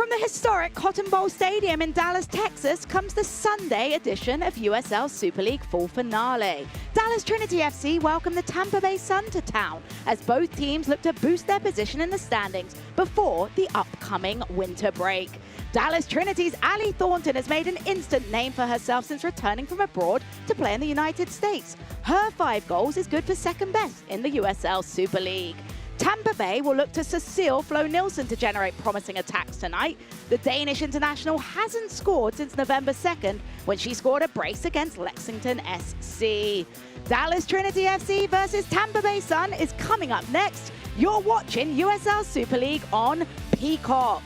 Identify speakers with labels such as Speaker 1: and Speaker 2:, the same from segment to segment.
Speaker 1: From the historic Cotton Bowl Stadium in Dallas, Texas, comes the Sunday edition of USL Super League full finale. Dallas Trinity FC welcome the Tampa Bay Sun to town as both teams look to boost their position in the standings before the upcoming winter break. Dallas Trinity's Ali Thornton has made an instant name for herself since returning from abroad to play in the United States. Her 5 goals is good for second best in the USL Super League. Tampa Bay will look to Cecile Flo-Nielsen to generate promising attacks tonight. The Danish international hasn't scored since November 2nd when she scored a brace against Lexington SC. Dallas Trinity FC versus Tampa Bay Sun is coming up next. You're watching USL Super League on Peacock.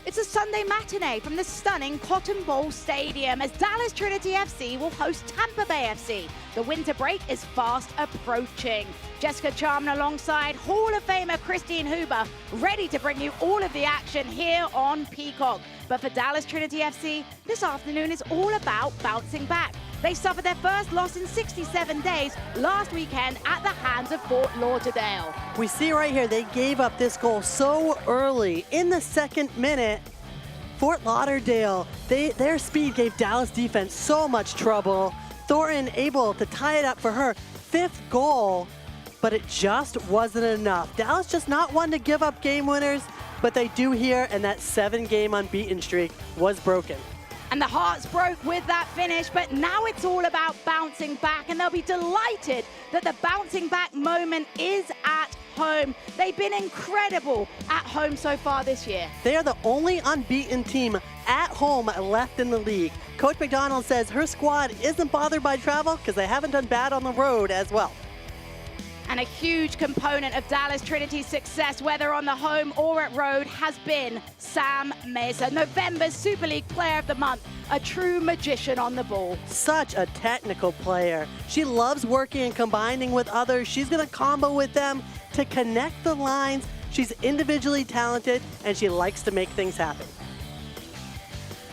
Speaker 1: It's a Sunday matinee from the stunning Cotton Bowl Stadium as Dallas Trinity FC will host Tampa Bay FC. The winter break is fast approaching. Jessica Charman alongside Hall of Famer Christine Huber, ready to bring you all of the action here on Peacock. But for Dallas Trinity FC, this afternoon is all about bouncing back. They suffered their first loss in 67 days last weekend at the hands of Fort Lauderdale.
Speaker 2: We see right here, they gave up this goal so early in the 2nd minute. Fort Lauderdale, their speed gave Dallas defense so much trouble. Thornton able to tie it up for her 5th goal, but it just wasn't enough. Dallas just not one to give up game winners, but they do here, and that 7-game unbeaten streak was broken.
Speaker 1: And the hearts broke with that finish, but now it's all about bouncing back, and they'll be delighted that the bouncing back moment is at home. They've been incredible at home so far this year.
Speaker 2: They are the only unbeaten team at home left in the league. Coach McDonald says her squad isn't bothered by travel because they haven't done bad on the road as well.
Speaker 1: And a huge component of Dallas Trinity's success, whether on the home or at road, has been Sam Mesa, November's Super League Player of the Month, a true magician on the ball.
Speaker 2: Such a technical player. She loves working and combining with others. She's going to combo with them to connect the lines. She's individually talented, and she likes to make things happen.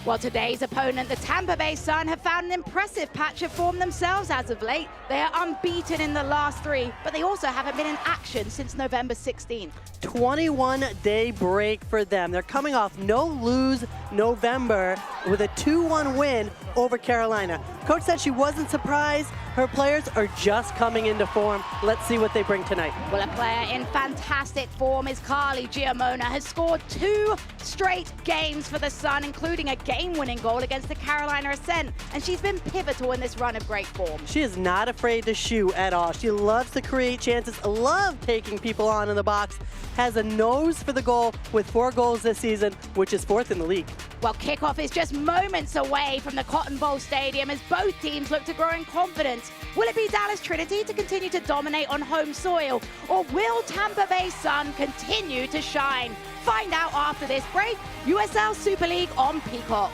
Speaker 1: Well, today's opponent, the Tampa Bay Sun, have found an impressive patch of form themselves as of late. They are unbeaten in the last 3, but they also haven't been in action since November 16th.
Speaker 2: 21-day break for them. They're coming off no-lose November with a 2-1 win over Carolina. Coach said she wasn't surprised. Her players are just coming into form. Let's see what they bring tonight.
Speaker 1: Well, a player in fantastic form is Carly Giamona, has scored 2 straight games for the Sun, including a game-winning goal against the Carolina Ascent, and she's been pivotal in this run of great form.
Speaker 2: She is not afraid to shoot at all. She loves to create chances, loves taking people on in the box, has a nose for the goal with 4 goals this season, which is 4th in the league.
Speaker 1: Well, kickoff is just moments away from the Cotton Bowl Stadium as both teams look to grow in confidence. Will it be Dallas Trinity to continue to dominate on home soil, or will Tampa Bay Sun continue to shine? Find out after this break. USL Super League on Peacock.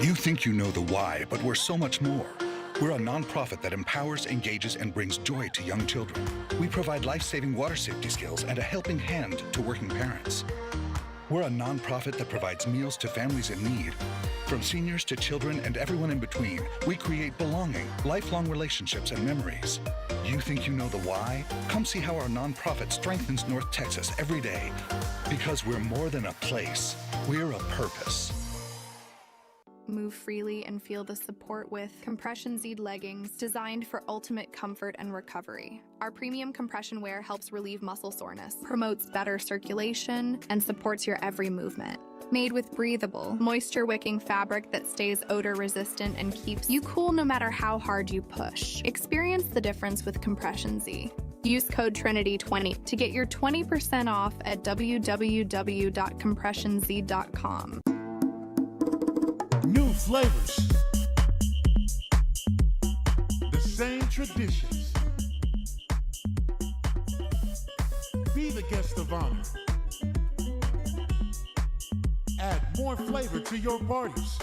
Speaker 3: You think you know the why, but we're so much more. We're a nonprofit that empowers, engages, and brings joy to young children. We provide life-saving water safety skills and a helping hand to working parents. We're a nonprofit that provides meals to families in need. From seniors to children and everyone in between, we create belonging, lifelong relationships, and memories. You think you know the why? Come see how our nonprofit strengthens North Texas every day. Because we're more than a place, we're a purpose.
Speaker 4: Move freely and feel the support with Compression Z leggings designed for ultimate comfort and recovery. Our premium compression wear helps relieve muscle soreness, promotes better circulation, and supports your every movement. Made with breathable, moisture-wicking fabric that stays odor-resistant and keeps you cool no matter how hard you push. Experience the difference with Compression Z. Use code Trinity20 to get your 20% off at www.compressionz.com.
Speaker 5: New flavors, the same traditions. Be the guest of honor. Add more flavor to your parties.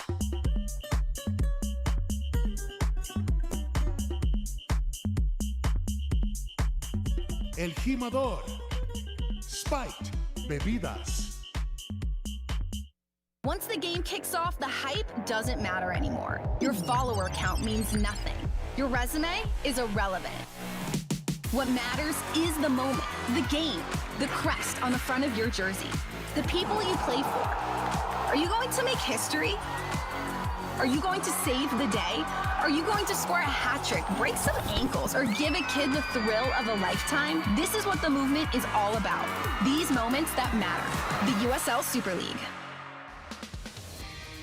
Speaker 5: El Jimador, Fight Bebidas.
Speaker 6: Once the game kicks off, the hype doesn't matter anymore. Your follower count means nothing. Your resume is irrelevant. What matters is the moment, the game, the crest on the front of your jersey, the people you play for. Are you going to make history? Are you going to save the day? Are you going to score a hat trick, break some ankles, or give a kid the thrill of a lifetime? This is what the movement is all about. These moments that matter. The USL Super League.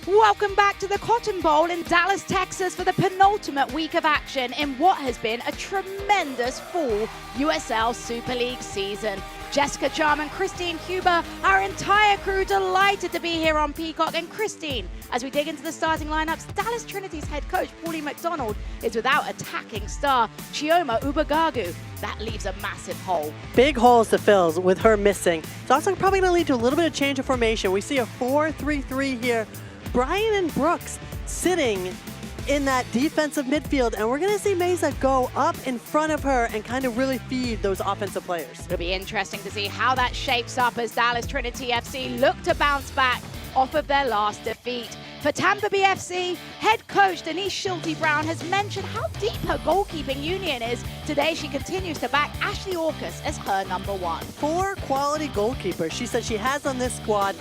Speaker 1: Welcome back to the Cotton Bowl in Dallas, Texas for the penultimate week of action in what has been a tremendous full USL Super League season. Jessica Charm and Christine Huber, our entire crew, delighted to be here on Peacock. And Christine, as we dig into the starting lineups, Dallas Trinity's head coach, Pauline McDonald, is without attacking star Chioma Ubagagu. That leaves a massive hole.
Speaker 2: Big holes to fill with her missing. It's also probably going to lead to a little bit of change of formation. We see a 4-3-3 here. Brian and Brooks sitting in that defensive midfield, and we're going to see Meza go up in front of her and kind of really feed those offensive players.
Speaker 1: It'll be interesting to see how that shapes up as Dallas Trinity FC look to bounce back off of their last defeat. For Tampa Bay FC, head coach Denise Schulte-Brown has mentioned how deep her goalkeeping union is. Today, she continues to back Ashley Orcus as her #1.
Speaker 2: 4 quality goalkeepers she said she has on this squad.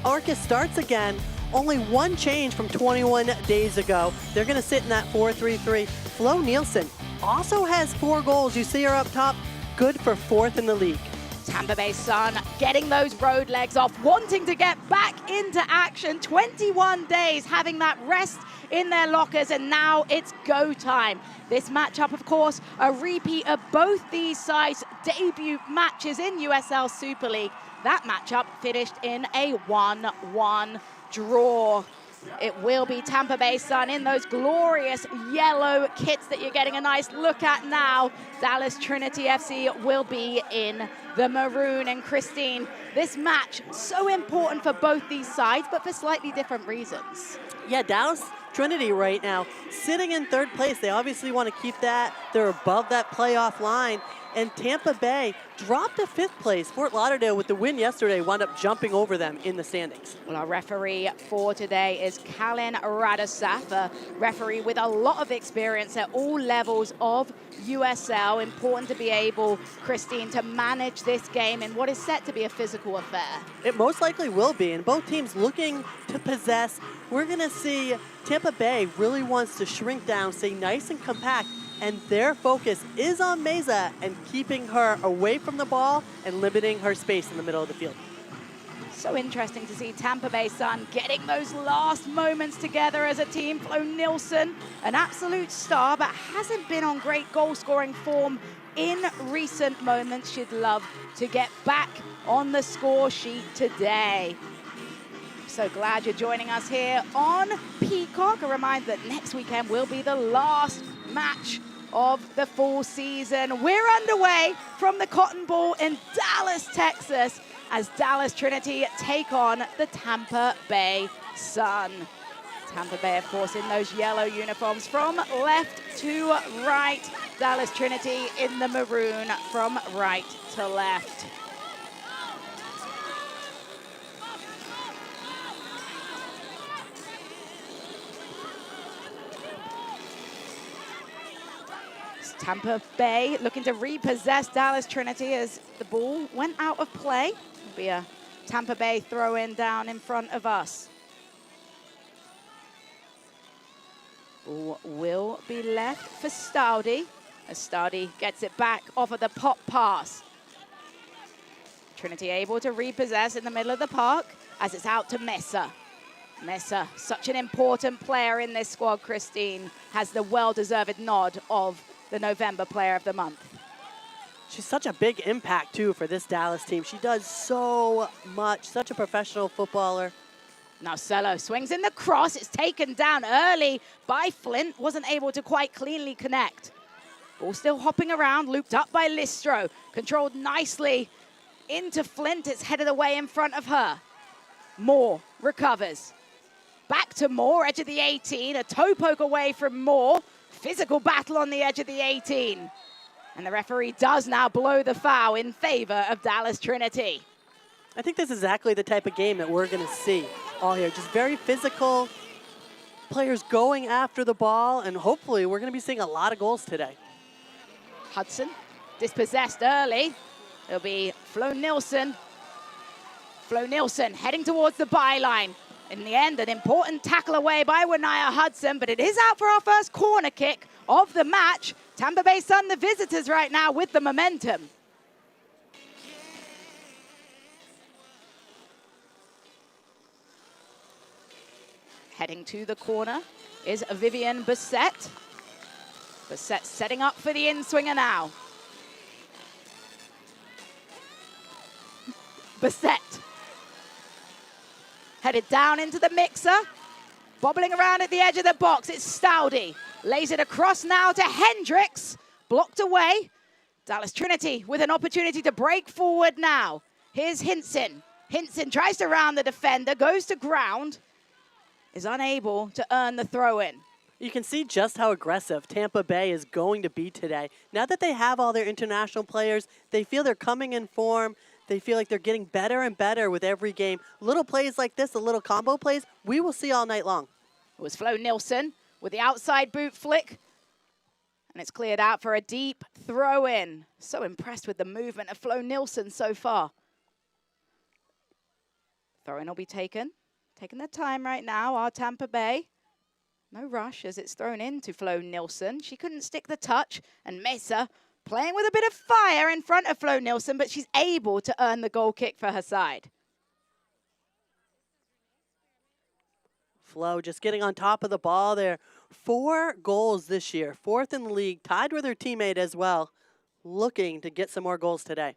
Speaker 2: Orcus starts again. Only 1 change from 21 days ago. They're going to sit in that 4-3-3. Flo Nielsen also has 4 goals. You see her up top, good for 4th in the league.
Speaker 1: Tampa Bay Sun getting those road legs off, wanting to get back into action. 21 days having that rest in their lockers, and now it's go time. This matchup, of course, a repeat of both these sides' debut matches in USL Super League. That matchup finished in a 1-1 draw. It will be Tampa Bay Sun in those glorious yellow kits that you're getting a nice look at now. Dallas Trinity FC will be in the maroon. And Christine, this match so important for both these sides, but for slightly different reasons.
Speaker 2: Yeah, Dallas Trinity right now sitting in 3rd place. They obviously want to keep that. They're above that playoff line. And Tampa Bay dropped to 5th place. Fort Lauderdale, with the win yesterday, wound up jumping over them in the standings.
Speaker 1: Well, our referee for today is Kalin Radosaf, a referee with a lot of experience at all levels of USL. Important to be able, Christine, to manage this game in what is set to be a physical affair.
Speaker 2: It most likely will be, and both teams looking to possess. We're going to see Tampa Bay really wants to shrink down, stay nice and compact, and their focus is on Meza and keeping her away from the ball and limiting her space in the middle of the field.
Speaker 1: So interesting to see Tampa Bay Sun getting those last moments together as a team. Flo Nielsen, an absolute star, but hasn't been on great goal-scoring form in recent moments. She'd love to get back on the score sheet today. So glad you're joining us here on Peacock. A reminder that next weekend will be the last match of the full season. We're underway from the Cotton Bowl in Dallas, Texas, as Dallas Trinity take on the Tampa Bay Sun. Tampa Bay, of course, in those yellow uniforms from left to right. Dallas Trinity in the maroon from right to left. Tampa Bay looking to repossess Dallas Trinity as the ball went out of play. It'll be a Tampa Bay throw-in down in front of us. Ball will be left for Stoudy as Stoudy gets it back off of the pop pass. Trinity able to repossess in the middle of the park as it's out to Mesa. Mesa, such an important player in this squad, Christine, has the well-deserved nod of the November Player of the Month.
Speaker 2: She's such a big impact, too, for this Dallas team. She does so much, such a professional footballer.
Speaker 1: Now Cello swings in the cross. It's taken down early by Flint. Wasn't able to quite cleanly connect. Ball still hopping around, looped up by Listro. Controlled nicely into Flint. It's headed away in front of her. Moore recovers. Back to Moore, edge of the 18. A toe poke away from Moore. Physical battle on the edge of the 18. And the referee does now blow the foul in favor of Dallas Trinity.
Speaker 2: I think this is exactly the type of game that we're going to see all here. Just very physical, players going after the ball, and hopefully we're going to be seeing a lot of goals today.
Speaker 1: Hudson dispossessed early. It'll be Flo Nilsson. Flo Nilsson heading towards the byline. In the end, an important tackle away by Wanaya Hudson, but it is out for our first corner kick of the match. Tampa Bay Sun, the visitors right now with the momentum. Heading to the corner is Vivian Bissett. Bissett setting up for the in-swinger now. Bissett. Headed down into the mixer. Bobbling around at the edge of the box, it's Stoudy. Lays it across now to Hendricks. Blocked away. Dallas Trinity with an opportunity to break forward now. Here's Hinson. Hinson tries to round the defender, goes to ground. Is unable to earn the throw-in.
Speaker 2: You can see just how aggressive Tampa Bay is going to be today. Now that they have all their international players, they feel they're coming in form. They feel like they're getting better and better with every game. Little plays like this, the little combo plays, we will see all night long.
Speaker 1: It was Flo Nilsson with the outside boot flick. And it's cleared out for a deep throw-in. So impressed with the movement of Flo Nilsson so far. Throw-in will be taken. Taking their time right now, our Tampa Bay. No rush as it's thrown into Flo Nilsson. She couldn't stick the touch. And Mesa playing with a bit of fire in front of Flo Nilsson, but she's able to earn the goal kick for her side.
Speaker 2: Flo just getting on top of the ball there. 4 goals this year, 4th in the league, tied with her teammate as well. Looking to get some more goals today.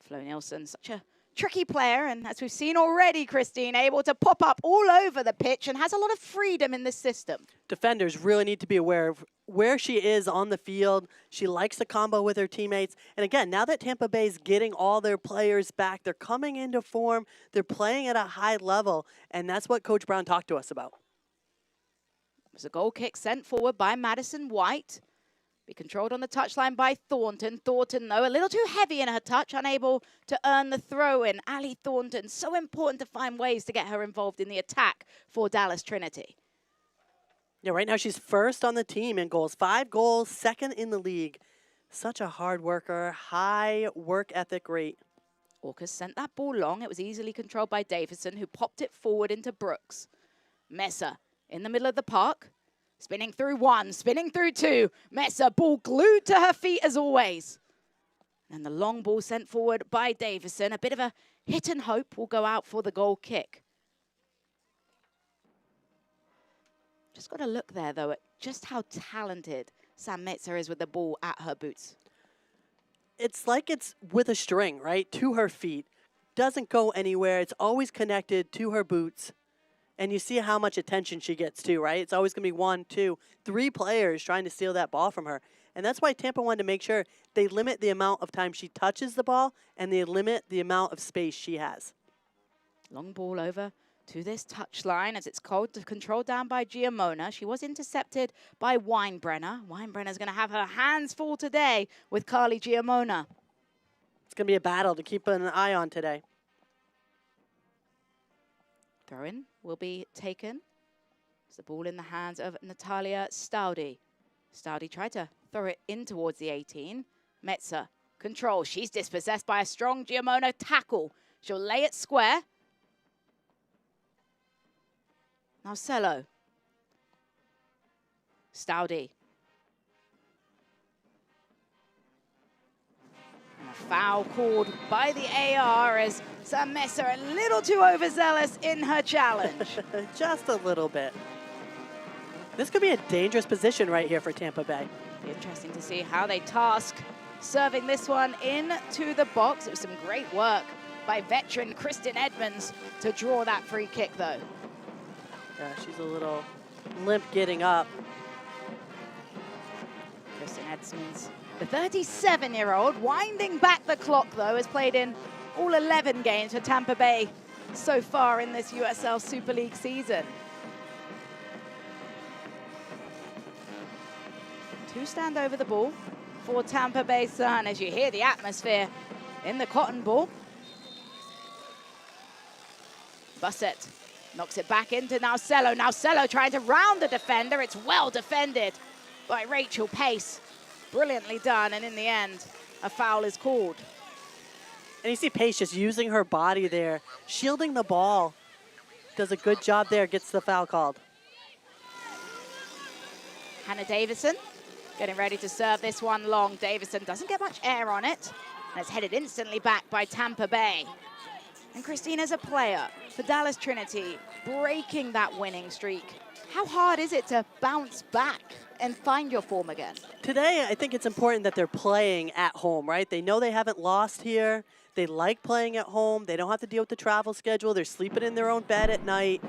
Speaker 1: Flo Nilsson, such a tricky player, and as we've seen already, Christine, able to pop up all over the pitch and has a lot of freedom in this system.
Speaker 2: Defenders really need to be aware of where she is on the field. She likes to combo with her teammates. And again, now that Tampa Bay's getting all their players back, they're coming into form, they're playing at a high level, and that's what Coach Brown talked to us about.
Speaker 1: It was a goal kick sent forward by Madison White. Be controlled on the touchline by Thornton. Thornton, though, a little too heavy in her touch, unable to earn the throw-in. Ali Thornton, so important to find ways to get her involved in the attack for Dallas Trinity.
Speaker 2: Yeah, right now she's first on the team in goals. 5 goals, 2nd in the league. Such a hard worker, high work ethic rate.
Speaker 1: Orcas sent that ball long. It was easily controlled by Davison, who popped it forward into Brooks. Mesa in the middle of the park. Spinning through 1, spinning through 2. Mesa, ball glued to her feet as always. And the long ball sent forward by Davison. A bit of a hit and hope will go out for the goal kick. Just got to look there, though, at just how talented Sam Metzer is with the ball at her boots.
Speaker 2: It's like it's with a string, right, to her feet. Doesn't go anywhere. It's always connected to her boots. And you see how much attention she gets too, right? It's always going to be 1, 2, 3 players trying to steal that ball from her. And that's why Tampa wanted to make sure they limit the amount of time she touches the ball and they limit the amount of space she has.
Speaker 1: Long ball over to this touchline as it's controlled down by Giamona. She was intercepted by Weinbrenner. Weinbrenner's going to have her hands full today with Carly Giamona.
Speaker 2: It's going to be a battle to keep an eye on today.
Speaker 1: Throw-in will be taken. It's the ball in the hands of Natalia Stoudy. Stoudy tried to throw it in towards the 18. Metzer, control. She's dispossessed by a strong Giamona tackle. She'll lay it square. Marcelo. Stoudy. And a foul called by the AR as Sam Messer a little too overzealous in her challenge.
Speaker 2: Just a little bit. This could be a dangerous position right here for Tampa Bay.
Speaker 1: Be interesting to see how they task serving this one into the box. It was some great work by veteran Kristen Edmonds to draw that free kick, though.
Speaker 2: Yeah, she's a little limp getting up.
Speaker 1: Kristen Edmonds, the 37-year-old, winding back the clock, though, has played in all 11 games for Tampa Bay so far in this USL Super League season. 2 stand over the ball. for Tampa Bay Sun as you hear the atmosphere in the Cotton Bowl. Bussett knocks it back into Nausello. Nausello trying to round the defender. It's well defended by Rachel Pace. Brilliantly done, and in the end, a foul is called.
Speaker 2: And you see Pace just using her body there, shielding the ball. Does a good job there, gets the foul called.
Speaker 1: Hannah Davison getting ready to serve this one long. Davison doesn't get much air on it, and it's headed instantly back by Tampa Bay. And Christine, as a player for Dallas Trinity, breaking that winning streak, how hard is it to bounce back and find your form again?
Speaker 2: Today, I think it's important that they're playing at home, right? They know they haven't lost here. They like playing at home. They don't have to deal with the travel schedule. They're sleeping in their own bed at night.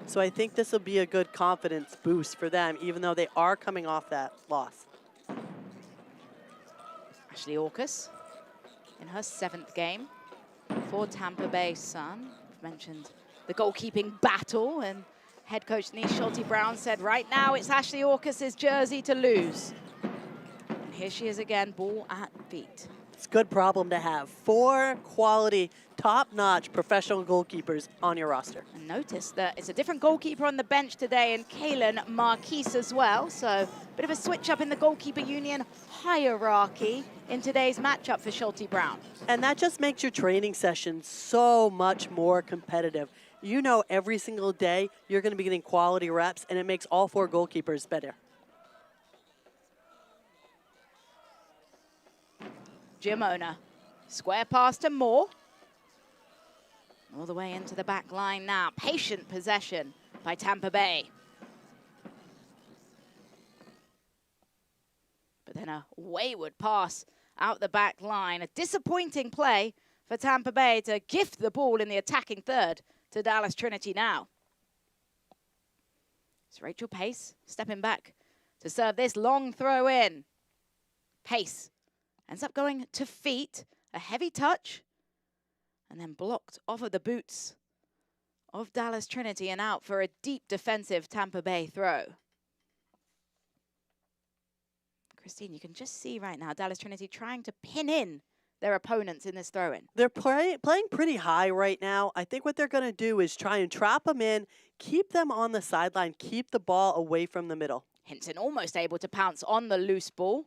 Speaker 2: So I think this will be a good confidence boost for them, even though they are coming off that loss.
Speaker 1: Ashley Orcus in her 7th game for Tampa Bay Sun. We've mentioned the goalkeeping battle, and head coach Denise Schulte-Brown said right now it's Ashley Orcus's jersey to lose. And here she is again, ball at feet.
Speaker 2: It's a good problem to have. 4 quality, top-notch professional goalkeepers on your roster.
Speaker 1: And notice that it's a different goalkeeper on the bench today, and Kaylin Marquise as well. So a bit of a switch up in the goalkeeper union hierarchy in today's matchup for Schulte-Brown.
Speaker 2: And that just makes your training sessions so much more competitive. You know every single day you're going to be getting quality reps, and it makes all 4 goalkeepers better.
Speaker 1: Giamona, square pass to Moore. All the way into the back line now. Patient possession by Tampa Bay. But then a wayward pass out the back line. A disappointing play for Tampa Bay to gift the ball in the attacking third to Dallas Trinity now. It's Rachel Pace stepping back to serve this long throw in. Pace ends up going to feet, a heavy touch, and then blocked off of the boots of Dallas Trinity and out for a deep defensive Tampa Bay throw. Christine, you can just see right now Dallas Trinity trying to pin in their opponents in this throw-in.
Speaker 2: They're playing pretty high right now. I think what they're going to do is try and trap them in, keep them on the sideline, keep the ball away from the middle.
Speaker 1: Hinton almost able to pounce on the loose ball.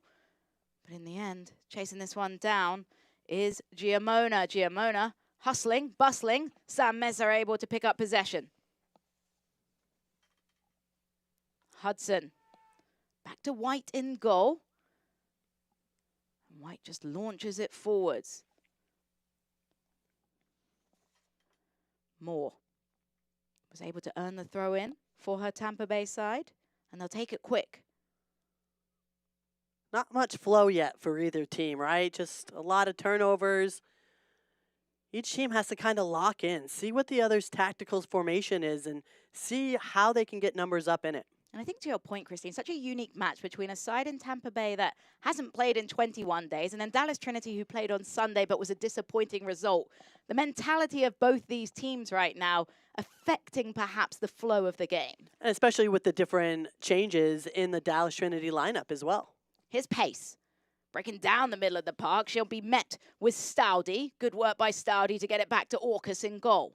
Speaker 1: But in the end, chasing this one down is Giamona. Giamona hustling, bustling. Sam Meza able to pick up possession. Hudson back to White in goal. White just launches it forwards. Moore was able to earn the throw in for her Tampa Bay side, and they'll take it quick.
Speaker 2: Not much flow yet for either team, right? Just a lot of turnovers. Each team has to kind of lock in, see what the other's tactical formation is, and see how they can get numbers up in it.
Speaker 1: And I think to your point, Christine, such a unique match between a side in Tampa Bay that hasn't played in 21 days and then Dallas Trinity, who played on Sunday but was a disappointing result. The mentality of both these teams right now affecting perhaps the flow of the game.
Speaker 2: And especially with the different changes in the Dallas Trinity lineup as well.
Speaker 1: Here's Pace. Breaking down the middle of the park. She'll be met with Stoudy. Good work by Stoudy to get it back to Orcus in goal.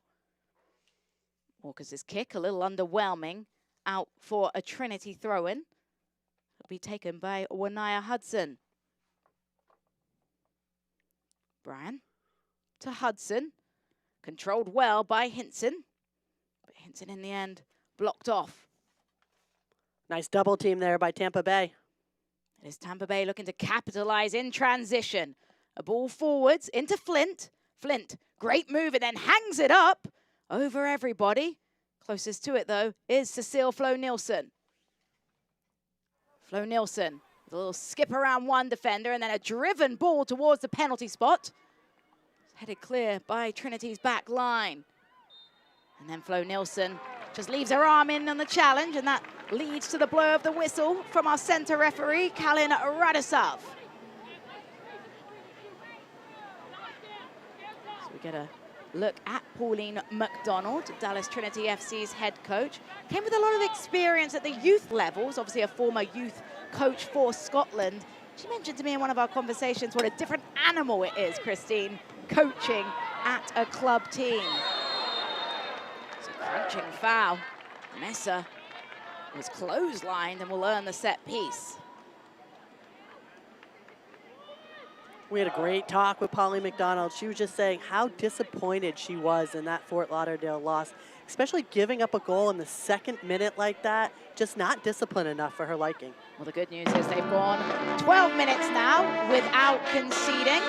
Speaker 1: Orcus's kick, a little underwhelming. Out for a Trinity throw-in. It'll be taken by Wanaya Hudson. Bryan to Hudson. Controlled well by Hinton. But Hinton in the end blocked off.
Speaker 2: Nice double team there by Tampa Bay.
Speaker 1: It is Tampa Bay looking to capitalize in transition. A ball forwards into Flint. Flint, great move, and then hangs it up over everybody. Closest to it, though, is Cecile Flo-Nielsen. Flo-Nielsen, a little skip around one defender, and then a driven ball towards the penalty spot. It's headed clear by Trinity's back line. And then Flo-Nielsen just leaves her arm in on the challenge, and that leads to the blow of the whistle from our center referee, Kalin Radisov. So we get a look at Pauline McDonald, Dallas Trinity FC's head coach. Came with a lot of experience at the youth levels, obviously a former youth coach for Scotland. She mentioned to me in one of our conversations what a different animal it is, Christine, coaching at a club team. It's a crunching foul. Mesa was clotheslined and will earn the set piece.
Speaker 2: We had a great talk with Polly McDonald. She was just saying how disappointed she was in that Fort Lauderdale loss, especially giving up a goal in the 2nd minute like that, just not disciplined enough for her liking.
Speaker 1: Well, the good news is they've gone 12 minutes now without conceding.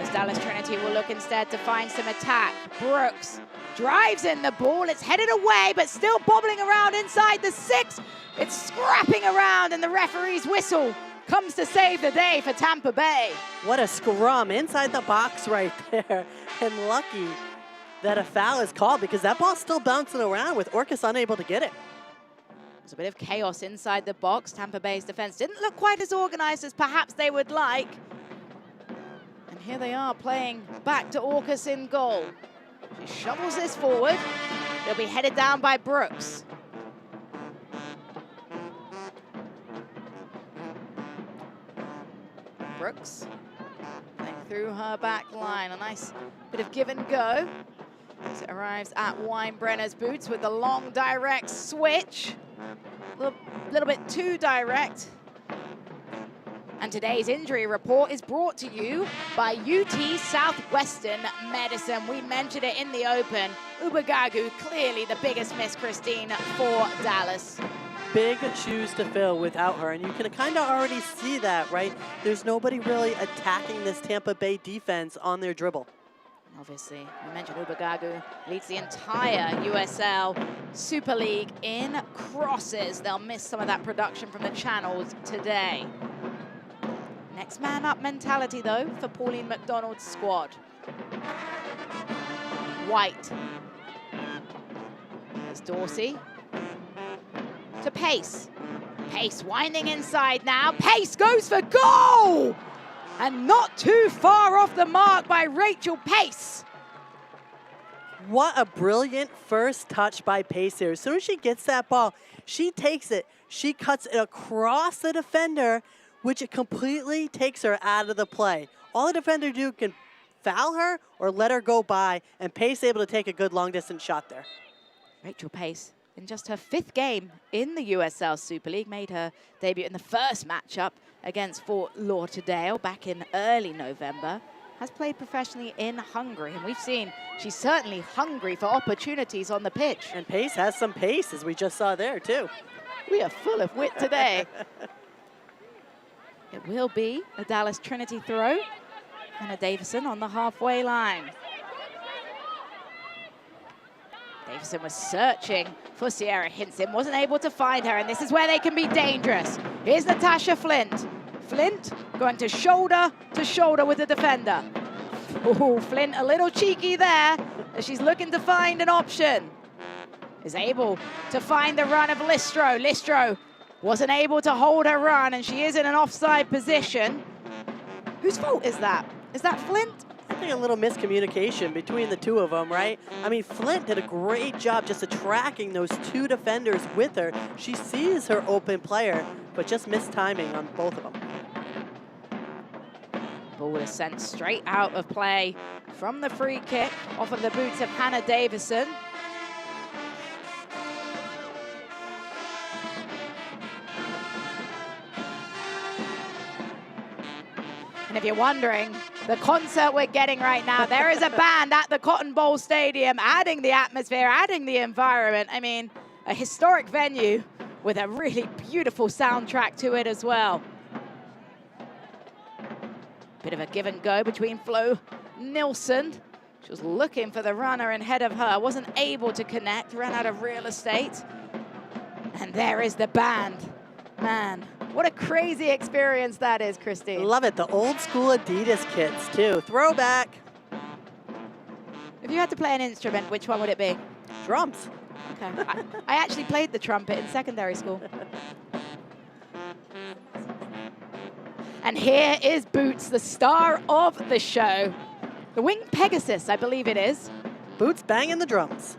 Speaker 1: As Dallas Trinity will look instead to find some attack. Brooks drives in the ball. It's headed away, but still bobbling around inside the 6. It's scrapping around, and the referee's whistle comes to save the day for Tampa Bay.
Speaker 2: What a scrum inside the box right there. And lucky that a foul is called because that ball's still bouncing around with Orcus unable to get it.
Speaker 1: There's a bit of chaos inside the box. Tampa Bay's defense didn't look quite as organized as perhaps they would like. And here they are playing back to Orcus in goal. She shovels this forward. They'll be headed down by Brooks. Brooks playing through her back line. A nice bit of give and go as it arrives at Weinbrenner's boots with the long direct switch. A little bit too direct. And today's injury report is brought to you by UT Southwestern Medicine. We mentioned it in the open. Ubagagu, clearly the biggest miss, Christine, for Dallas.
Speaker 2: Big shoes to fill without her, and you can kind of already see that, right? There's nobody really attacking this Tampa Bay defense on their dribble.
Speaker 1: Obviously, we mentioned Ubagagu leads the entire USL Super League in crosses. They'll miss some of that production from the channels today. Next man up mentality, though, for Pauline McDonald's squad. White. There's Dorsey. To Pace. Pace winding inside now. Pace goes for goal! And not too far off the mark by Rachel Pace.
Speaker 2: What a brilliant first touch by Pace here. As soon as she gets that ball, she takes it, she cuts it across the defender, which it completely takes her out of the play. All the defender do can foul her or let her go by, and Pace able to take a good long-distance shot there.
Speaker 1: Rachel Pace, in just her 5th game in the USL Super League, made her debut in the first matchup against Fort Lauderdale back in early November, has played professionally in Hungary, and we've seen she's certainly hungry for opportunities on the pitch.
Speaker 2: And Pace has some pace, as we just saw there, too.
Speaker 1: We are full of wit today. It will be a Dallas Trinity throw. Hannah Davison on the halfway line. Davison was searching for Sierra Hinson, wasn't able to find her, and this is where they can be dangerous. Here's Natasha Flint. Flint going to shoulder with the defender. Oh, Flint a little cheeky there as she's looking to find an option. Is able to find the run of Listro. Listro wasn't able to hold her run, and she is in an offside position. Whose fault is that? Is that Flint?
Speaker 2: I think a little miscommunication between the two of them, right? I mean, Flint did a great job just tracking those 2 defenders with her. She sees her open player, but just missed timing on both of them.
Speaker 1: Ball is sent straight out of play from the free kick off of the boots of Hannah Davison. And if you're wondering, the concert we're getting right now, there is a band at the Cotton Bowl Stadium adding the atmosphere, adding the environment. I mean, a historic venue with a really beautiful soundtrack to it as well. Bit of a give and go between Flo Nilsson. She was looking for the runner ahead of her, wasn't able to connect, ran out of real estate. And there is the band. Man, what a crazy experience that is, Christine.
Speaker 2: Love it, the old school Adidas kits too. Throwback.
Speaker 1: If you had to play an instrument, which one would it be?
Speaker 2: Drums.
Speaker 1: Okay. I actually played the trumpet in secondary school. And here is Boots, the star of the show. The winged Pegasus, I believe it is.
Speaker 2: Boots banging the drums.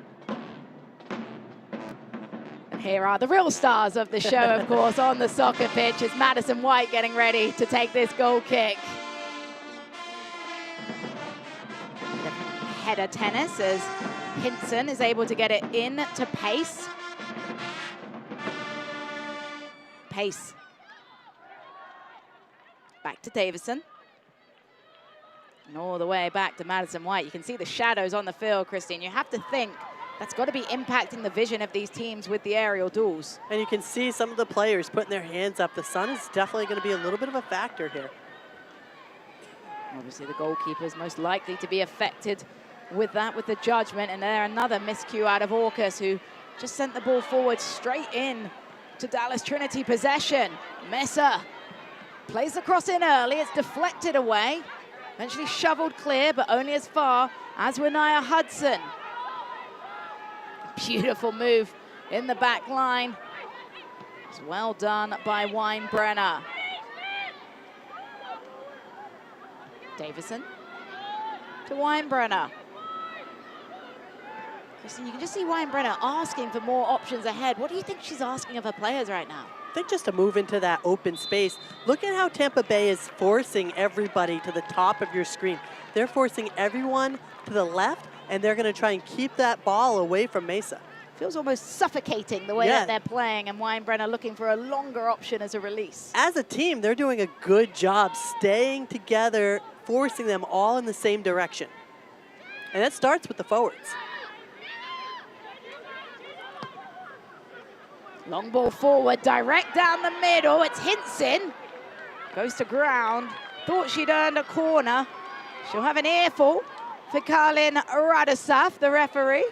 Speaker 1: And Here are the real stars of the show, of course, on the soccer pitch. It's Madison White getting ready to take this goal kick. Header tennis as Hinson is able to get it in to Pace. Pace. Back to Davison. And all the way back to Madison White. You can see the shadows on the field, Christine. You have to think that's got to be impacting the vision of these teams with the aerial duels.
Speaker 2: And you can see some of the players putting their hands up. The sun is definitely going to be a little bit of a factor here.
Speaker 1: Obviously, the goalkeeper is most likely to be affected with that, with the judgment. And there another miscue out of Orcus, who just sent the ball forward straight in to Dallas Trinity possession. Messer plays the cross in early. It's deflected away. Eventually shoveled clear, but only as far as Renaya Hudson. Beautiful move in the back line. It's well done by Weinbrenner. Davison to Weinbrenner. Christine, you can just see Weinbrenner asking for more options ahead. What do you think she's asking of her players right now?
Speaker 2: I think just to move into that open space. Look at how Tampa Bay is forcing everybody to the top of your screen. They're forcing everyone to the left, and they're going to try and keep that ball away from Mesa.
Speaker 1: Feels almost suffocating the way that they're playing, and Weinbrenner looking for a longer option as a release.
Speaker 2: As a team, they're doing a good job staying together, forcing them all in the same direction. And that starts with the forwards.
Speaker 1: Long ball forward, direct down the middle. It's Hinson. Goes to ground. Thought she'd earned a corner. She'll have an earful for Karlin Radosov, the referee.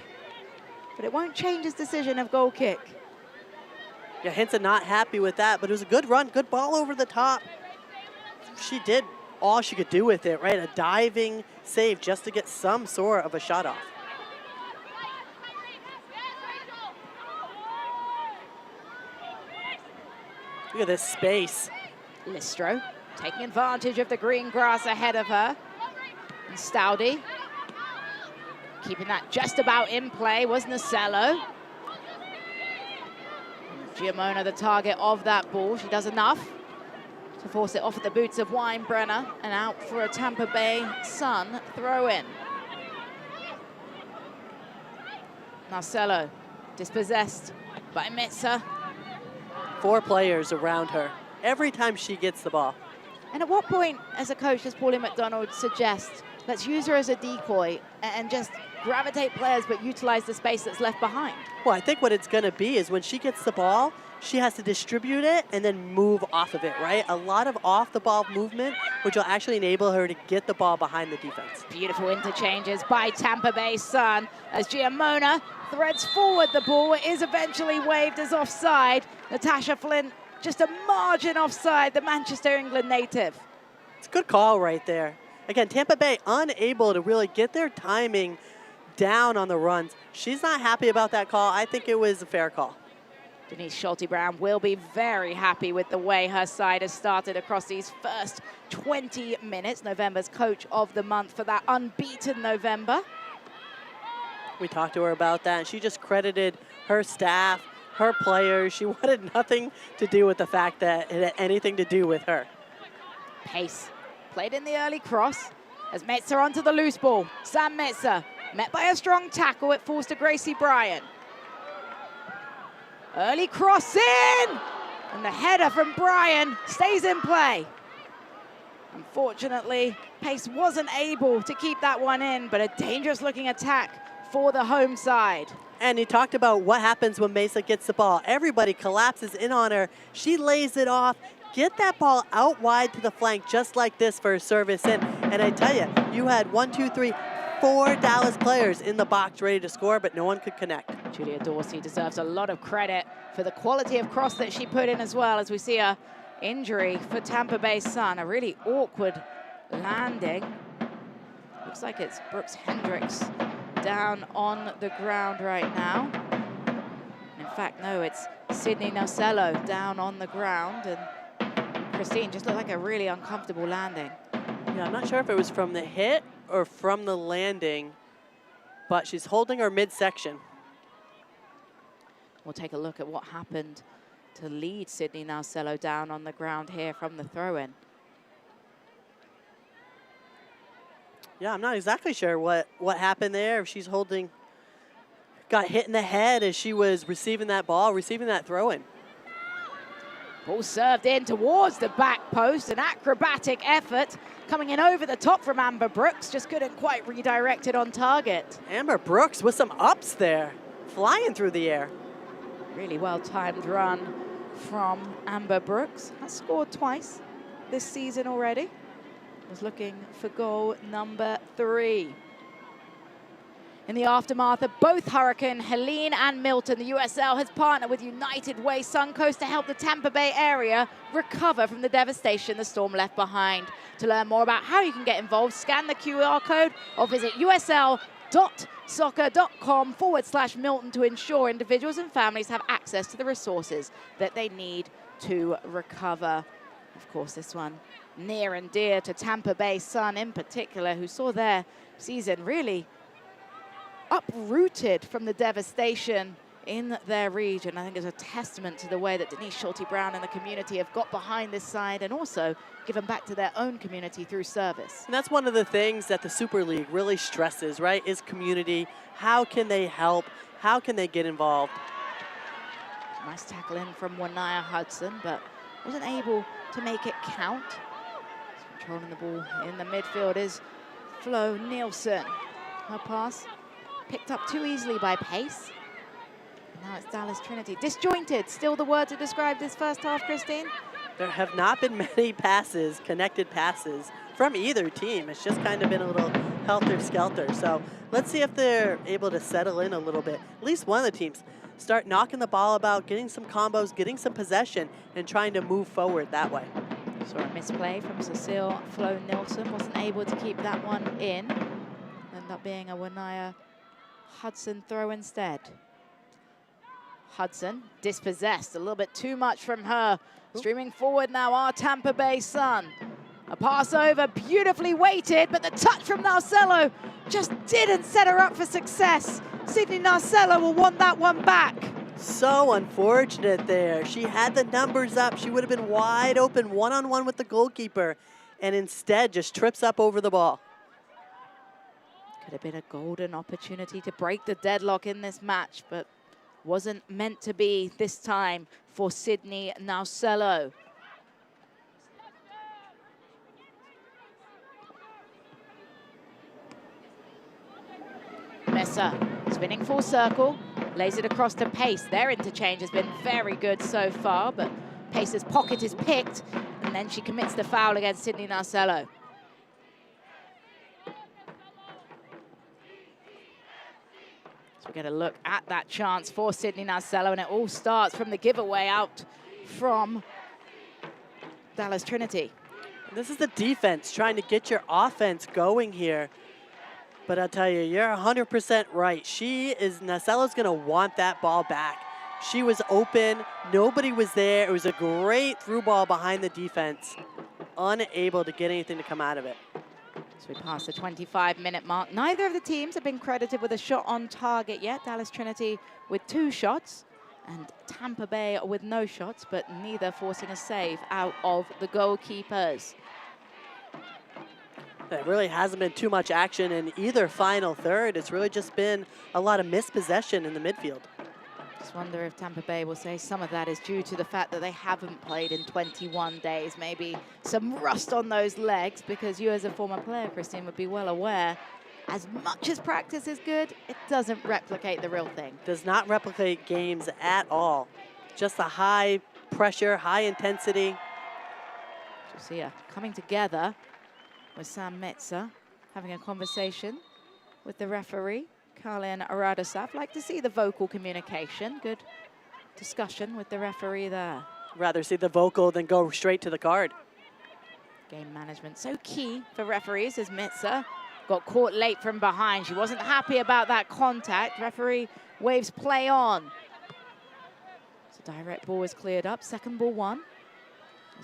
Speaker 1: But it won't change his decision of goal kick.
Speaker 2: Yeah, Hinson not happy with that, but it was a good run, good ball over the top. She did all she could do with it, right? A diving save just to get some sort of a shot off. Look at this space.
Speaker 1: Listro taking advantage of the green grass ahead of her. And Stoudy keeping that just about in play was Nacello. Giamona the target of that ball. She does enough to force it off at the boots of Weinbrenner and out for a Tampa Bay Sun throw-in. Nacello dispossessed by Mitzer.
Speaker 2: 4 players around her every time she gets the ball.
Speaker 1: And at what point, as a coach, does Pauline McDonald suggest, let's use her as a decoy and just gravitate players but utilize the space that's left behind?
Speaker 2: Well, I think what it's going to be is when she gets the ball, she has to distribute it and then move off of it, right? A lot of off-the-ball movement, which will actually enable her to get the ball behind the defense.
Speaker 1: Beautiful interchanges by Tampa Bay Sun as Giamona threads forward the ball. It is eventually waved as offside. Natasha Flint just a margin offside, the Manchester, England native.
Speaker 2: It's a good call right there. Again, Tampa Bay unable to really get their timing down on the runs. She's not happy about that call. I think it was a fair call.
Speaker 1: Denise Schulte-Brown will be very happy with the way her side has started across these first 20 minutes. November's Coach of the Month for that unbeaten November.
Speaker 2: We talked to her about that, and she just credited her staff, her players. She wanted nothing to do with the fact that it had anything to do with her.
Speaker 1: Pace played in the early cross as Metzer onto the loose ball. Sam Metzer met by a strong tackle. It falls to Gracie Bryan. Early cross in! And the header from Bryan stays in play. Unfortunately, Pace wasn't able to keep that one in, but a dangerous looking attack for the home side.
Speaker 2: And he talked about what happens when Mesa gets the ball. Everybody collapses in on her. She lays it off. Get that ball out wide to the flank just like this for a service in. And I tell you, you had 4 Dallas players in the box ready to score, but no one could connect.
Speaker 1: Julia Dorsey deserves a lot of credit for the quality of cross that she put in as well, as we see a injury for Tampa Bay Sun. A really awkward landing. Looks like it's Brooks Hendricks down on the ground right now. In fact, no, it's Sydney Nacello down on the ground. And Christine just looked like a really uncomfortable landing.
Speaker 2: Yeah, I'm not sure if it was from the hit or from the landing, but she's holding her midsection.
Speaker 1: We'll take a look at what happened to lead Sydney Narcello down on the ground here from the throw-in.
Speaker 2: Yeah, I'm not exactly sure what happened there. If she's got hit in the head as she was receiving that ball, receiving that throw-in.
Speaker 1: Ball served in towards the back post, an acrobatic effort coming in over the top from Amber Brooks, just couldn't quite redirect it on target.
Speaker 2: Amber Brooks with some ups there, flying through the air.
Speaker 1: Really well-timed run from Amber Brooks. Has scored twice this season already. Was looking for goal number 3. In the aftermath of both Hurricane Helene and Milton, the USL has partnered with United Way Suncoast to help the Tampa Bay area recover from the devastation the storm left behind. To learn more about how you can get involved, scan the QR code or visit usl.soccer.com/Milton to ensure individuals and families have access to the resources that they need to recover. Of course, this one near and dear to Tampa Bay Sun in particular, who saw their season really uprooted from the devastation in their region. I think it's a testament to the way that Denise Schulte-Brown and the community have got behind this side and also given back to their own community through service.
Speaker 2: And that's one of the things that the Super League really stresses, right, is community. How can they help? How can they get involved?
Speaker 1: Nice tackle in from Wanaya Hudson, but wasn't able to make it count. Controlling the ball in the midfield is Flo Nielsen. Her pass picked up too easily by Pace. Now it's Dallas Trinity. Disjointed, still the word to describe this first half, Christine?
Speaker 2: There have not been many passes, connected passes, from either team. It's just kind of been a little helter-skelter. So let's see if they're able to settle in a little bit. At least one of the teams start knocking the ball about, getting some combos, getting some possession, and trying to move forward that way.
Speaker 1: Saw a misplay from Cecile Flo Nielsen. Wasn't able to keep that one in. Ended up being a Wanaya Hudson throw instead. Hudson dispossessed, a little bit too much from her. Streaming forward now are Tampa Bay Sun. A pass over, beautifully weighted, but the touch from Narcello just didn't set her up for success. Sydney Narcello will want that one back.
Speaker 2: So unfortunate there. She had the numbers up. She would have been wide open one-on-one with the goalkeeper, and instead just trips up over the ball.
Speaker 1: Could have been a golden opportunity to break the deadlock in this match, but wasn't meant to be this time for Sydney Narcello. Messer spinning full circle, lays it across to Pace. Their interchange has been very good so far, but Pace's pocket is picked, and then she commits the foul against Sydney Narcello. So we get a look at that chance for Sydney Narcello, and it all starts from the giveaway out from Dallas Trinity.
Speaker 2: This is the defense trying to get your offense going here. But I'll tell you, you're 100% right. Narcello's gonna want that ball back. She was open, nobody was there. It was a great through ball behind the defense. Unable to get anything to come out of it.
Speaker 1: So we pass the 25-minute mark. Neither of the teams have been credited with a shot on target yet. Dallas Trinity with 2 shots and Tampa Bay with no shots, but neither forcing a save out of the goalkeepers.
Speaker 2: There really hasn't been too much action in either final third. It's really just been a lot of mispossession in the midfield.
Speaker 1: Just wonder if Tampa Bay will say some of that is due to the fact that they haven't played in 21 days. Maybe some rust on those legs, because you as a former player, Christine, would be well aware, as much as practice is good, it doesn't replicate the real thing.
Speaker 2: Does not replicate games at all. Just a high pressure, high intensity.
Speaker 1: You'll see her coming together with Sam Metzer, having a conversation with the referee, Karlin Radosov. Like to see the vocal communication. Good discussion with the referee there.
Speaker 2: Rather see the vocal than go straight to the card.
Speaker 1: Game management so key for referees, as Metzer got caught late from behind. She wasn't happy about that contact. Referee waves play on. So direct ball is cleared up. Second ball 1.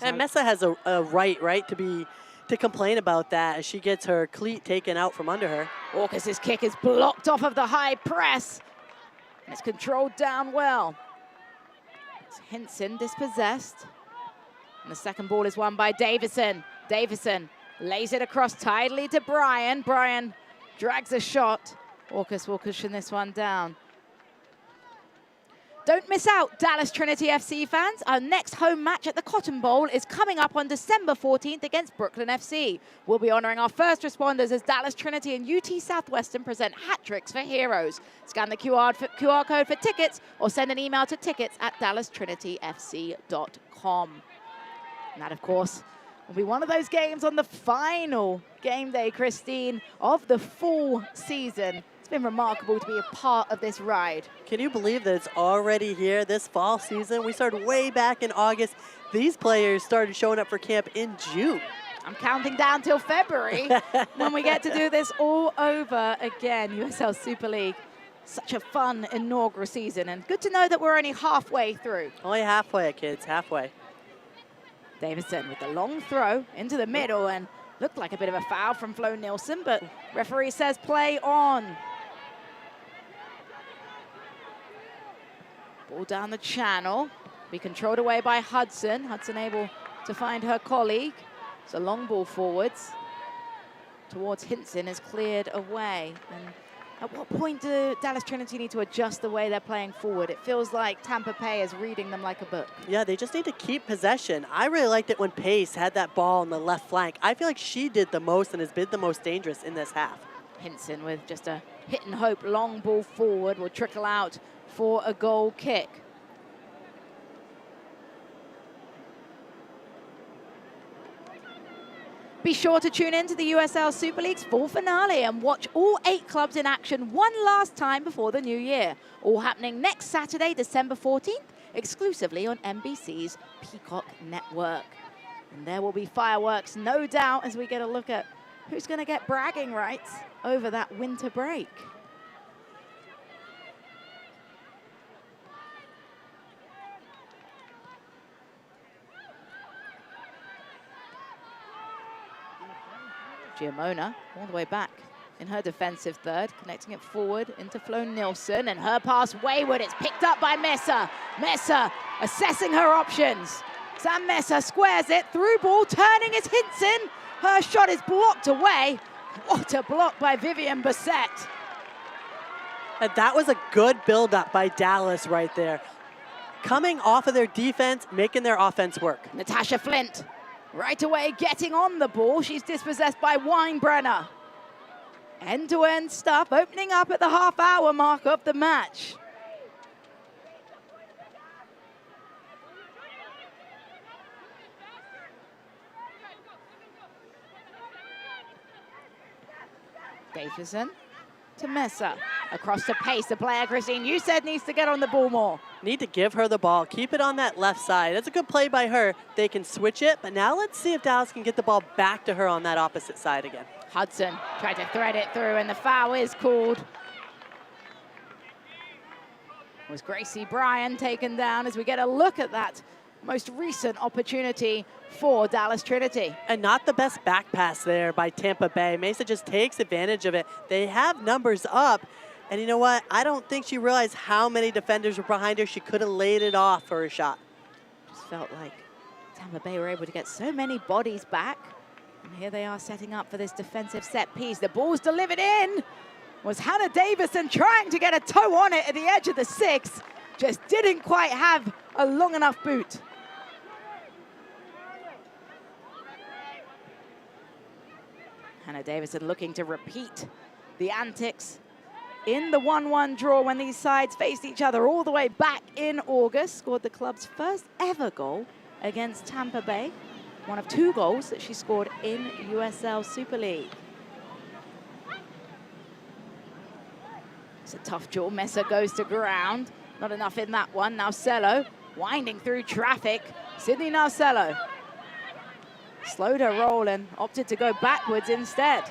Speaker 2: And Mesa has a right to complain about that as she gets her cleat taken out from under her.
Speaker 1: Orcus's kick is blocked off of the high press. And it's controlled down well. It's Hinson dispossessed. And the second ball is won by Davison. Davison lays it across tidily to Brian. Brian drags a shot. Orcus will cushion this one down. Don't miss out, Dallas Trinity FC fans. Our next home match at the Cotton Bowl is coming up on December 14th against Brooklyn FC. We'll be honoring our first responders as Dallas Trinity and UT Southwestern present hat tricks for heroes. Scan the QR code for tickets or send an email to tickets@dallastrinityfc.com. And that, of course, will be one of those games on the final game day, Christine, of the full season. It's been remarkable to be a part of this ride.
Speaker 2: Can you believe that it's already here this fall season? We started way back in August. These players started showing up for camp in June.
Speaker 1: I'm counting down till February when we get to do this all over again. USL Super League. Such a fun inaugural season, and good to know that we're only halfway through.
Speaker 2: Only halfway, kids, halfway.
Speaker 1: Davison with the long throw into the middle, and looked like a bit of a foul from Flo Nilsson, but referee says play on. Ball down the channel, be controlled away by Hudson. Hudson able to find her colleague. It's a long ball forwards towards Hinson, is cleared away. And at what point do Dallas Trinity need to adjust the way they're playing forward? It feels like Tampa Bay is reading them like a book.
Speaker 2: Yeah, they just need to keep possession. I really liked it when Pace had that ball on the left flank. I feel like she did the most and has been the most dangerous in this half.
Speaker 1: Hinson with just a hit and hope long ball forward will trickle out for a goal kick. Be sure to tune in to the USL Super League's full finale and watch all 8 clubs in action one last time before the new year. All happening next Saturday, December 14th, exclusively on NBC's Peacock Network. And there will be fireworks, no doubt, as we get a look at who's going to get bragging rights over that winter break. Giamona all the way back in her defensive third, connecting it forward into Flo Nilsson, and her pass wayward. It's picked up by Mesa. Mesa assessing her options. Sam Mesa squares it, through ball, turning is Hinson. Her shot is blocked away. What a block by Vivian Bassett.
Speaker 2: And that was a good build-up by Dallas right there. Coming off of their defense, making their offense work.
Speaker 1: Natasha Flint right away getting on the ball. She's dispossessed by Weinbrenner. End-to-end stuff opening up at the half-hour mark of the match. Davison to Mesa. Across to Pace, the player Christine you said needs to get on the ball more.
Speaker 2: Need to give her the ball. Keep it on that left side. That's a good play by her. They can switch it, but now let's see if Dallas can get the ball back to her on that opposite side again.
Speaker 1: Hudson tried to thread it through, and the foul is called. Was Gracie Bryan taken down as we get a look at that most recent opportunity for Dallas Trinity.
Speaker 2: And not the best back pass there by Tampa Bay. Mesa just takes advantage of it. They have numbers up. And you know what? I don't think she realized how many defenders were behind her. She could have laid it off for a shot.
Speaker 1: Just felt like Tampa Bay were able to get so many bodies back. And here they are setting up for this defensive set piece. The ball's delivered in. Was Hannah Davison trying to get a toe on it at the edge of the 6. Just didn't quite have a long enough boot. Hannah Davison looking to repeat the antics in the 1-1 draw when these sides faced each other all the way back in August. Scored the club's first ever goal against Tampa Bay. One of 2 goals that she scored in USL Super League. It's a tough duel. Mesa goes to ground. Not enough in that one. Nausello winding through traffic. Sydney Nausello slowed her roll and opted to go backwards instead.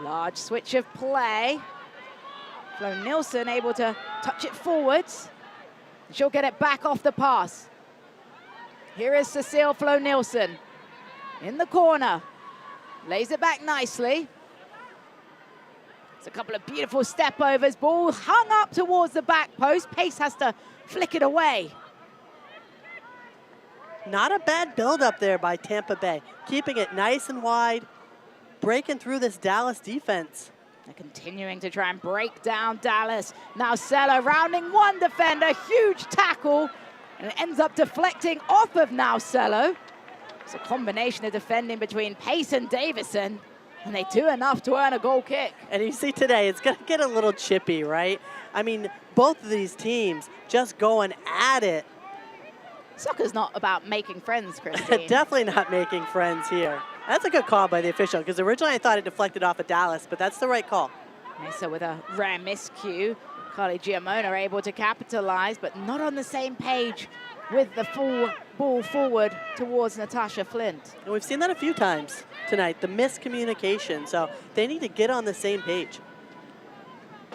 Speaker 1: Large switch of play. Flo Nilsson able to touch it forwards. She'll get it back off the pass. Here is Cecile Flo Nilsson in the corner. Lays it back nicely. It's a couple of beautiful step overs. Ball hung up towards the back post. Pace has to flick it away.
Speaker 2: Not a bad build-up there by Tampa Bay. Keeping it nice and wide, breaking through this Dallas defense.
Speaker 1: They're continuing to try and break down Dallas. Now Cello rounding one defender, huge tackle, and it ends up deflecting off of now Cello. It's a combination of defending between Pace and Davison, and they do enough to earn a goal kick.
Speaker 2: And you see today, it's gonna get a little chippy, right? I mean, both of these teams just going at it.
Speaker 1: Soccer's not about making friends, Christine.
Speaker 2: Definitely not making friends here. That's a good call by the official, because originally I thought it deflected off of Dallas, but that's the right call.
Speaker 1: Mesa with a rare miscue. Carly Giamona able to capitalize, but not on the same page with the full ball forward towards Natasha Flint.
Speaker 2: And we've seen that a few times tonight, the miscommunication. So they need to get on the same page.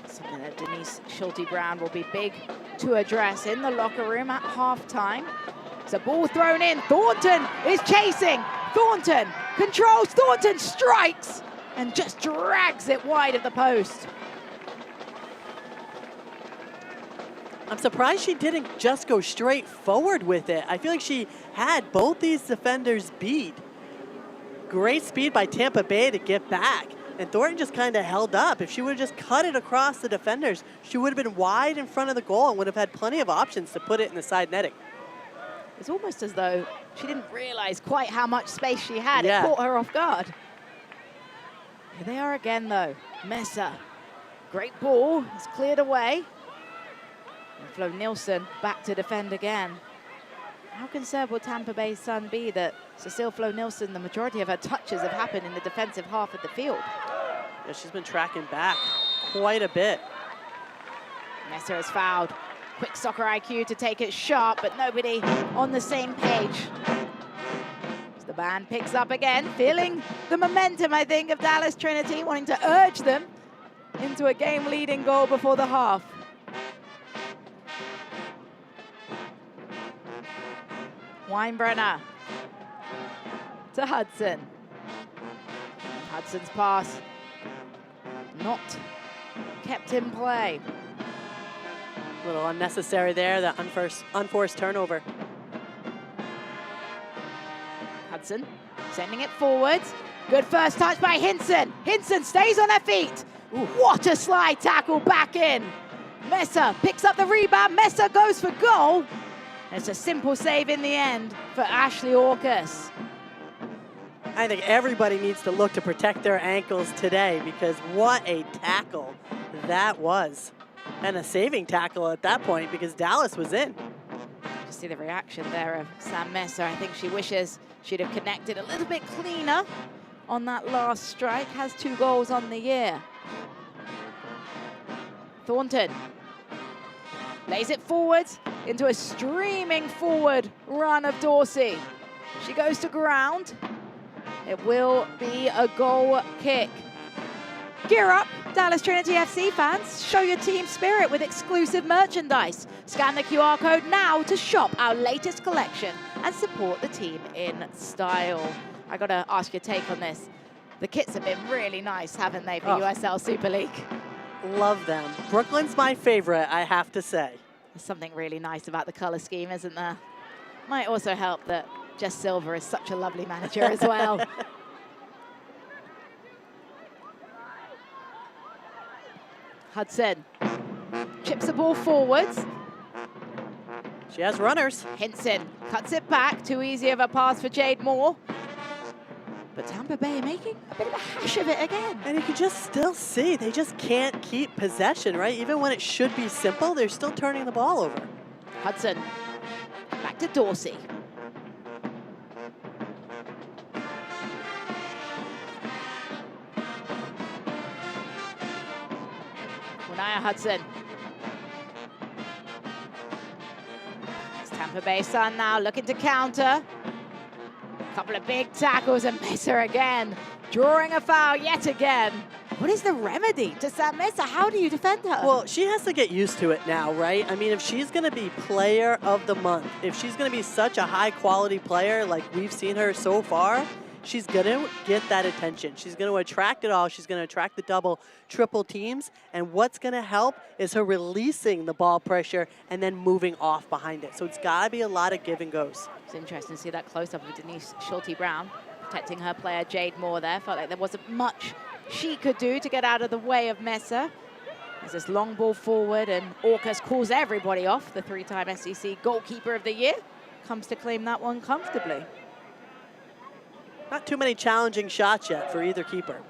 Speaker 1: Something that Denise Schulte-Brown will be big to address in the locker room at halftime. It's a ball thrown in. Thornton is chasing. Thornton controls. Thornton strikes and just drags it wide of the post.
Speaker 2: I'm surprised she didn't just go straight forward with it. I feel like she had both these defenders beat. Great speed by Tampa Bay to get back. And Thornton just kind of held up. If she would have just cut it across the defenders, she would have been wide in front of the goal and would have had plenty of options to put it in the side netting.
Speaker 1: It's almost as though she didn't realize quite how much space she had.
Speaker 2: Yeah.
Speaker 1: It caught her off guard. Here they are again, though. Mesa. Great ball. It's cleared away. And Flo Nilsson back to defend again. How concerned will Tampa Bay's Sun be that Cecile Flo Nilsson, the majority of her touches have happened in the defensive half of the field?
Speaker 2: Yeah, she's been tracking back quite a bit.
Speaker 1: Mesa is fouled. Quick soccer IQ to take it sharp, but nobody on the same page. As the band picks up again, feeling the momentum, I think, of Dallas Trinity, wanting to urge them into a game-leading goal before the half. Weinbrenner to Hudson. Hudson's pass not kept in play.
Speaker 2: A little unnecessary there, that unforced turnover.
Speaker 1: Hudson sending it forwards. Good first touch by Hinson. Hinson stays on her feet. Ooh, what a slide tackle back in. Mesa picks up the rebound. Mesa goes for goal. It's a simple save in the end for Ashley Orcus.
Speaker 2: I think everybody needs to look to protect their ankles today, because what a tackle that was. And a saving tackle at that point, because Dallas was in.
Speaker 1: Just see the reaction there of Sam Mesa. I think she wishes she'd have connected a little bit cleaner on that last strike. Has 2 goals on the year. Thornton lays it forwards into a streaming forward run of Dorsey. She goes to ground. It will be a goal kick. Gear up, Dallas Trinity FC fans. Show your team spirit with exclusive merchandise. Scan the QR code now to shop our latest collection and support the team in style. I gotta ask your take on this. The kits have been really nice, haven't they, for USL Super League?
Speaker 2: Love them. Brooklyn's my favorite, I have to say.
Speaker 1: There's something really nice about the color scheme, isn't there? Might also help that Jess Silver is such a lovely manager as well. Hudson chips the ball forwards.
Speaker 2: She has runners.
Speaker 1: Hinson cuts it back. Too easy of a pass for Jade Moore. But Tampa Bay are making a bit of a hash of it again.
Speaker 2: And you can just still see, they just can't keep possession, right? Even when it should be simple, they're still turning the ball over.
Speaker 1: Hudson back to Dorsey. Winaya Hudson. It's Tampa Bay Sun now looking to counter. Couple of big tackles and Mesa again, drawing a foul yet again. What is the remedy to Sam Mesa? How do you defend her?
Speaker 2: Well, she has to get used to it now, right? I mean, if she's going to be player of the month, if she's going to be such a high quality player like we've seen her so far, she's going to get that attention. She's going to attract it all. She's going to attract the double, triple teams. And what's going to help is her releasing the ball pressure and then moving off behind it. So it's got to be a lot of give and goes.
Speaker 1: It's interesting to see that close-up of Denise Schulte-Brown protecting her player Jade Moore there. Felt like there wasn't much she could do to get out of the way of Messer. There's this long ball forward, and Orcus calls everybody off. The three-time SEC goalkeeper of the year comes to claim that one comfortably.
Speaker 2: Not too many challenging shots yet for either keeper.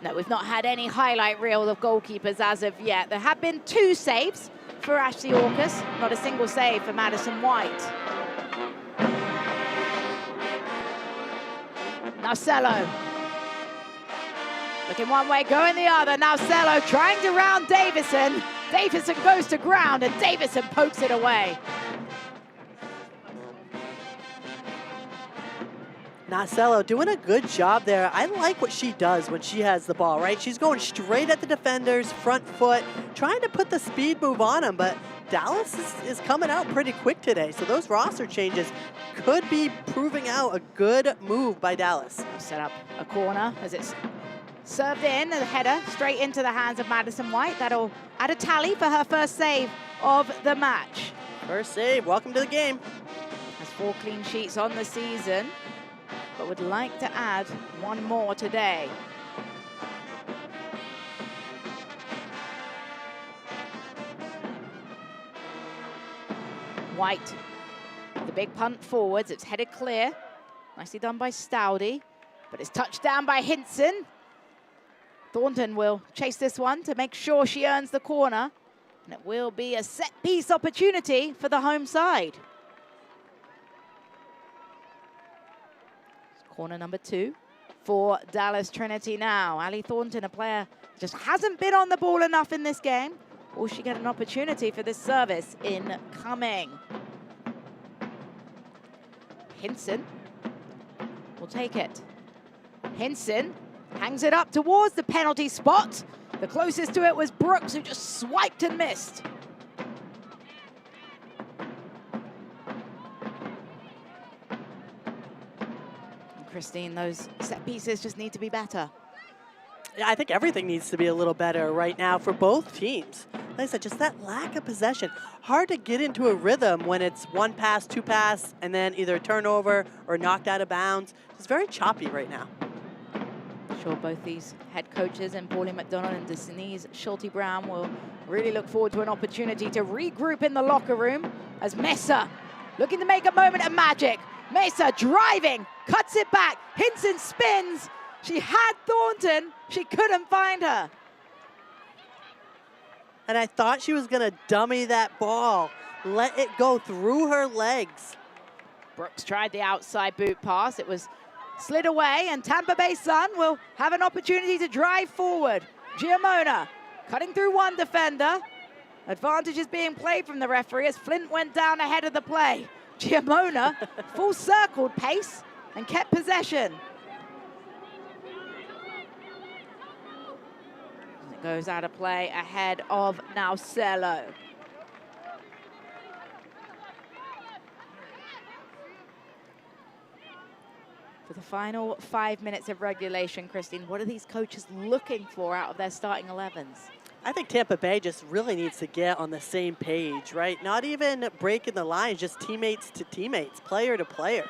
Speaker 1: No, we've not had any highlight reel of goalkeepers as of yet. There have been 2 saves for Ashley Orcus, not a single save for Madison White. Now Cello. Looking one way, going the other. Now Cello trying to round Davison. Davison goes to ground, and Davison pokes it away.
Speaker 2: Nacello doing a good job there. I like what she does when she has the ball, right? She's going straight at the defenders, front foot, trying to put the speed move on them, but Dallas is coming out pretty quick today, so those roster changes could be proving out a good move by Dallas.
Speaker 1: Set up a corner as it's served in, and the header straight into the hands of Madison White. That'll add a tally for her first save of the match.
Speaker 2: First save, welcome to the game.
Speaker 1: Has 4 clean sheets on the season, but would like to add 1 more today. White, the big punt forwards, it's headed clear. Nicely done by Stoudy, but it's touched down by Hinson. Thornton will chase this one to make sure she earns the corner, and it will be a set-piece opportunity for the home side. Corner number 2 for Dallas Trinity now. Ali Thornton, a player just hasn't been on the ball enough in this game. Will she get an opportunity for this service incoming? Hinson will take it. Hinson hangs it up towards the penalty spot. The closest to it was Brooks, who just swiped and missed. Christine, those set pieces just need to be better.
Speaker 2: Yeah, I think everything needs to be a little better right now for both teams. Like I said, just that lack of possession. Hard to get into a rhythm when it's 1 pass, 2 pass, and then either a turnover or knocked out of bounds. It's very choppy right now.
Speaker 1: I'm sure both these head coaches, and Pauline McDonald and Denise Schulte-Brown, will really look forward to an opportunity to regroup in the locker room as Mesa looking to make a moment of magic. Mesa driving, cuts it back. Hinson spins. She had Thornton. She couldn't find her.
Speaker 2: And I thought she was going to dummy that ball, let it go through her legs.
Speaker 1: Brooks tried the outside boot pass. It was slid away, and Tampa Bay Sun will have an opportunity to drive forward. Giamona cutting through one defender. Advantage is being played from the referee as Flint went down ahead of the play. Giamona full circled pace and kept possession. It goes out of play ahead of Naucello. For the final 5 minutes of regulation, Christine, what are these coaches looking for out of their starting 11s?
Speaker 2: I think Tampa Bay just really needs to get on the same page, right? Not even breaking the lines, just teammates to teammates, player to player.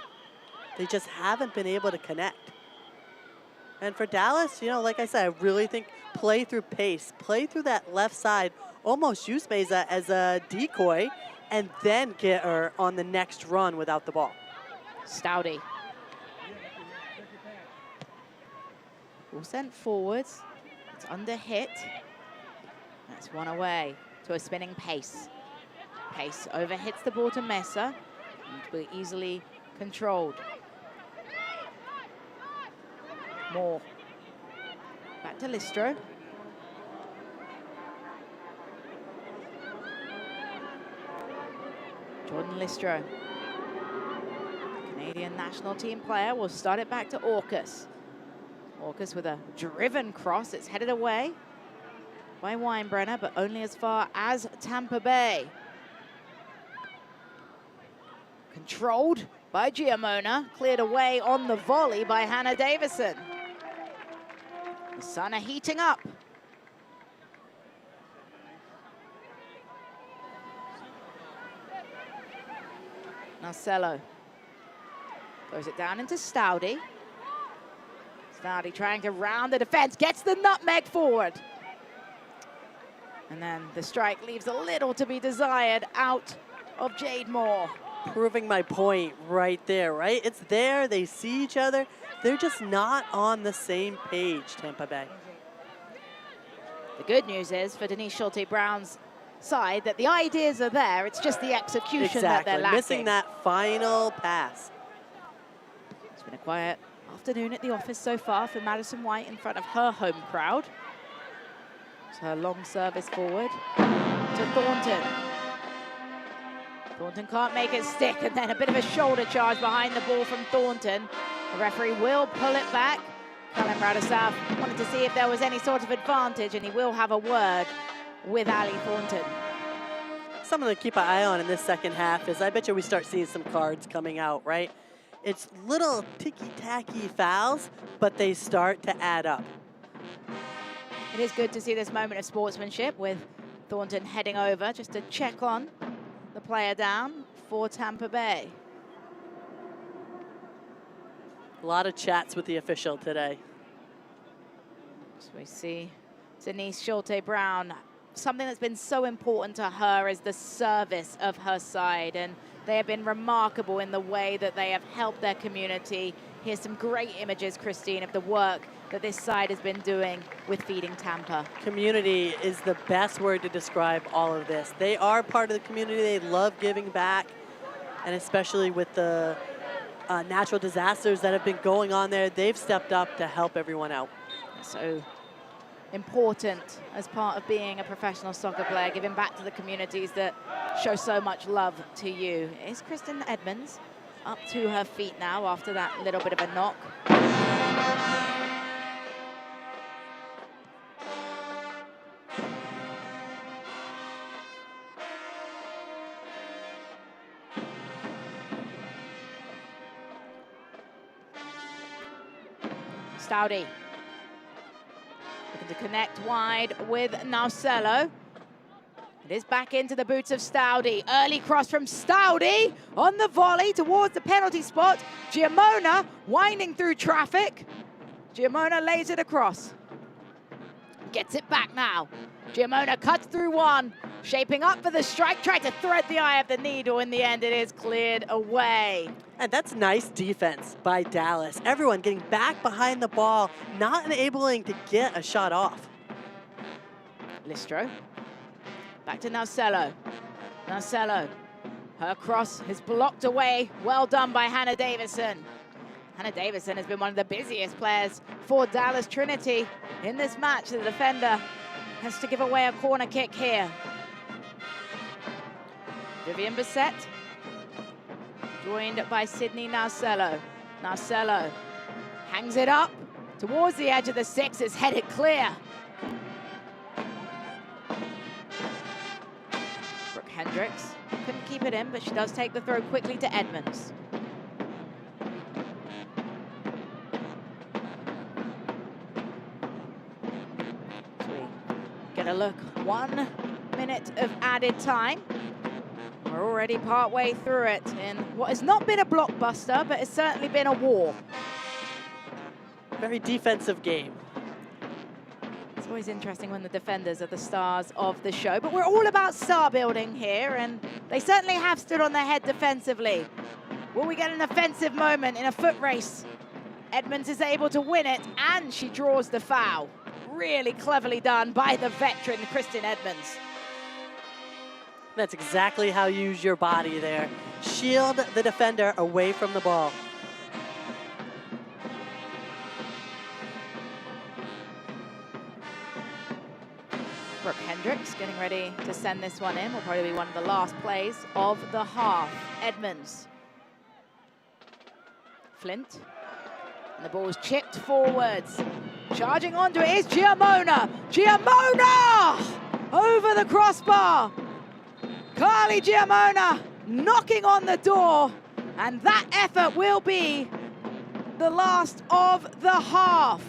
Speaker 2: They just haven't been able to connect. And for Dallas, you know, like I said, I really think play through pace, play through that left side, almost use Mesa as a decoy, and then get her on the next run without the ball.
Speaker 1: Stoudy. All sent forwards. It's under hit. That's one away to a spinning Pace. Pace overhits the ball to Mesa. And will be easily controlled. Moore. Back to Listro. Jordan Listro. Canadian national team player will start it back to Orcus. Orcus with a driven cross. It's headed away by Weinbrenner, but only as far as Tampa Bay. Controlled by Giamona, cleared away on the volley by Hannah Davison. The Sun are heating up. Marcelo throws it down into Stoudy. Stoudy trying to round the defense, gets the nutmeg forward. And then the strike leaves a little to be desired out of Jade Moore.
Speaker 2: Proving my point right there, right? It's there, they see each other. They're just not on the same page, Tampa Bay.
Speaker 1: The good news is for Denise Schulte-Brown's side that the ideas are there, it's just the execution that they're lacking.
Speaker 2: Missing that final pass.
Speaker 1: It's been a quiet afternoon at the office so far for Madison White in front of her home crowd. It's her long service forward to Thornton. Thornton can't make it stick, and then a bit of a shoulder charge behind the ball from Thornton. The referee will pull it back. Colin Browder-South wanted to see if there was any sort of advantage, and he will have a word with Ali Thornton.
Speaker 2: Something to keep an eye on in this second half is I bet you we start seeing some cards coming out, right? It's little ticky-tacky fouls, but they start to add up.
Speaker 1: It is good to see this moment of sportsmanship with Thornton heading over just to check on the player down for Tampa Bay.
Speaker 2: A lot of chats with the official today.
Speaker 1: So we see Denise Schulte-Brown. Something that's been so important to her is the service of her side, and they have been remarkable in the way that they have helped their community. Here's some great images, Christine, of the work that this side has been doing with Feeding Tampa.
Speaker 2: Community is the best word to describe all of this. They are part of the community. They love giving back, and especially with the natural disasters that have been going on there, they've stepped up to help everyone out.
Speaker 1: So important as part of being a professional soccer player, giving back to the communities that show so much love to you. Is Kristen Edmonds up to her feet now after that little bit of a knock? Stoudy looking to connect wide with Marcelo. It is back into the boots of Stoudy. Early cross from Stoudy on the volley towards the penalty spot. Giamona winding through traffic. Giamona lays it across. Gets it back now. Giamona cuts through one, shaping up for the strike, tried to thread the eye of the needle. In the end, it is cleared away.
Speaker 2: And that's nice defense by Dallas. Everyone getting back behind the ball, not enabling to get a shot off.
Speaker 1: Listro. Back to Marcelo. Marcelo. Her cross is blocked away. Well done by Hannah Davison. Hannah Davison has been one of the busiest players for Dallas Trinity in this match. The defender has to give away a corner kick here. Vivian Bissett, joined by Sydney Marcelo. Marcelo hangs it up towards the edge of the six. It's headed clear. Brooke Hendricks couldn't keep it in, but she does take the throw quickly to Edmonds. Get a look, 1 minute of added time. We're already partway through it in what has not been a blockbuster, but it's certainly been a war.
Speaker 2: Very defensive game.
Speaker 1: It's always interesting when the defenders are the stars of the show, but we're all about star building here, and they certainly have stood on their head defensively. Will we get an offensive moment in a foot race? Edmonds is able to win it, and she draws the foul. Really cleverly done by the veteran, Kristen Edmonds.
Speaker 2: That's exactly how you use your body there. Shield the defender away from the ball.
Speaker 1: Brooke Hendricks getting ready to send this one in. Will probably be one of the last plays of the half. Edmonds. Flint. And the ball's chipped forwards. Charging onto it is Giamona. Giamona! Over the crossbar. Carly Giamona knocking on the door And that effort will be the last of the half.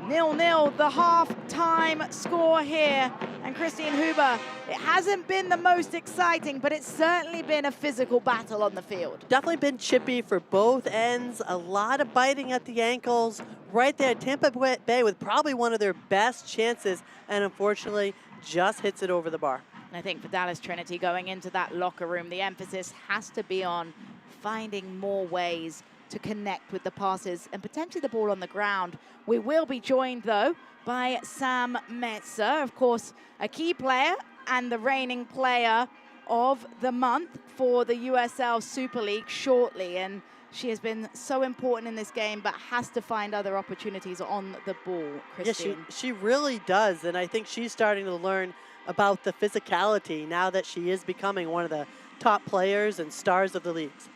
Speaker 1: 0-0, the half-time score here. And Christine Huber, it hasn't been the most exciting, but it's certainly been a physical battle on the field.
Speaker 2: Definitely been chippy for both ends. A lot of biting at the ankles. Right there, Tampa Bay with probably one of their best chances, and unfortunately just hits it over the bar.
Speaker 1: I think for Dallas Trinity going into that locker room, the emphasis has to be on finding more ways to connect with the passes and potentially the ball on the ground. We will be joined, though, by Sam Metzer, of course, a key player and the reigning player of the month for the USL Super League shortly. And she has been so important in this game, but has to find other opportunities on the ball, Christine.
Speaker 2: Yeah, she really does. And I think she's starting to learn about the physicality now that she is becoming one of the top players and stars of the leagues.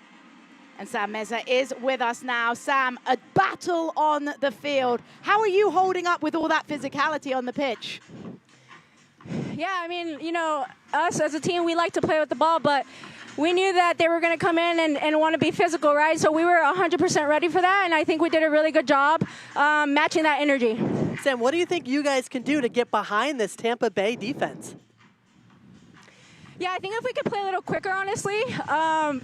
Speaker 1: And Sam Metzer is with us now. Sam, a battle on the field. How are you holding up with all that physicality on the pitch?
Speaker 7: Yeah, I mean, you know, us as a team, we like to play with the ball, but we knew that they were going to come in and want to be physical, right? So we were 100% ready for that, and I think we did a really good job matching that energy.
Speaker 2: Sam, what do you think you guys can do to get behind this Tampa Bay defense?
Speaker 7: Yeah, I think if we could play a little quicker, honestly.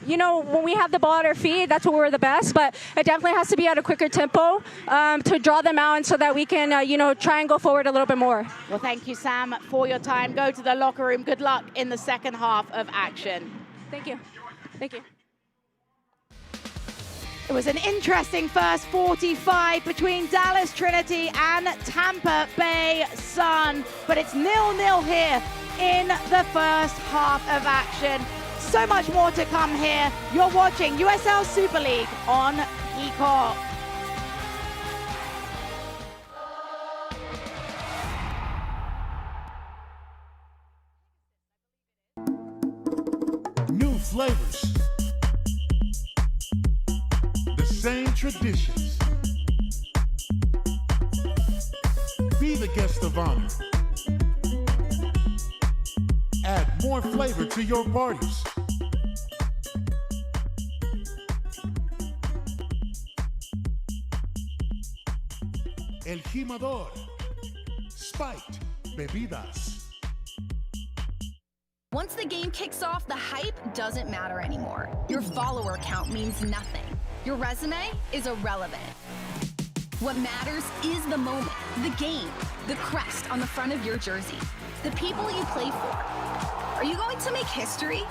Speaker 7: You know, when we have the ball at our feet, that's when we're the best, but it definitely has to be at a quicker tempo to draw them out and so that we can, you know, try and go forward a little bit more.
Speaker 1: Well, thank you, Sam, for your time. Go to the locker room. Good luck in the second half of action.
Speaker 7: Thank you. Thank you.
Speaker 1: It was an interesting first 45 between Dallas Trinity and Tampa Bay Sun, but it's 0-0 here in the first half of action. So much more to come here. You're watching USL Super League on Peacock.
Speaker 5: New flavors. The same traditions. Be the guest of honor. Add more flavor to your parties. El Jimador. Spiked bebidas.
Speaker 6: Once the game kicks off, the hype doesn't matter anymore. Your follower count means nothing. Your resume is irrelevant. What matters is the moment, the game, the crest on the front of your jersey, the people you play for. Are you going to make history?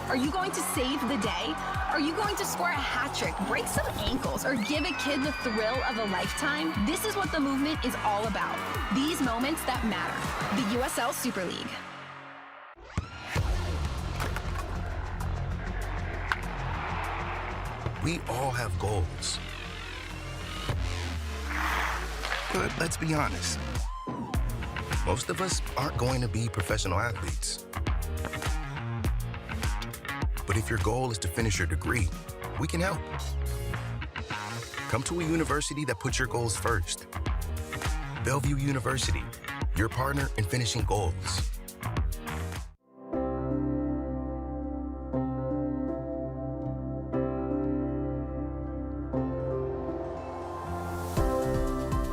Speaker 6: Are you going to save the day? Are you going to score a hat trick, break some ankles, or give a kid the thrill of a lifetime? This is what the movement is all about. These moments that matter. The USL Super League.
Speaker 8: We all have goals. But let's be honest. Most of us aren't going to be professional athletes. But if your goal is to finish your degree, we can help. Come to a university that puts your goals first. Bellevue University, your partner in finishing goals.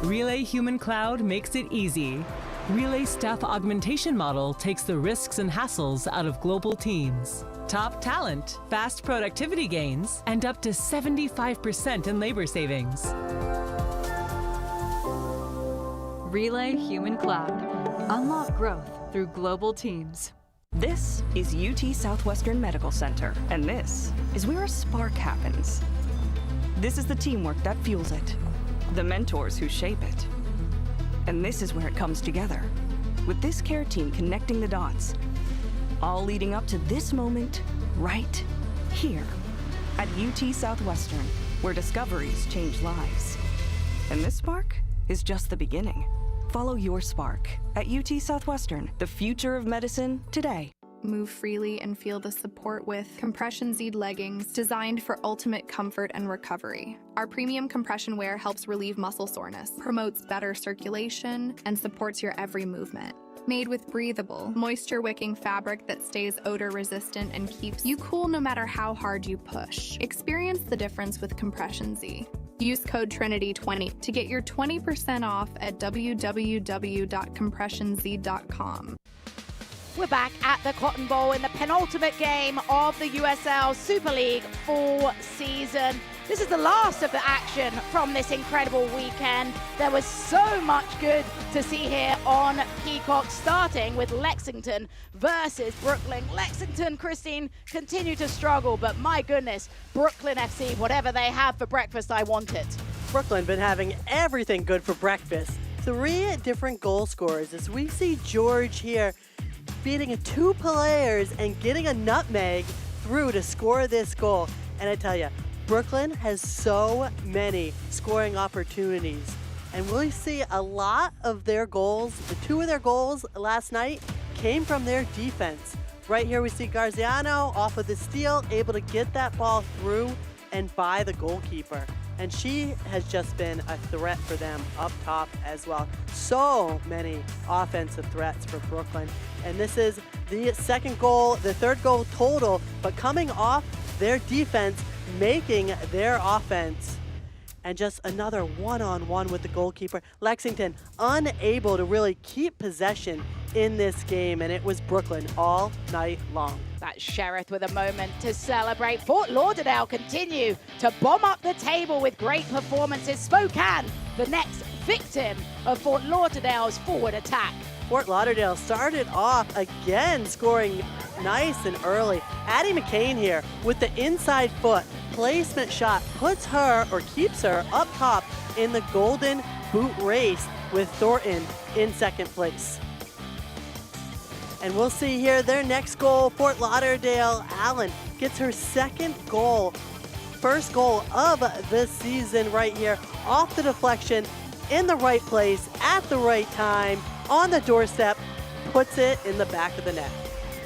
Speaker 9: Relay Human Cloud makes it easy. Relay Staff Augmentation Model takes the risks and hassles out of global teams. Top talent, fast productivity gains, and up to 75% in labor savings.
Speaker 10: Relay Human Cloud. Unlock growth through global teams. This is UT Southwestern Medical Center, and this is where a spark happens. This is the teamwork that fuels it, the mentors who shape it. And this is where it comes together, with this care team connecting the dots, all leading up to this moment right here at UT Southwestern, where discoveries change lives. And this spark is just the beginning. Follow your spark at UT Southwestern, the future of medicine today.
Speaker 4: Move freely and feel the support with compression zed leggings designed for ultimate comfort and recovery. Our premium compression wear helps relieve muscle soreness, promotes better circulation, and supports your every movement. Made with breathable, moisture-wicking fabric that stays odor-resistant and keeps you cool no matter how hard you push. Experience the difference with Compression Z. Use code Trinity20 to get your 20% off at www.compressionz.com.
Speaker 1: We're back at the Cotton Bowl in the penultimate game of the USL Super League fall season. This is the last of the action from this incredible weekend. There was so much good to see here on Peacock, starting with Lexington versus Brooklyn. Lexington, Christine, continue to struggle, but my goodness, Brooklyn FC, whatever they have for breakfast, I want it.
Speaker 2: Brooklyn been having everything good for breakfast. 3 different goal scorers as we see George here beating 2 players and getting a nutmeg through to score this goal. And I tell you, Brooklyn has so many scoring opportunities. And we'll see a lot of their goals, the 2 of their goals last night came from their defense. Right here we see Garziano off of the steal, able to get that ball through and by the goalkeeper. And she has just been a threat for them up top as well. So many offensive threats for Brooklyn. And this is the second goal, the third goal total, but coming off their defense, making their offense. And just another one-on-one with the goalkeeper. Lexington unable to really keep possession in this game, and it was Brooklyn all night long.
Speaker 1: That's Sheriff with a moment to celebrate. Fort Lauderdale continue to bomb up the table with great performances. Spokane, the next victim of Fort Lauderdale's forward attack.
Speaker 2: Fort Lauderdale started off again scoring nice and early. Addie McCain here with the inside foot placement shot puts her or keeps her up top in the golden boot race with Thornton in second place. And we'll see here their next goal. Fort Lauderdale, Allen gets her second goal, first goal of the season right here, off the deflection, in the right place, at the right time, on the doorstep, puts it in the back of the net.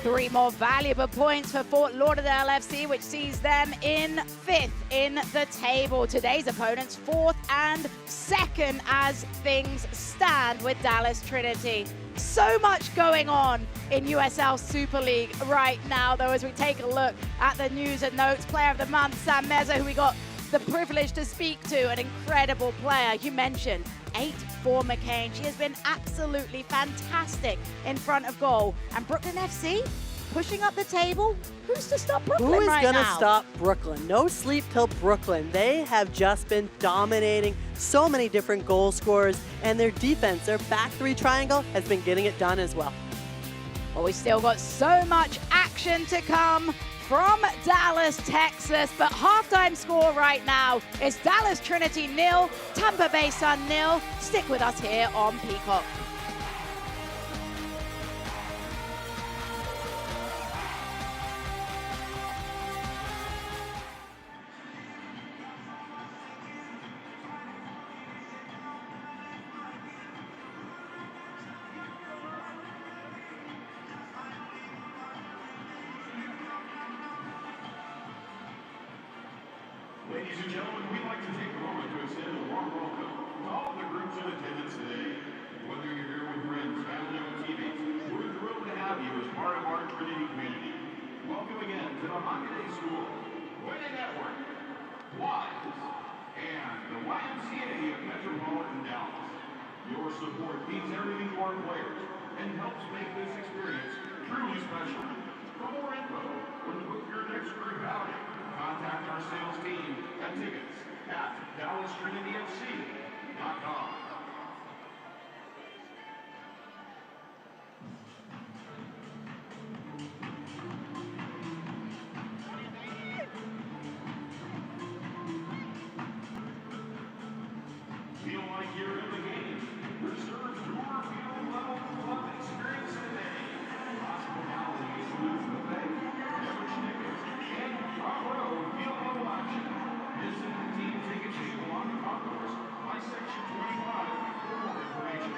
Speaker 1: 3 more valuable points for Fort Lauderdale FC, which sees them in 5th in the table. Today's opponents 4th and 2nd as things stand with Dallas Trinity. So much going on in USL Super League right now, though, as we take a look at the news and notes. Player of the month, Sam Meza, who we got the privilege to speak to, an incredible player. You mentioned 8 for McCain. She has been absolutely fantastic in front of goal. And Brooklyn FC pushing up the table. Who's to stop Brooklyn right now?
Speaker 2: Who is going to stop Brooklyn? No sleep till Brooklyn. They have just been dominating so many different goal scorers, and their defense, their back 3 triangle, has been getting it done as well.
Speaker 1: Well, we still got so much action to come from Dallas, Texas, but halftime score right now is Dallas Trinity 0, Tampa Bay Sun 0. Stick with us here on Peacock.
Speaker 11: Ladies and gentlemen, we'd like to take a moment to extend a warm welcome to all of the groups in attendance today. Whether you're here with friends, family, or teammates, we're thrilled to have you as part of our Trinity community. Welcome again to the Hockaday School, Winning Network, Wise, and the YMCA of Metropolitan Dallas. Your support means everything to our players and helps make this experience truly special. For more info, or to book your next group outing, contact our sales team at tickets at DallasTrinityFC.com. Feel like you're in the game. Reserve your field level club experience today. Hospitality is with buffet, beverage tickets, and front row field level action. Visit the team ticket table on the concourse by section 25 for more information.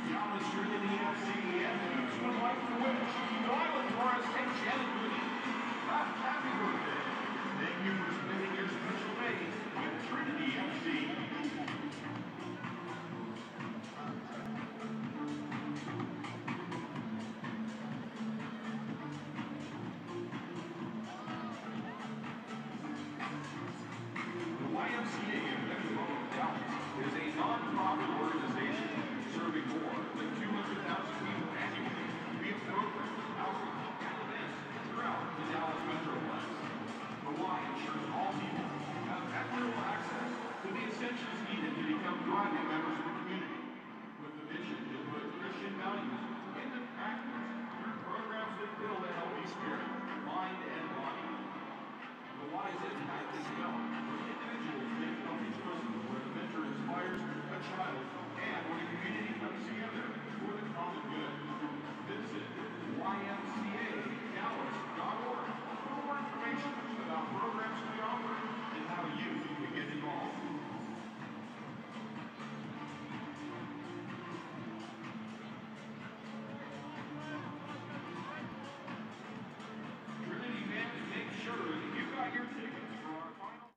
Speaker 11: Dallas Trinity FC and Youth would like to wish Nolan Torres and Janet Mooney a happy birthday. May thank you for spending your special days with Trinity FC. The YMCA of Metropolitan Dallas is a non-profit organization serving more than 200,000 people annually via programs, outreach, and events throughout the Dallas Metroplex. The Y ensures all people have equitable access to the essentials needed to become thriving members of the community, with the mission to put Christian values into practice through programs that build a healthy spirit, mind, and body. The Y's impact is felt when individuals make healthy choices, where the mentor inspires a child, and when a community comes together for the common good. Visit ymcadallas.org for more information about programs we offer and how you can get involved. Trinity fans, make sure that you got your tickets for our final.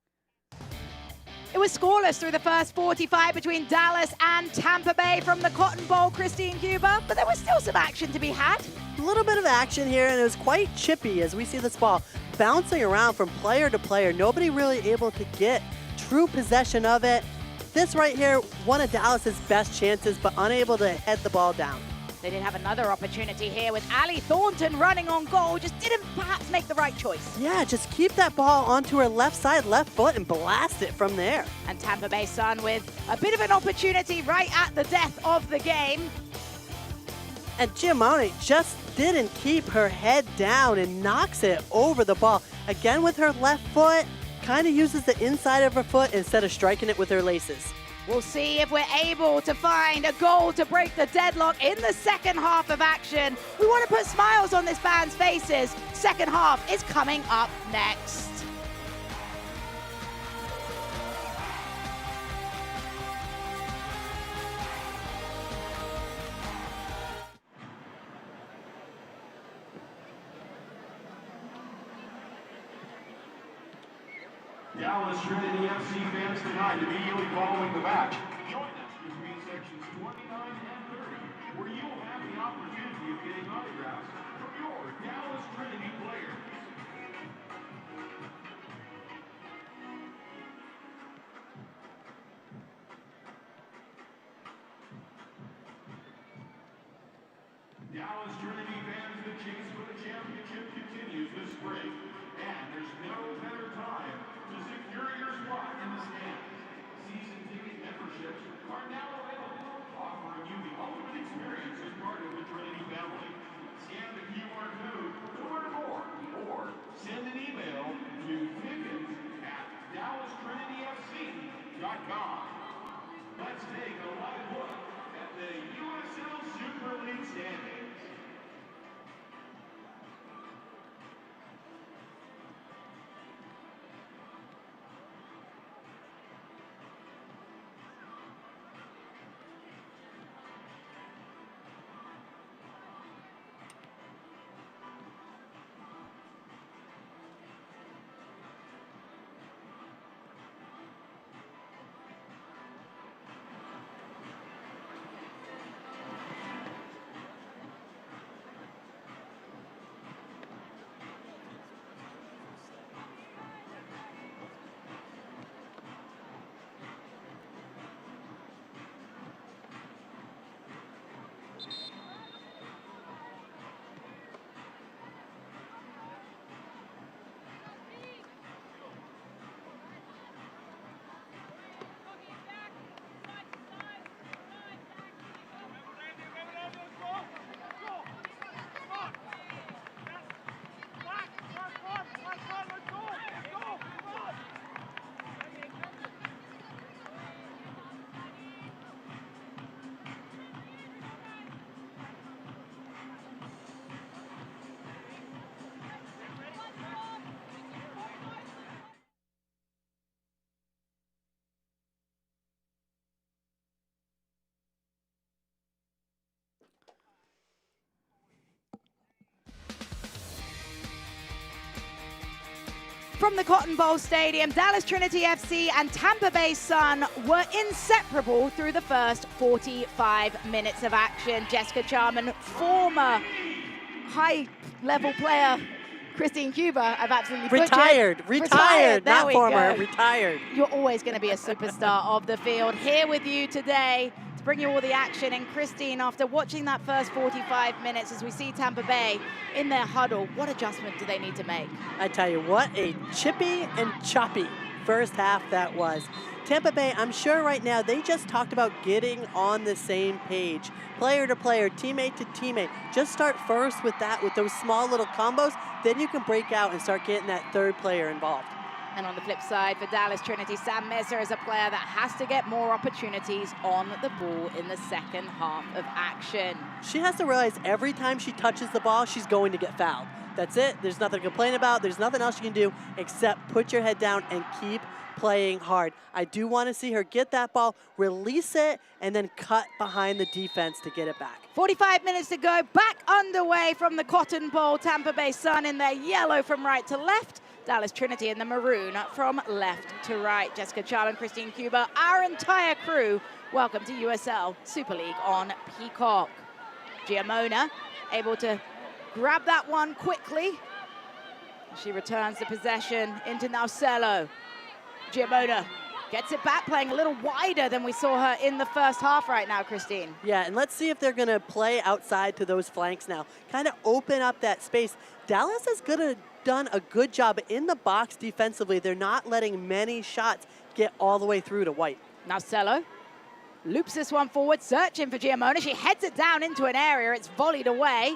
Speaker 1: It was scoreless through the first 45 between Dallas and Tampa Bay from the Cotton Bowl, Christine Huber, but there was still some action to be had.
Speaker 2: A little bit of action here, and it was quite chippy as we see this ball bouncing around from player to player. Nobody really able to get true possession of it. This right here, one of Dallas's best chances, but unable to head the ball down.
Speaker 1: They did have another opportunity here with Ali Thornton running on goal, just didn't perhaps make the right choice.
Speaker 2: Yeah, just keep that ball onto her left side, left foot, and blast it from there.
Speaker 1: And Tampa Bay Sun with a bit of an opportunity right at the death of the game.
Speaker 2: And Giamone just didn't keep her head down and knocks it over the ball. Again with her left foot, kind of uses the inside of her foot instead of striking it with her laces.
Speaker 1: We'll see if we're able to find a goal to break the deadlock in the second half of action. We want to put smiles on this band's faces. Second half is coming up next.
Speaker 11: Dallas Trinity FC fans tonight immediately following the match. Join us between sections 29 and 30, where you will have the opportunity of getting autographs from your Dallas Trinity players. Dallas Trinity fans, the chase for the championship continues this spring, and there's no better time to secure your spot in the stands. Season ticket memberships are now available, offering you the ultimate experience as part of the Trinity family. Scan the QR code to learn more, or send an email to tickets@DallasTrinityFC.com. Let's take a live look at the USL Super League standings.
Speaker 1: From the Cotton Bowl Stadium, Dallas Trinity FC and Tampa Bay Sun were inseparable through the first 45 minutes of action. Jessica Charman, former high-level player Christine Cuba, I've absolutely
Speaker 2: Retired, not former,
Speaker 1: go.
Speaker 2: retired.
Speaker 1: You're always going to be a superstar of the field. Here with you today to bring you all the action. And Christine, after watching that first 45 minutes, as we see Tampa Bay in their huddle, what adjustment do they need to make?
Speaker 2: I tell you, what a chippy and choppy first half that was. Tampa Bay, I'm sure right now, they just talked about getting on the same page. Player to player, teammate to teammate. Just start first with that, with those small little combos. Then you can break out and start getting that third player involved.
Speaker 1: And on the flip side for Dallas Trinity, Sam Messer is a player that has to get more opportunities on the ball in the second half of action.
Speaker 2: She has to realize every time she touches the ball, she's going to get fouled. That's it. There's nothing to complain about. There's nothing else you can do except put your head down and keep playing hard. I do want to see her get that ball, release it, and then cut behind the defense to get it back.
Speaker 1: 45 minutes to go, back underway from the Cotton Bowl. Tampa Bay Sun in their yellow from right to left. Dallas Trinity in the maroon from left to right. Jessica Charman, Christine Cuba, our entire crew. Welcome to USL Super League on Peacock. Giamona able to grab that one quickly. She returns the possession into Nausello. Giamona gets it back, playing a little wider than we saw her in the first half right now, Christine.
Speaker 2: Yeah, and let's see if they're going to play outside to those flanks now. Kind of open up that space. Dallas has done a good job in the box defensively. They're not letting many shots get all the way through to White.
Speaker 1: Nausello loops this one forward, searching for Giamona. She heads it down into an area. It's volleyed away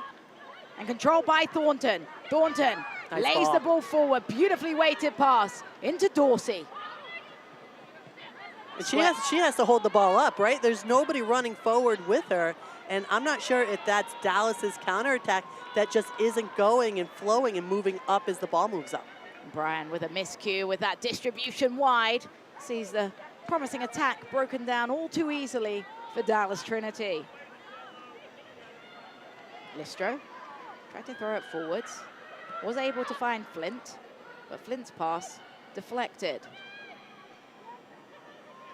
Speaker 1: and controlled by Thornton. Thornton lays the ball forward. Beautifully weighted pass into Dorsey.
Speaker 2: She has to hold the ball up, right? There's nobody running forward with her, and I'm not sure if that's Dallas's counterattack that just isn't going and flowing and moving up as the ball moves up.
Speaker 1: Brian with a miscue with that distribution wide. Sees the promising attack broken down all too easily for Dallas Trinity. Listro tried to throw it forwards. Was able to find Flint, but Flint's pass deflected.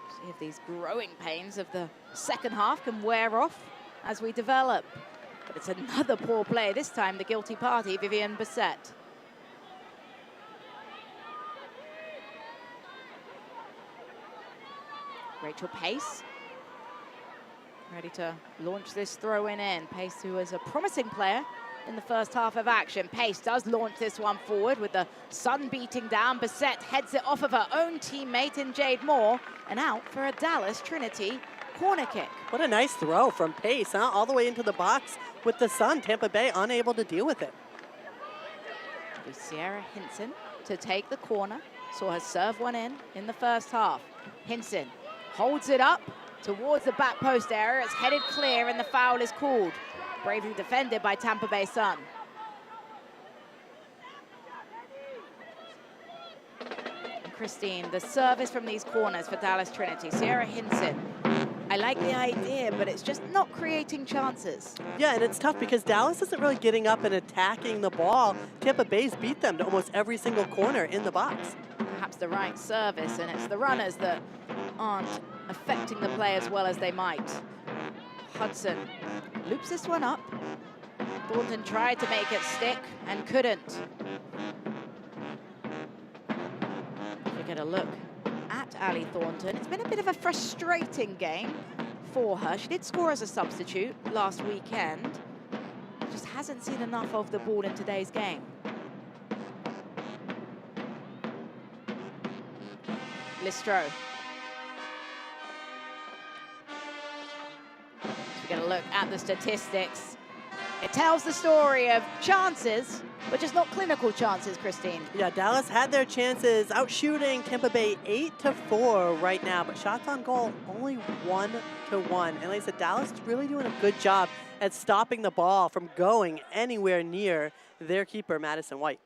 Speaker 1: See if these growing pains of the second half can wear off as we develop. But it's another poor play, this time the guilty party, Vivian Bissett. Rachel Pace, ready to launch this throw-in in. Pace, who was a promising player in the first half of action. Pace does launch this one forward with the sun beating down. Bissett heads it off of her own teammate in Jade Moore and out for a Dallas Trinity corner kick.
Speaker 2: What a nice throw from Pace, huh? All the way into the box with the sun. Tampa Bay unable to deal with it.
Speaker 1: Sierra Hinson to take the corner. Saw her serve one in the first half. Hinson holds it up towards the back post area. It's headed clear and the foul is called. Bravely defended by Tampa Bay Sun. And Christine, the service from these corners for Dallas Trinity. Sierra Hinson, I like the idea, but it's just not creating chances.
Speaker 2: Yeah, and it's tough because Dallas isn't really getting up and attacking the ball. Tampa Bay's beat them to almost every single corner in the box.
Speaker 1: Perhaps the right service, and it's the runners that aren't affecting the play as well as they might. Hudson loops this one up. Thornton tried to make it stick and couldn't. We get a look at Ali Thornton. It's been a bit of a frustrating game for her. She did score as a substitute last weekend. Just hasn't seen enough of the ball in today's game. Listro. Get a look at the statistics. It tells the story of chances, but just not clinical chances, Christine.
Speaker 2: Yeah, Dallas had their chances, outshooting Tampa Bay 8-4 right now, but shots on goal only 1-1. And like I said, Dallas is really doing a good job at stopping the ball from going anywhere near their keeper, Madison White.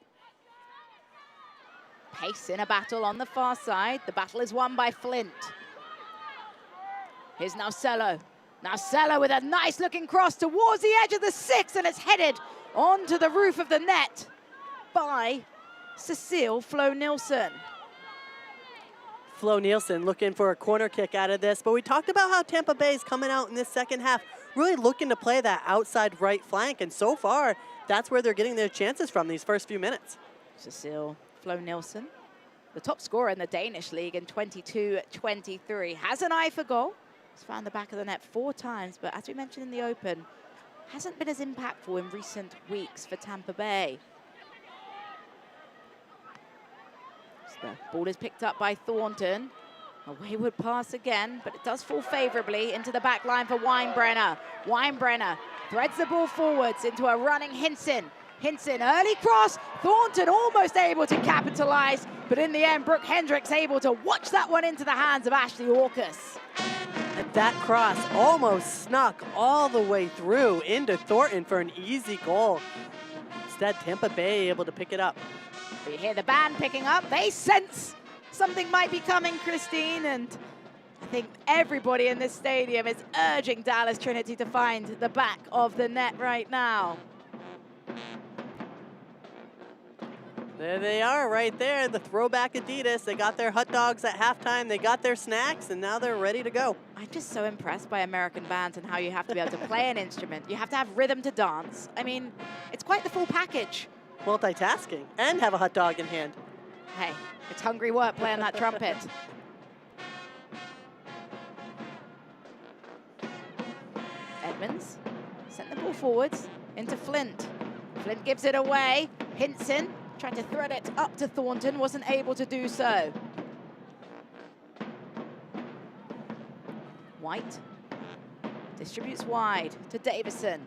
Speaker 1: Pace in a battle on the far side. The battle is won by Flint. Here's Nausello. Nausello with a nice looking cross towards the edge of the 6, and it's headed onto the roof of the net by Cecile Flo-Nielsen.
Speaker 2: Flo Nielsen looking for a corner kick out of this, but we talked about how Tampa Bay is coming out in this second half, really looking to play that outside right flank, and so far, that's where they're getting their chances from these first few minutes.
Speaker 1: Cecile Flo-Nielsen, the top scorer in the Danish league in 22-23, has an eye for goal. He's found the back of the net 4 times, but as we mentioned in the open, hasn't been as impactful in recent weeks for Tampa Bay. So the ball is picked up by Thornton. A wayward pass again, but it does fall favorably into the back line for Weinbrenner. Weinbrenner threads the ball forwards into a running Hinson. Hinson, early cross. Thornton almost able to capitalize, but in the end, Brooke Hendricks able to watch that one into the hands of Ashley Orcus.
Speaker 2: And that cross almost snuck all the way through into Thornton for an easy goal. Instead, Tampa Bay able to pick it up.
Speaker 1: You hear the band picking up. They sense something might be coming, Christine, and I think everybody in this stadium is urging Dallas Trinity to find the back of the net right now.
Speaker 2: There they are right there, the throwback Adidas. They got their hot dogs at halftime, they got their snacks, and now they're ready to go.
Speaker 1: I'm just so impressed by American bands and how you have to be able to play an instrument. You have to have rhythm to dance. I mean, it's quite the full package.
Speaker 2: Multitasking, and have a hot dog in hand.
Speaker 1: Hey, it's hungry work playing that trumpet. Edmonds sent the ball forwards into Flint. Flint gives it away. Hinson tried to thread it up to Thornton, wasn't able to do so. White distributes wide to Davison.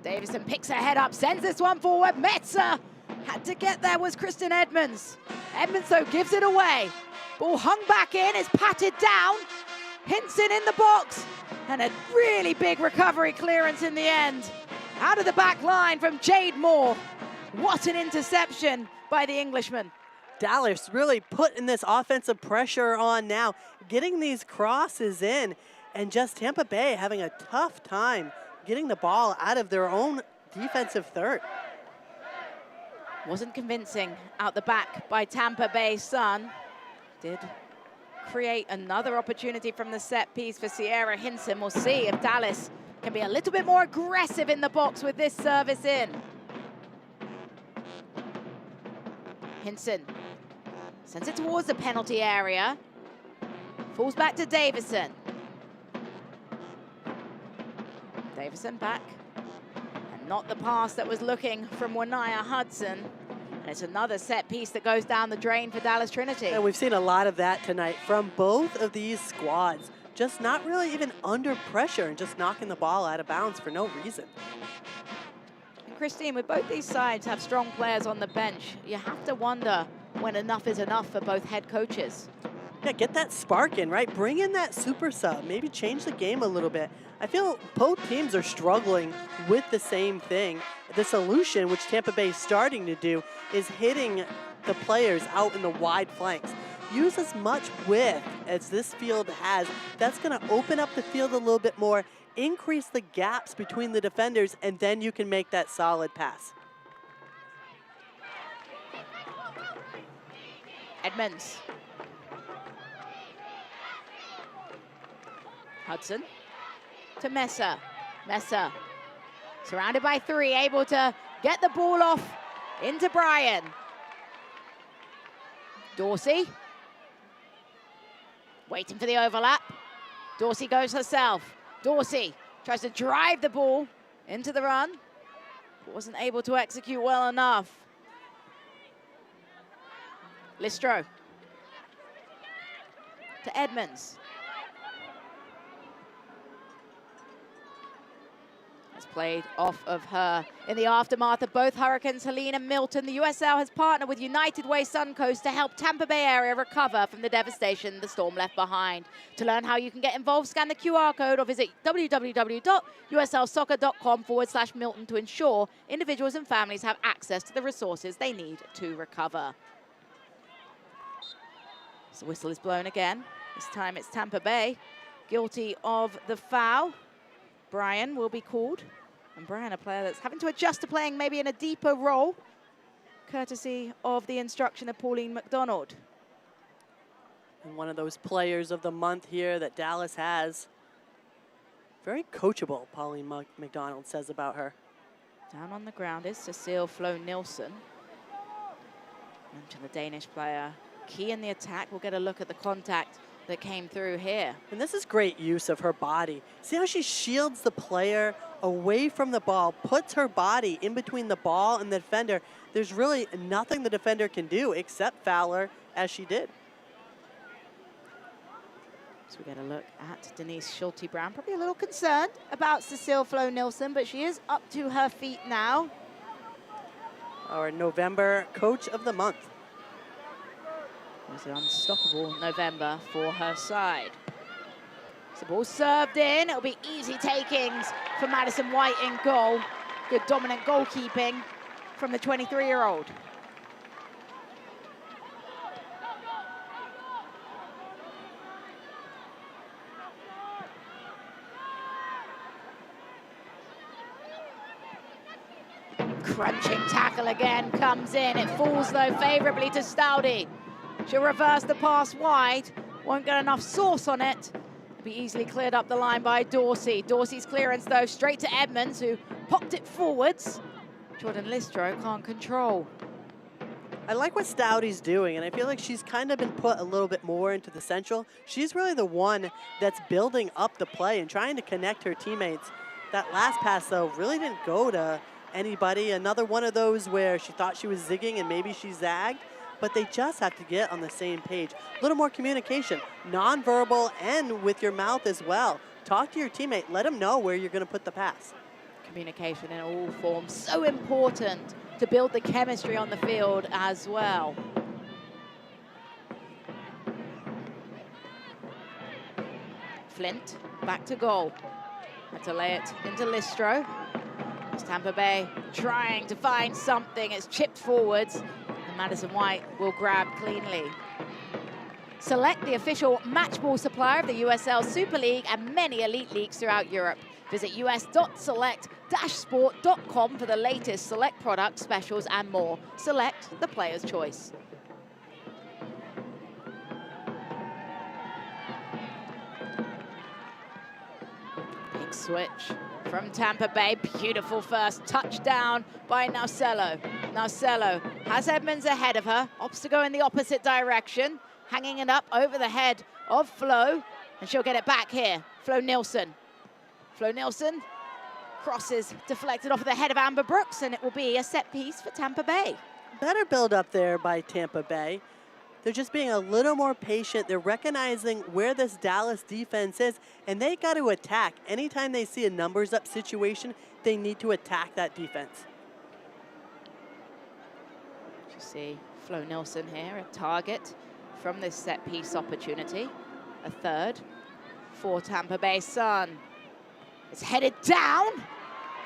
Speaker 1: Davison picks her head up, sends this one forward. Metzer had to get there, was Kristen Edmonds. Edmonds, though, gives it away. Ball hung back in, is patted down. Hinson in the box, and a really big recovery clearance in the end. Out of the back line from Jade Moore. What an interception by the Englishman.
Speaker 2: Dallas really putting this offensive pressure on now, getting these crosses in, and just Tampa Bay having a tough time getting the ball out of their own defensive third.
Speaker 1: Wasn't convincing out the back by Tampa Bay Sun. Did create another opportunity from the set piece for Sierra Hinson. We'll see if Dallas can be a little bit more aggressive in the box with this service in. Hinson sends it towards the penalty area. Falls back to Davison. Davison back. And not the pass that was looking from Wanaya Hudson. And it's another set piece that goes down the drain for Dallas Trinity.
Speaker 2: And we've seen a lot of that tonight from both of these squads. Just not really even under pressure and just knocking the ball out of bounds for no reason.
Speaker 1: And Christine, with both these sides have strong players on the bench, you have to wonder when enough is enough for both head coaches.
Speaker 2: Yeah, get that spark in, right? Bring in that super sub, maybe change the game a little bit. I feel both teams are struggling with the same thing. The solution, which Tampa Bay is starting to do, is hitting the players out in the wide flanks. Use as much width as this field has. That's going to open up the field a little bit more, increase the gaps between the defenders, and then you can make that solid pass.
Speaker 1: Edmonds. Hudson to Messer. Messer, surrounded by 3, able to get the ball off into Bryan. Dorsey, waiting for the overlap. Dorsey goes herself. Dorsey tries to drive the ball into the run, but wasn't able to execute well enough. Listro to Edmonds. It's played off of her. In the aftermath of both hurricanes Helene and Milton, the USL has partnered with United Way Suncoast to help Tampa Bay area recover from the devastation the storm left behind. To learn how you can get involved, scan the QR code or visit www.uslsoccer.com/Milton to ensure individuals and families have access to the resources they need to recover. So the whistle is blown again. This time it's Tampa Bay, guilty of the foul. Bryan will be called. And Bryan, a player that's having to adjust to playing maybe in a deeper role. courtesy of the instruction of Pauline McDonald.
Speaker 2: And one of those players of the month here that Dallas has. Very coachable, Pauline McDonald says about her.
Speaker 1: Down on the ground is Cecile Flo Nielsen. Mentioned the Danish player. Key in the attack. We'll get a look at the contact that came through here.
Speaker 2: And this is great use of her body. See how she shields the player away from the ball, puts her body in between the ball and the defender. There's really nothing the defender can do except foul her, as she did.
Speaker 1: So we get a look at Denise Schulte-Brown. Probably a little concerned about Cecile Flo Nielsen, but she is up to her feet now.
Speaker 2: Our November Coach of the Month.
Speaker 1: It was an unstoppable November for her side. So the ball served in. It'll be easy takings for Madison White in goal. Good dominant goalkeeping from the 23-year-old. Crunching tackle again comes in. It falls, though, favourably to Stoudy. She'll reverse the pass wide. Won't get enough sauce on it. It'll be easily cleared up the line by Dorsey. Dorsey's clearance, though, straight to Edmonds, who popped it forwards. Jordan Listro can't control.
Speaker 2: I like what Stoudy's doing, and I feel like she's kind of been put a little bit more into the central. She's really the one that's building up the play and trying to connect her teammates. That last pass, though, really didn't go to anybody. Another one of those where she thought she was zigging and maybe she zagged, but they just have to get on the same page. A little more communication, nonverbal and with your mouth as well. Talk to your teammate, let them know where you're gonna put the pass.
Speaker 1: Communication in all forms, so important to build the chemistry on the field as well. Flint, back to goal. Had to lay it into Listro. Tampa Bay trying to find something. It's chipped forwards, and Madison White will grab cleanly. Select, the official match ball supplier of the USL Super League and many elite leagues throughout Europe. Visit us.select-sport.com for the latest Select products, specials, and more. Select, the player's choice. Big switch from Tampa Bay. Beautiful first touchdown by Nausello. Nausello has Edmonds ahead of her. Opts to go in the opposite direction. Hanging it up over the head of Flo. And she'll get it back here. Flo Nielsen. Flo Nielsen crosses deflected off of the head of Amber Brooks, and it will be a set piece for Tampa Bay.
Speaker 2: Better build up there by Tampa Bay. They're just being a little more patient. They're recognizing where this Dallas defense is, and they got to attack. Anytime they see a numbers up situation, they need to attack that defense.
Speaker 1: You see Flo Nielsen here, a target from this set piece opportunity. A third for Tampa Bay Sun. It's headed down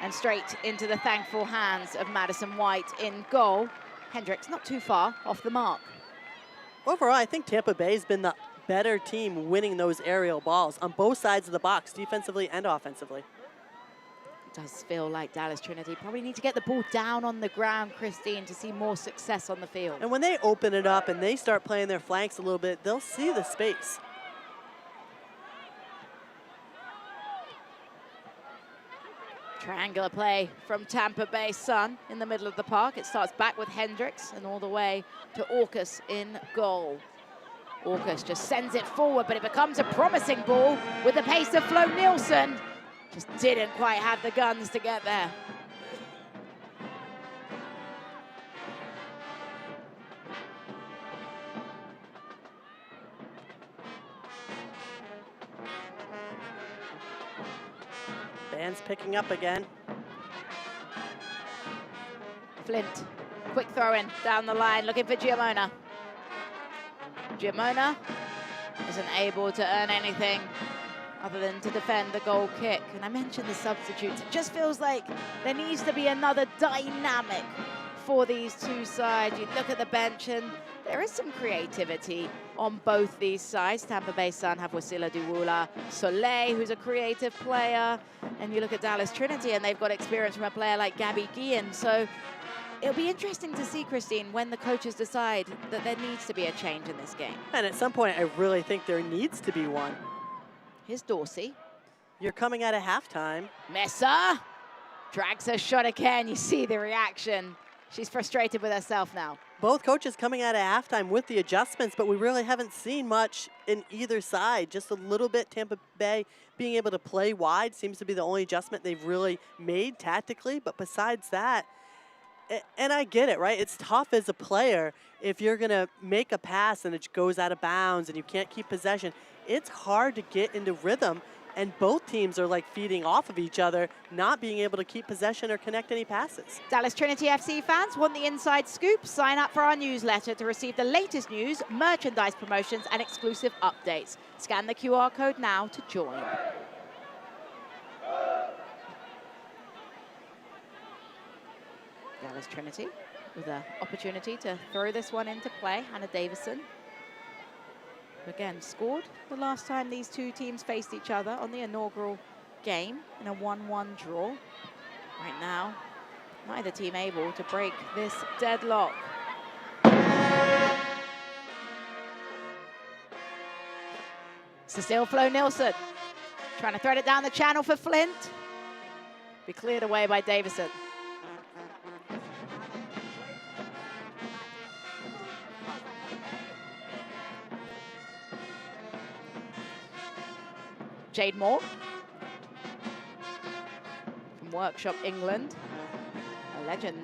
Speaker 1: and straight into the thankful hands of Madison White in goal. Hendricks not too far off the mark.
Speaker 2: Overall, I think Tampa Bay's been the better team winning those aerial balls on both sides of the box, defensively and offensively.
Speaker 1: It does feel like Dallas Trinity probably need to get the ball down on the ground, Christine, to see more success on the field.
Speaker 2: And when they open it up and they start playing their flanks a little bit, they'll see the space.
Speaker 1: Triangular play from Tampa Bay Sun in the middle of the park. It starts back with Hendricks and all the way to Orcus in goal. Orcus just sends it forward, but it becomes a promising ball with the pace of Flo Nielsen. Just didn't quite have the guns to get there.
Speaker 2: Band's picking up again.
Speaker 1: Flint, quick throw in down the line, looking for Giamona. Giamona isn't able to earn anything other than to defend the goal kick. And I mentioned the substitutes. It just feels like there needs to be another dynamic for these two sides. You look at the bench and there is some creativity on both these sides. Tampa Bay Sun have Wasila Duwula Soleil, who's a creative player. And you look at Dallas Trinity and they've got experience from a player like Gabby Guillen. So It'll be interesting to see, Christine, when the coaches decide that there needs to be a change in this game.
Speaker 2: And at some point, I really think there needs to be one.
Speaker 1: Here's Dorsey.
Speaker 2: You're coming out of halftime.
Speaker 1: Mesa drags her shot again. You see the reaction. She's frustrated with herself now.
Speaker 2: Both coaches coming out of halftime with the adjustments, but we really haven't seen much in either side. Just a little bit. Tampa Bay being able to play wide seems to be the only adjustment they've really made tactically. But besides that, and I get it, right? It's tough as a player if you're going to make a pass and it goes out of bounds and you can't keep possession. It's hard to get into rhythm, and both teams are like feeding off of each other, not being able to keep possession or connect any passes.
Speaker 1: Dallas Trinity FC fans want the inside scoop? Sign up for our newsletter to receive the latest news, merchandise promotions, and exclusive updates. Scan the QR code now to join. Dallas Trinity with an opportunity to throw this one into play. Hannah Davison, again, scored the last time these two teams faced each other on the inaugural game in a 1-1 draw. Right now, neither team able to break this deadlock. Cecile Flo-Nielsen trying to thread it down the channel for Flint. Be cleared away by Davison. Jade Moore from Workshop, England. A legend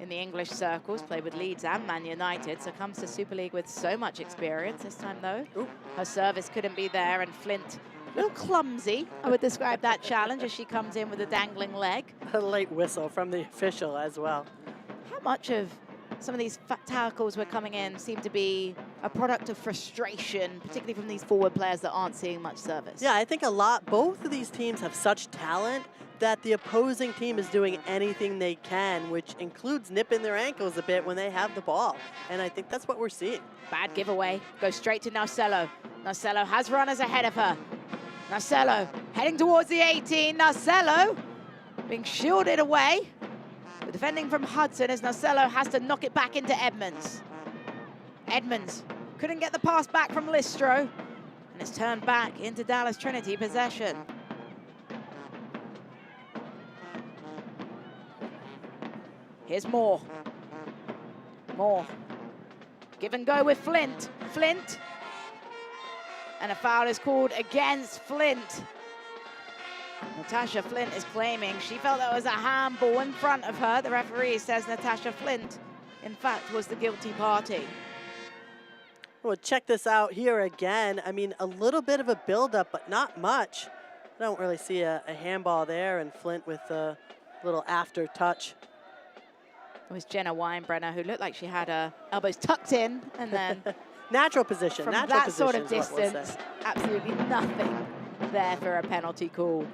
Speaker 1: in the English circles, played with Leeds and Man United, so comes to Super League with so much experience. This time, though, her service couldn't be there, and Flint, a little clumsy, I would describe that challenge, as she comes in with a dangling leg.
Speaker 2: A late whistle from the official as well.
Speaker 1: How much of some of these tackles were coming in seem to be a product of frustration, particularly from these forward players that aren't seeing much service?
Speaker 2: Yeah, I think a lot. Both of these teams have such talent that the opposing team is doing anything they can, which includes nipping their ankles a bit when they have the ball. And I think that's what we're seeing.
Speaker 1: Bad giveaway. Goes straight to Narcello. Narcello has runners ahead of her. Narcello heading towards the 18. Narcello being shielded away. The defending from Hudson as Narcello has to knock it back into Edmonds. Edmonds couldn't get the pass back from Listro, and it's turned back into Dallas Trinity possession. Here's Moore. Moore. Give and go with Flint. Flint. And a foul is called against Flint. Natasha Flint is claiming she felt there was a handball in front of her. The referee says Natasha Flint, in fact, was the guilty party.
Speaker 2: Well, check this out here again. I mean, a little bit of a buildup, but not much. I don't really see a handball there, and Flint with a little after touch.
Speaker 1: It was Jenna Weinbrenner, who looked like she had her elbows tucked in, and then
Speaker 2: natural position.
Speaker 1: From
Speaker 2: natural
Speaker 1: that
Speaker 2: position
Speaker 1: sort of distance, absolutely nothing there for a penalty call.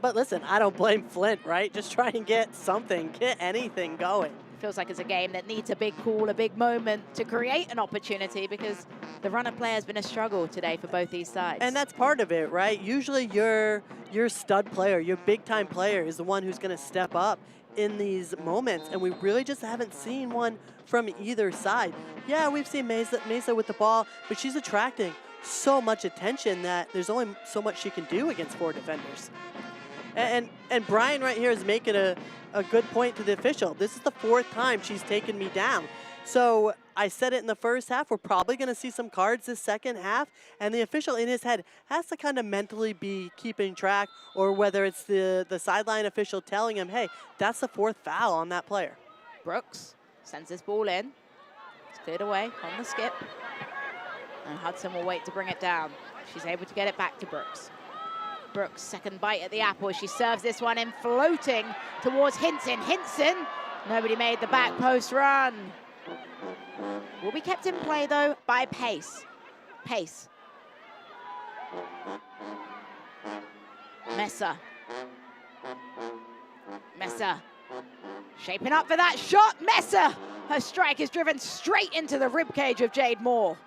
Speaker 2: But listen, I don't blame Flint, right? Just try and get something, get anything going.
Speaker 1: Feels like it's a game that needs a big call, a big moment to create an opportunity, because the run-up play has been a struggle today for both these sides.
Speaker 2: And that's part of it, right? Usually your stud player, your big-time player is the one who's going to step up in these moments, and we really just haven't seen one from either side. Yeah, we've seen Mesa with the ball, but she's attracting so much attention that there's only so much she can do against 4 defenders. And Brian right here is making a good point to the official. This is the 4th time she's taken me down. So I said it in the first half, we're probably going to see some cards this second half, and the official in his head has to kind of mentally be keeping track, or whether it's the sideline official telling him, hey, that's the 4th foul on that player.
Speaker 1: Brooks sends this ball in. It's cleared away on the skip. And Hudson will wait to bring it down. She's able to get it back to Brooks. Brooks, second bite at the apple. She serves this one in floating towards Hinson. Hinson, nobody made the back post run. Will be kept in play, though, by Pace. Pace. Mesa. Mesa. Shaping up for that shot. Mesa. Her strike is driven straight into the ribcage of Jade Moore.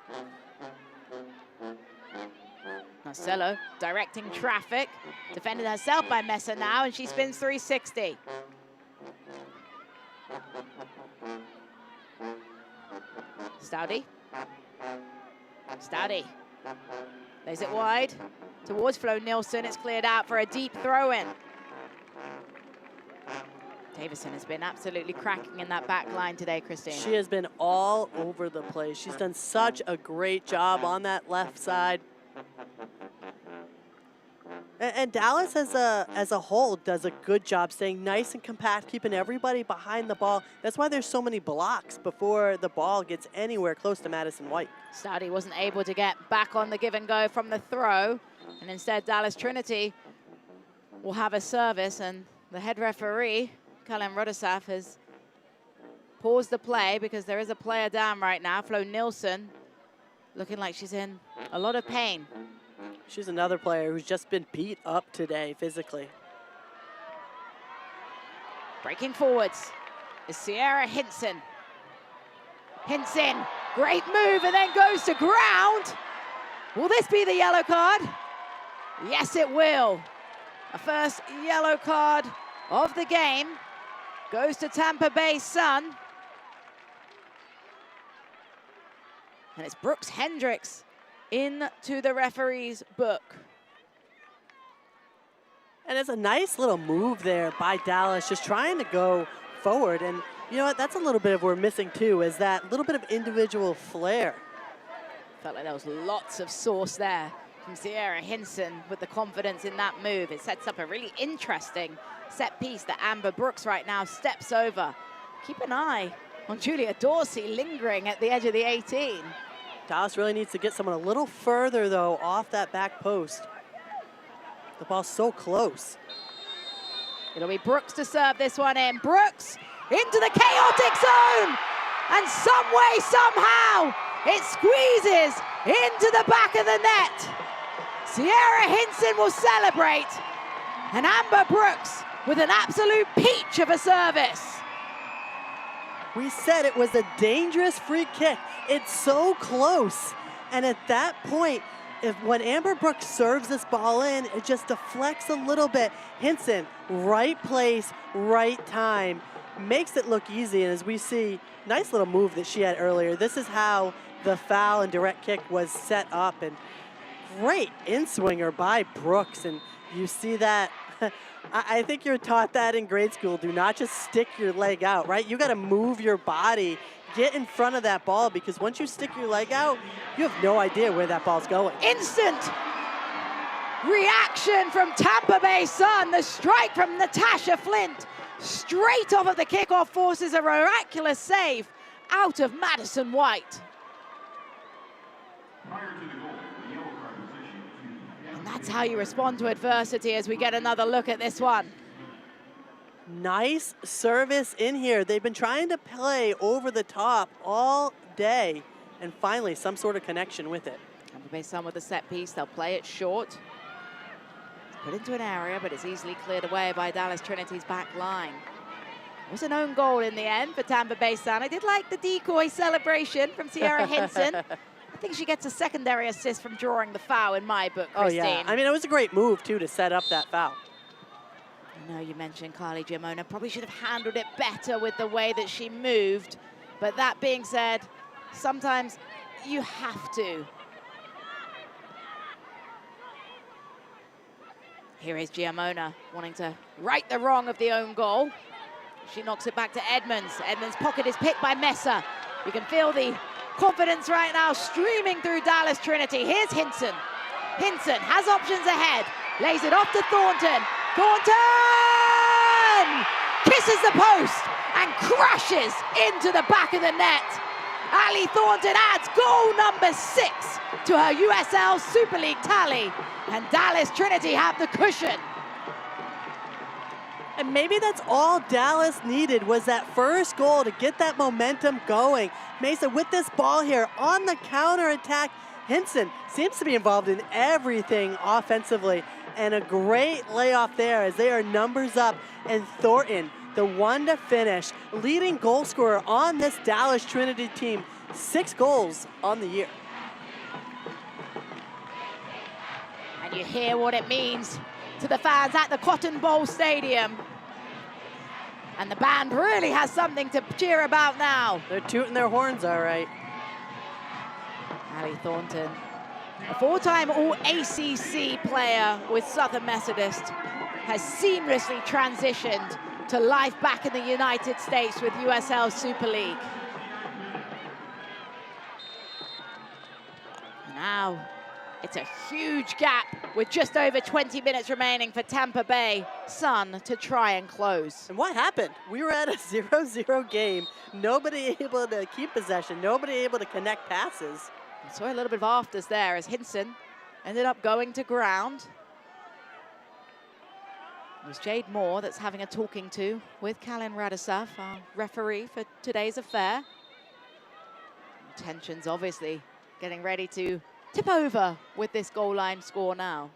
Speaker 1: Marcelo directing traffic. Defended herself by Mesa now, and she spins 360. Stoudy. Stoudy. Lays it wide towards Flo Nilsson. It's cleared out for a deep throw-in. Davison has been absolutely cracking in that back line today, Christine.
Speaker 2: She has been all over the place. She's done such a great job on that left side. And Dallas as a whole does a good job staying nice and compact, keeping everybody behind the ball. That's why there's so many blocks before the ball gets anywhere close to Madison White.
Speaker 1: Stoudy wasn't able to get back on the give and go from the throw, and instead Dallas Trinity will have a service, and the head referee, Kellen Rudisaf, has paused the play because there is a player down right now. Flo Nilsson looking like she's in a lot of pain.
Speaker 2: She's another player who's just been beat up today physically.
Speaker 1: Breaking forwards is Sierra Hinson. Hinson, great move, and then goes to ground. Will this be the yellow card? Yes, it will. A first yellow card of the game goes to Tampa Bay Sun. And it's Brooks Hendricks into the referee's book.
Speaker 2: And it's a nice little move there by Dallas, just trying to go forward. And you know what, that's a little bit of what we're missing too, is that little bit of individual flair.
Speaker 1: Felt like there was lots of sauce there from Sierra Hinson with the confidence in that move. It sets up a really interesting set piece that Amber Brooks right now steps over. Keep an eye on Julia Dorsey lingering at the edge of the 18.
Speaker 2: Dallas really needs to get someone a little further, though, off that back post. The ball's so close.
Speaker 1: It'll be Brooks to serve this one in. Brooks into the chaotic zone! And some way, somehow, it squeezes into the back of the net. Sierra Hinson will celebrate. And Amber Brooks with an absolute peach of a service.
Speaker 2: We said it was a dangerous free kick. It's so close. And at that point, when Amber Brooks serves this ball in, it just deflects a little bit. Hinson, right place, right time, makes it look easy. And as we see, nice little move that she had earlier. This is how the foul and direct kick was set up. And great in-swinger by Brooks. And you see that. I think you're taught that in grade school. Do not just stick your leg out, right? You got to move your body, get in front of that ball, because once you stick your leg out, you have no idea where that ball's going.
Speaker 1: Instant reaction from Tampa Bay Sun. The strike from Natasha Flint. Straight off of the kickoff forces a miraculous save out of Madison White. And that's how you respond to adversity as we get another look at this one.
Speaker 2: Nice service in here. They've been trying to play over the top all day, and finally some sort of connection with it.
Speaker 1: Tampa Bay Sun with a set piece. They'll play it short. Put into an area, but it's easily cleared away by Dallas Trinity's back line. It was an own goal in the end for Tampa Bay Sun. I did like the decoy celebration from Sierra Hinson. I think she gets a secondary assist from drawing the foul in my book, Christine.
Speaker 2: Oh, yeah. I mean, it was a great move, too, to set up that foul.
Speaker 1: I know you mentioned Carly Giamona. Probably should have handled it better with the way that she moved. But that being said, sometimes you have to. Here is Giamona wanting to right the wrong of the own goal. She knocks it back to Edmonds. Edmonds' pocket is picked by Messer. You can feel the confidence right now streaming through Dallas Trinity. Here's Hinson. Hinson has options ahead. Lays it off to Thornton. Thornton kisses the post and crashes into the back of the net. Ali Thornton adds goal number 6 to her USL Super League tally. And Dallas Trinity have the cushion.
Speaker 2: And maybe that's all Dallas needed, was that first goal to get that momentum going. Mesa with this ball here on the counterattack. Hinson seems to be involved in everything offensively. And a great layoff there as they are numbers up. And Thornton, the one to finish, leading goal scorer on this Dallas Trinity team. 6 goals on the year.
Speaker 1: And you hear what it means to the fans at the Cotton Bowl Stadium. And the band really has something to cheer about now.
Speaker 2: They're tooting their horns, all right.
Speaker 1: Ali Thornton, a four-time All-ACC player with Southern Methodist, has seamlessly transitioned to life back in the United States with USL Super League. Now, it's a huge gap with just over 20 minutes remaining for Tampa Bay Sun to try and close.
Speaker 2: And what happened? We were at a 0-0 game. Nobody able to keep possession. Nobody able to connect passes.
Speaker 1: I saw a little bit of afters there as Hinson ended up going to ground. It was Jade Moore that's having a talking to with Kalin Radisaf, our referee for today's affair. Tensions obviously getting ready to tip over with this goal line score now.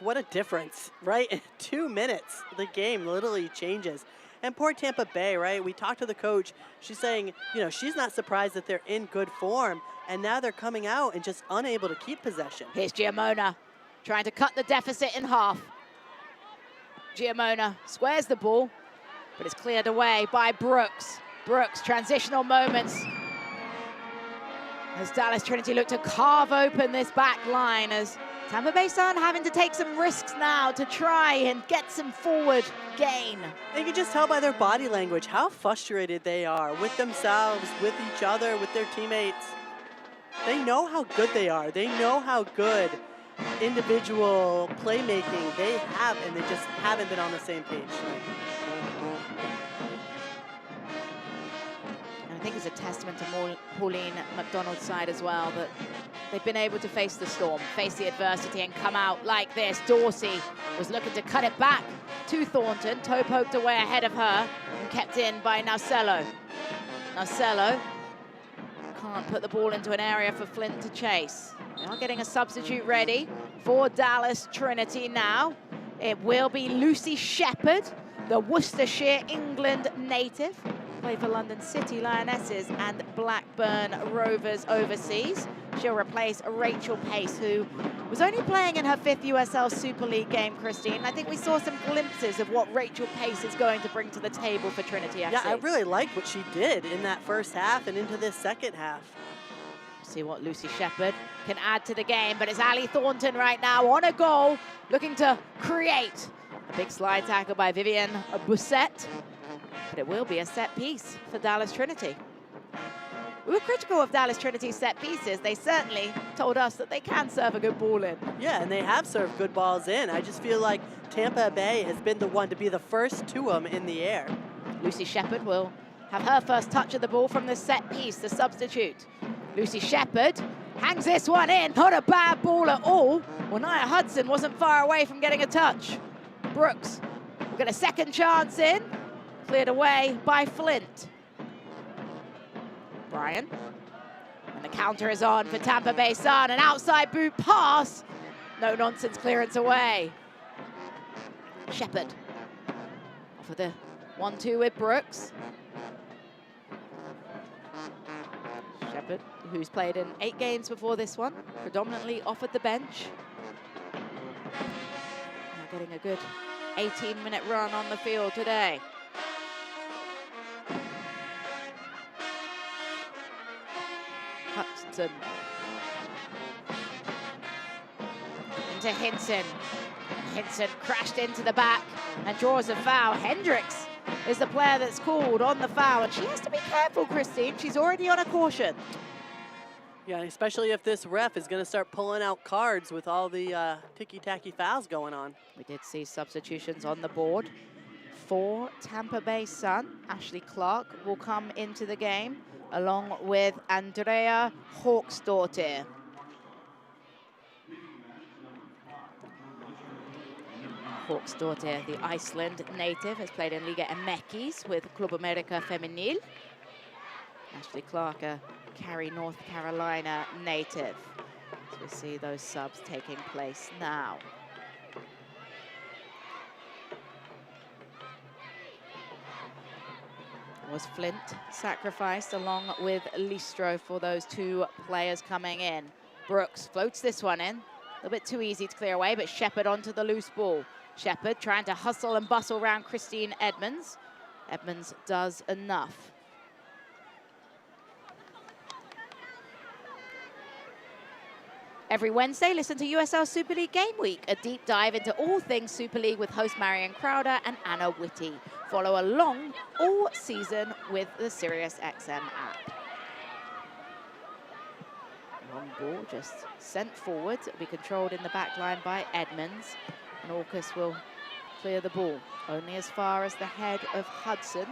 Speaker 2: What a difference, right? In 2 minutes, the game literally changes. And poor Tampa Bay, right? We talked to the coach. She's saying, you know, she's not surprised that they're in good form. And now they're coming out and just unable to keep possession.
Speaker 1: Here's Giamona trying to cut the deficit in half. Giamona squares the ball, but it's cleared away by Brooks. Brooks, transitional moments. As Dallas Trinity look to carve open this back line, as Tampa Bay Sun having to take some risks now to try and get some forward gain.
Speaker 2: And you can just tell by their body language how frustrated they are with themselves, with each other, with their teammates. They know how good they are. They know how good individual playmaking they have, and they just haven't been on the same page.
Speaker 1: And I think it's a testament to Pauline McDonald's side as well, that they've been able to face the storm, face the adversity, and come out like this. Dorsey was looking to cut it back to Thornton. Toe poked away ahead of her and kept in by Nausello. Nausello can't put the ball into an area for Flint to chase. They are getting a substitute ready for Dallas Trinity now. It will be Lucy Shepherd, the Worcestershire, England native. Played for London City Lionesses and Blackburn Rovers overseas. She'll replace Rachel Pace, who was only playing in her 5th USL Super League game, Christine. I think we saw some glimpses of what Rachel Pace is going to bring to the table for Trinity FC.
Speaker 2: Yeah, I really liked what she did in that first half and into this second half.
Speaker 1: See what Lucy Shepherd can add to the game, but it's Ali Thornton right now on a goal, looking to create. A big slide tackle by Vivian Bousset, but it will be a set piece for Dallas Trinity. We were critical of Dallas Trinity's set pieces. They certainly told us that they can serve a good ball in.
Speaker 2: Yeah, and they have served good balls in. I just feel like Tampa Bay has been the one to be the first to them in the air.
Speaker 1: Lucy Shepherd will have her first touch of the ball from the set piece, the substitute. Lucy Shepherd hangs this one in. Not a bad ball at all. Well, Nia Hudson wasn't far away from getting a touch. Brooks will get a second chance in. Cleared away by Flint. Bryan. And the counter is on for Tampa Bay Sun. An outside boot pass. No nonsense clearance away. Shepherd. Off of the 1-2 with Brooks. Shepherd, who's played in 8 games before this one, predominantly off at the bench. Now getting a good 18-minute run on the field today. Hudson. Into Hinson. Hinson crashed into the back and draws a foul. Hendricks is the player that's called on the foul, and she has to be careful, Christine. She's already on a caution.
Speaker 2: Yeah, especially if this ref is going to start pulling out cards with all the ticky-tacky fouls going on.
Speaker 1: We did see substitutions on the board for Tampa Bay Sun. Ashley Clark will come into the game along with Andrea Hawksdottir. Hawksdottir, the Iceland native, has played in Liga MX with Club America Femenil. Ashley Clark, a Cary, North Carolina native. So we see those subs taking place now. Was Flint sacrificed along with Listro for those 2 players coming in. Brooks floats this one in. A little bit too easy to clear away, but Shepherd onto the loose ball. Shepherd trying to hustle and bustle around Christine Edmonds. Edmonds does enough. Every Wednesday, listen to USL Super League Game Week, a deep dive into all things Super League with host Marion Crowder and Anna Whitty. Follow along all season with the SiriusXM app. Long ball just sent forward. It'll be controlled in the back line by Edmonds. And Orcus will clear the ball only as far as the head of Hudson.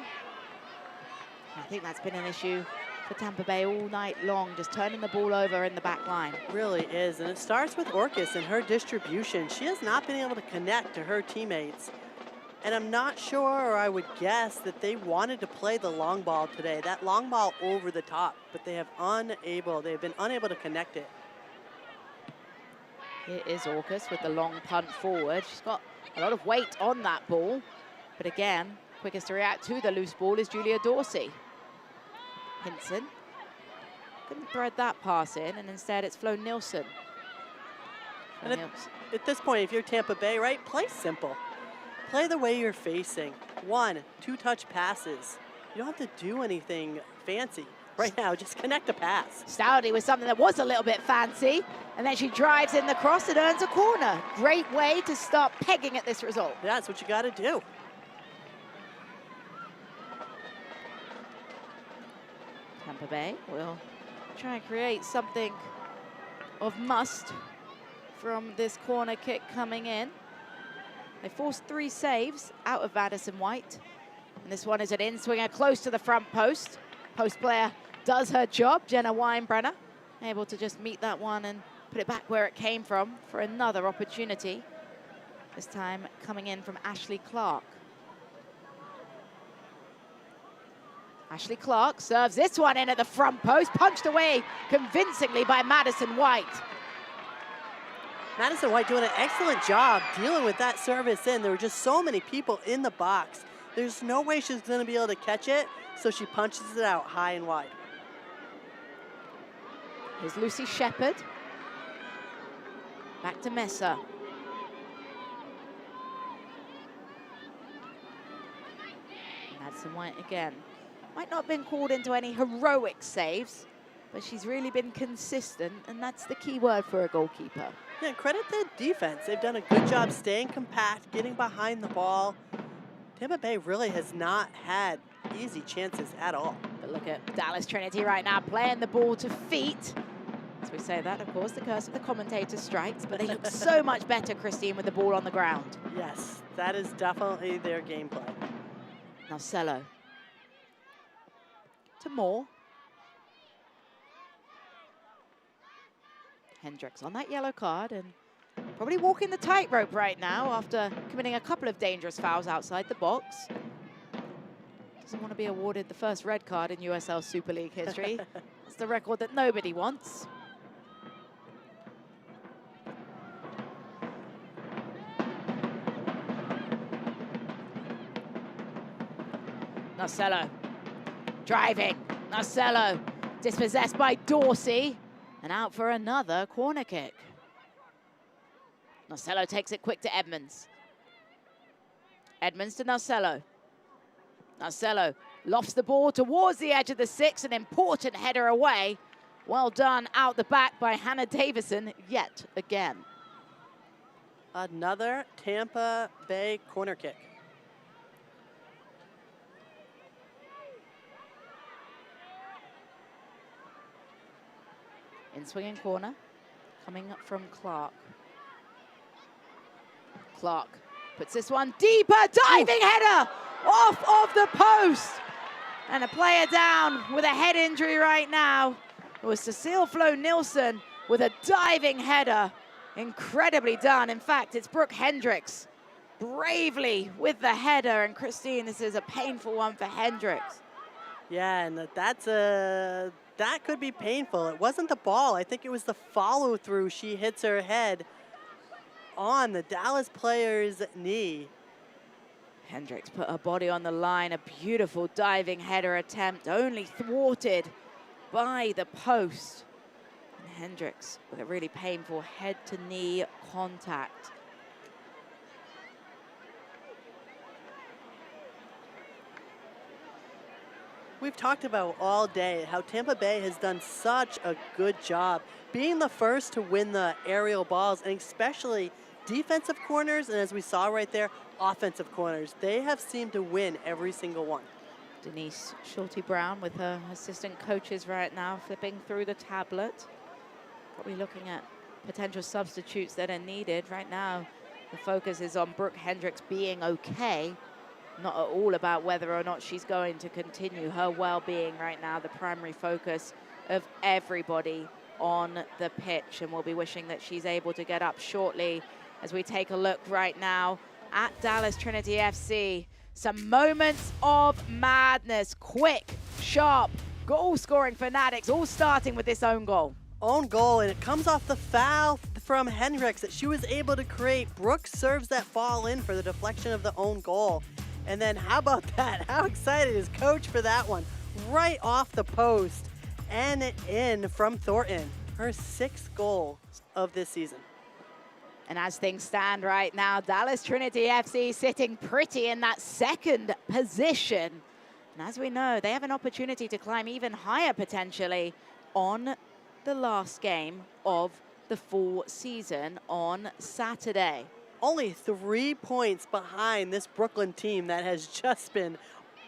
Speaker 1: I think that's been an issue for Tampa Bay all night long, just turning the ball over in the back line.
Speaker 2: Really is, and it starts with Orcus and her distribution. She has not been able to connect to her teammates. And I'm not sure, or I would guess, that they wanted to play the long ball today. That long ball over the top, but they've been unable to connect it.
Speaker 1: Here is Orcus with the long punt forward. She's got a lot of weight on that ball. But again, quickest to react to the loose ball is Julia Dorsey. Hinson couldn't thread that pass in, and instead it's Flo Nilsson.
Speaker 2: And at this point, if you're Tampa Bay, right, play simple. Play the way you're facing. 1, 2-touch passes. You don't have to do anything fancy right now. Just connect a pass.
Speaker 1: Stoudy with something that was a little bit fancy, and then she drives in the cross and earns a corner. Great way to start pegging at this result.
Speaker 2: Yeah, that's what you got to do.
Speaker 1: Tampa Bay will try and create something of must from this corner kick coming in. They forced 3 saves out of Madison White. And this one is an in-swinger close to the front post. Post player does her job, Jenna Weinbrenner, able to just meet that one and put it back where it came from for another opportunity. This time coming in from Ashley Clark. Ashley Clark serves this one in at the front post, punched away convincingly by Madison White.
Speaker 2: Madison White doing an excellent job dealing with that service in. There were just so many people in the box. There's no way she's going to be able to catch it, so she punches it out high and wide.
Speaker 1: Here's Lucy Shepherd. Back to Messer. Madison White again. Might not have been called into any heroic saves, but she's really been consistent, and that's the key word for a goalkeeper.
Speaker 2: Yeah, credit the defense. They've done a good job staying compact, getting behind the ball. Tampa Bay really has not had easy chances at all.
Speaker 1: But look at Dallas Trinity right now, playing the ball to feet. As we say that, of course, the curse of the commentator strikes, but they look so much better, Christine, with the ball on the ground.
Speaker 2: Yes, that is definitely their gameplay.
Speaker 1: Now Cello. To Moore. Hendricks on that yellow card and probably walking the tightrope right now after committing a couple of dangerous fouls outside the box. Doesn't want to be awarded the first red card in USL Super League history. It's the record that nobody wants. Narcello driving. Narcello dispossessed by Dorsey. And out for another corner kick. Narcello takes it quick to Edmonds. Edmonds to Narcello. Narcello lofts the ball towards the edge of the 6, an important header away. Well done out the back by Hannah Davison yet again.
Speaker 2: Another Tampa Bay corner kick.
Speaker 1: In swinging corner, coming up from Clark. Clark puts this one deeper, diving header off of the post. And a player down with a head injury right now. It was Cecile Flo Nilsson with a diving header. Incredibly done. In fact, it's Brooke Hendricks bravely with the header. And Christine, this is a painful one for Hendricks.
Speaker 2: Yeah, and that could be painful. It wasn't the ball. I think it was the follow through. She hits her head on the Dallas player's knee.
Speaker 1: Hendricks put her body on the line. A beautiful diving header attempt, only thwarted by the post. And Hendricks with a really painful head to knee contact.
Speaker 2: We've talked about all day how Tampa Bay has done such a good job being the first to win the aerial balls, and especially defensive corners, and as we saw right there, offensive corners. They have seemed to win every single one.
Speaker 1: Denise Schulte-Brown with her assistant coaches right now, flipping through the tablet. Probably looking at potential substitutes that are needed. Right now, the focus is on Brooke Hendricks being okay. Not at all about whether or not she's going to continue. Her well-being right now, the primary focus of everybody on the pitch. And we'll be wishing that she's able to get up shortly as we take a look right now at Dallas Trinity FC. Some moments of madness. Quick, sharp, goal-scoring fanatics, all starting with this own goal.
Speaker 2: Own goal, and it comes off the foul from Hendricks that she was able to create. Brooke serves that ball in for the deflection of the own goal. And then how about that? How excited is Coach for that one? Right off the post and in from Thornton. Her 6th goal of this season.
Speaker 1: And as things stand right now, Dallas Trinity FC sitting pretty in that 2nd position. And as we know, they have an opportunity to climb even higher potentially on the last game of the full season on Saturday.
Speaker 2: Only 3 points behind this Brooklyn team that has just been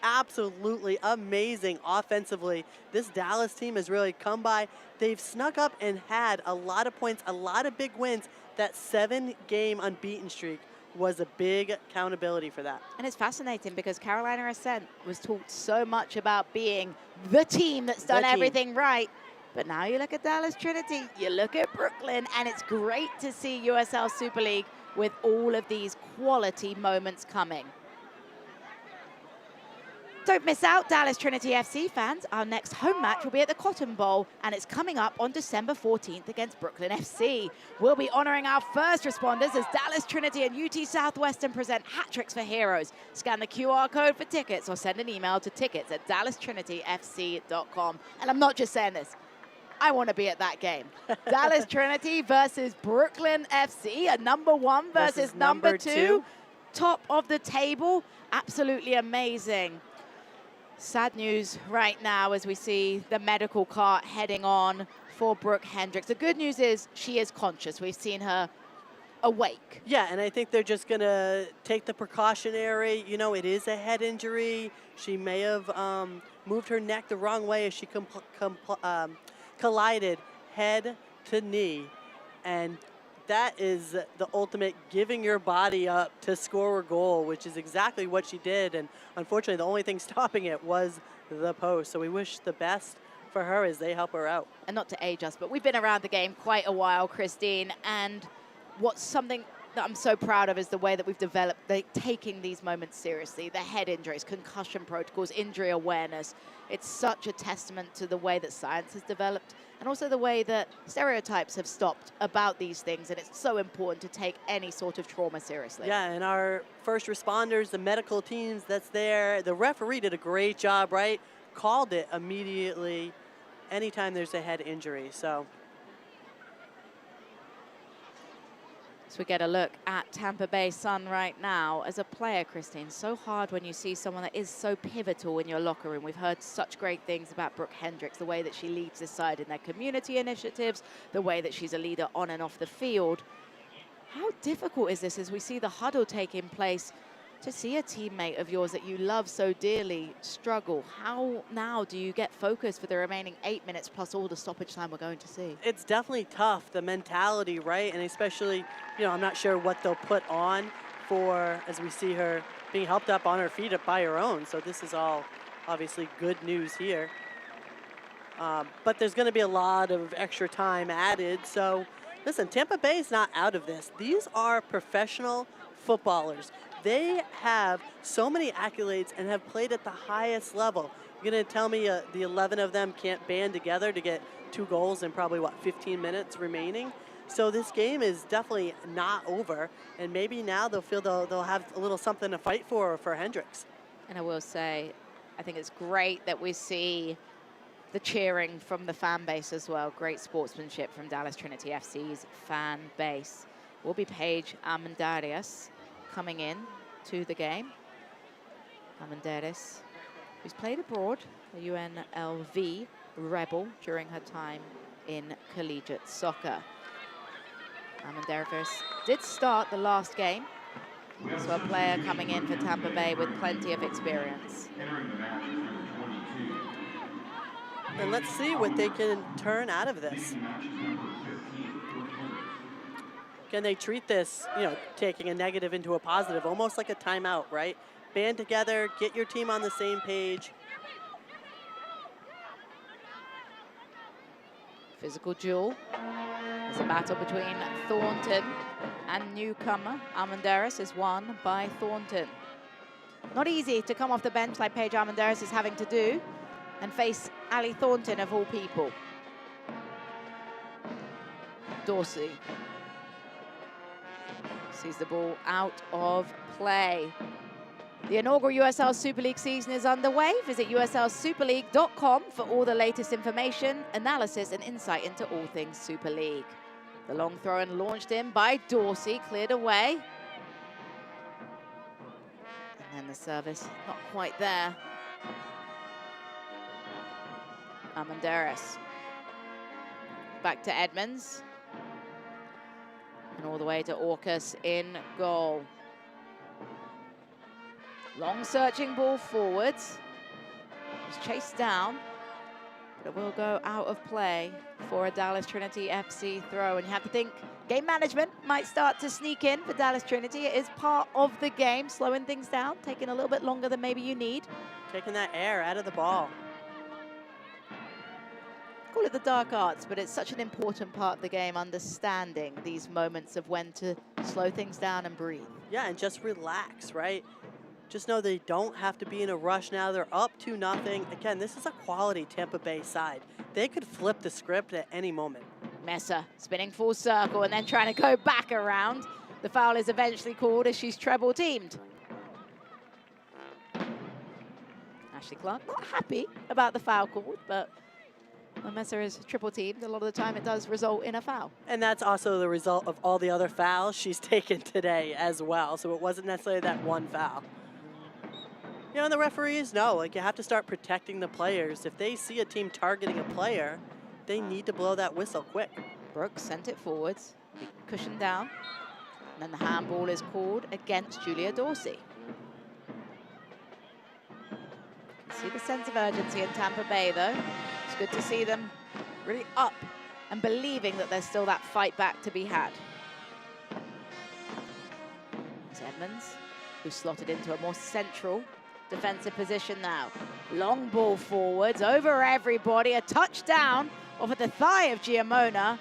Speaker 2: absolutely amazing offensively. This Dallas team has really come by. They've snuck up and had a lot of points, a lot of big wins. That 7-game unbeaten streak was a big accountability for that.
Speaker 1: And it's fascinating because Carolina Ascent was talked so much about being the team that's done everything right. But now you look at Dallas Trinity, you look at Brooklyn, and it's great to see USL Super League with all of these quality moments coming. Don't miss out, Dallas Trinity FC fans. Our next home match will be at the Cotton Bowl, and it's coming up on December 14th against Brooklyn FC. We'll be honoring our first responders as Dallas Trinity and UT Southwestern present Hat Tricks for Heroes. Scan the QR code for tickets or send an email to tickets@DallasTrinityFC.com. And I'm not just saying this. I want to be at that game. Dallas Trinity versus Brooklyn FC, a #1 versus number 2. Top of the table, absolutely amazing. Sad news right now as we see the medical cart heading on for Brooke Hendricks. The good news is she is conscious. We've seen her awake.
Speaker 2: Yeah, and I think they're just going to take the precautionary, you know, it is a head injury. She may have moved her neck the wrong way as she collided head to knee. And that is the ultimate giving your body up to score a goal, which is exactly what she did. And unfortunately, the only thing stopping it was the post. So we wish the best for her as they help her out.
Speaker 1: And not to age us, but we've been around the game quite a while, Christine. And what's something that I'm so proud of is the way that we've developed, taking these moments seriously. The head injuries, concussion protocols, injury awareness. It's such a testament to the way that science has developed and also the way that stereotypes have stopped about these things. And it's so important to take any sort of trauma seriously.
Speaker 2: Yeah, and our first responders, the medical teams that's there, the referee did a great job, right? Called it immediately anytime there's a head injury, so.
Speaker 1: So we get a look at Tampa Bay Sun right now. As a player, Christine, so hard when you see someone that is so pivotal in your locker room. We've heard such great things about Brooke Hendricks, the way that she leads this side in their community initiatives, the way that she's a leader on and off the field. How difficult is this as we see the huddle taking place to see a teammate of yours that you love so dearly struggle? How now do you get focused for the remaining 8 minutes plus all the stoppage time we're going to see?
Speaker 2: It's definitely tough, the mentality, right? And especially, you know, I'm not sure what they'll put on for, as we see her being helped up on her feet up by her own. So this is all obviously good news here. But there's going to be a lot of extra time added. So listen, Tampa Bay is not out of this. These are professional footballers. They have so many accolades and have played at the highest level. You're going to tell me the 11 of them can't band together to get 2 goals in probably, what, 15 minutes remaining? So this game is definitely not over, and maybe now they'll feel they'll have a little something to fight for Hendricks.
Speaker 1: And I will say, I think it's great that we see the cheering from the fan base as well. Great sportsmanship from Dallas Trinity FC's fan base. Will be Paige Armendariz coming in to the game. Armendariz who's played abroad for UNLV Rebel during her time in collegiate soccer. Armendáriz did start the last game, so a player coming in for Tampa Bay with plenty of experience.
Speaker 2: And let's see what they can turn out of this. Can they treat this, you know, taking a negative into a positive, almost like a timeout, right? Band together, get your team on the same page.
Speaker 1: Physical duel. There's a battle between Thornton and newcomer. Armendáriz is won by Thornton. Not easy to come off the bench like Paige Armendáriz is having to do and face Ali Thornton of all people. Dorsey sees the ball out of play. The inaugural USL Super League season is underway. Visit uslsuperleague.com for all the latest information, analysis, and insight into all things Super League. The long throw and launched in by Dorsey, cleared away. And then the service, not quite there. Armendáriz. Back to Edmonds. And all the way to Orcus in goal. Long searching ball forwards. Was chased down, but it will go out of play for a Dallas Trinity FC throw. And you have to think game management might start to sneak in for Dallas Trinity. It is part of the game, slowing things down, taking a little bit longer than maybe you need.
Speaker 2: Taking that air out of the ball.
Speaker 1: Call it the dark arts, but it's such an important part of the game, understanding these moments of when to slow things down and breathe.
Speaker 2: Yeah, and just relax, right? Just know they don't have to be in a rush now. They're up 2-0. Again, this is a quality Tampa Bay side. They could flip the script at any moment.
Speaker 1: Messer spinning full circle and then trying to go back around. The foul is eventually called as she's treble teamed. Ashley Clark not happy about the foul called, but when Messer is triple teamed, a lot of the time it does result in a foul.
Speaker 2: And that's also the result of all the other fouls she's taken today as well. So it wasn't necessarily that one foul. You know, and the referees know, like, you have to start protecting the players. If they see a team targeting a player, they need to blow that whistle quick.
Speaker 1: Brooks sent it forwards, cushioned down, and then the handball is called against Julia Dorsey. See the sense of urgency in Tampa Bay, though. It's good to see them really up and believing that there's still that fight back to be had. It's Edmonds, who slotted into a more central defensive position now. Long ball forwards, over everybody, a touchdown off at the thigh of Giamona,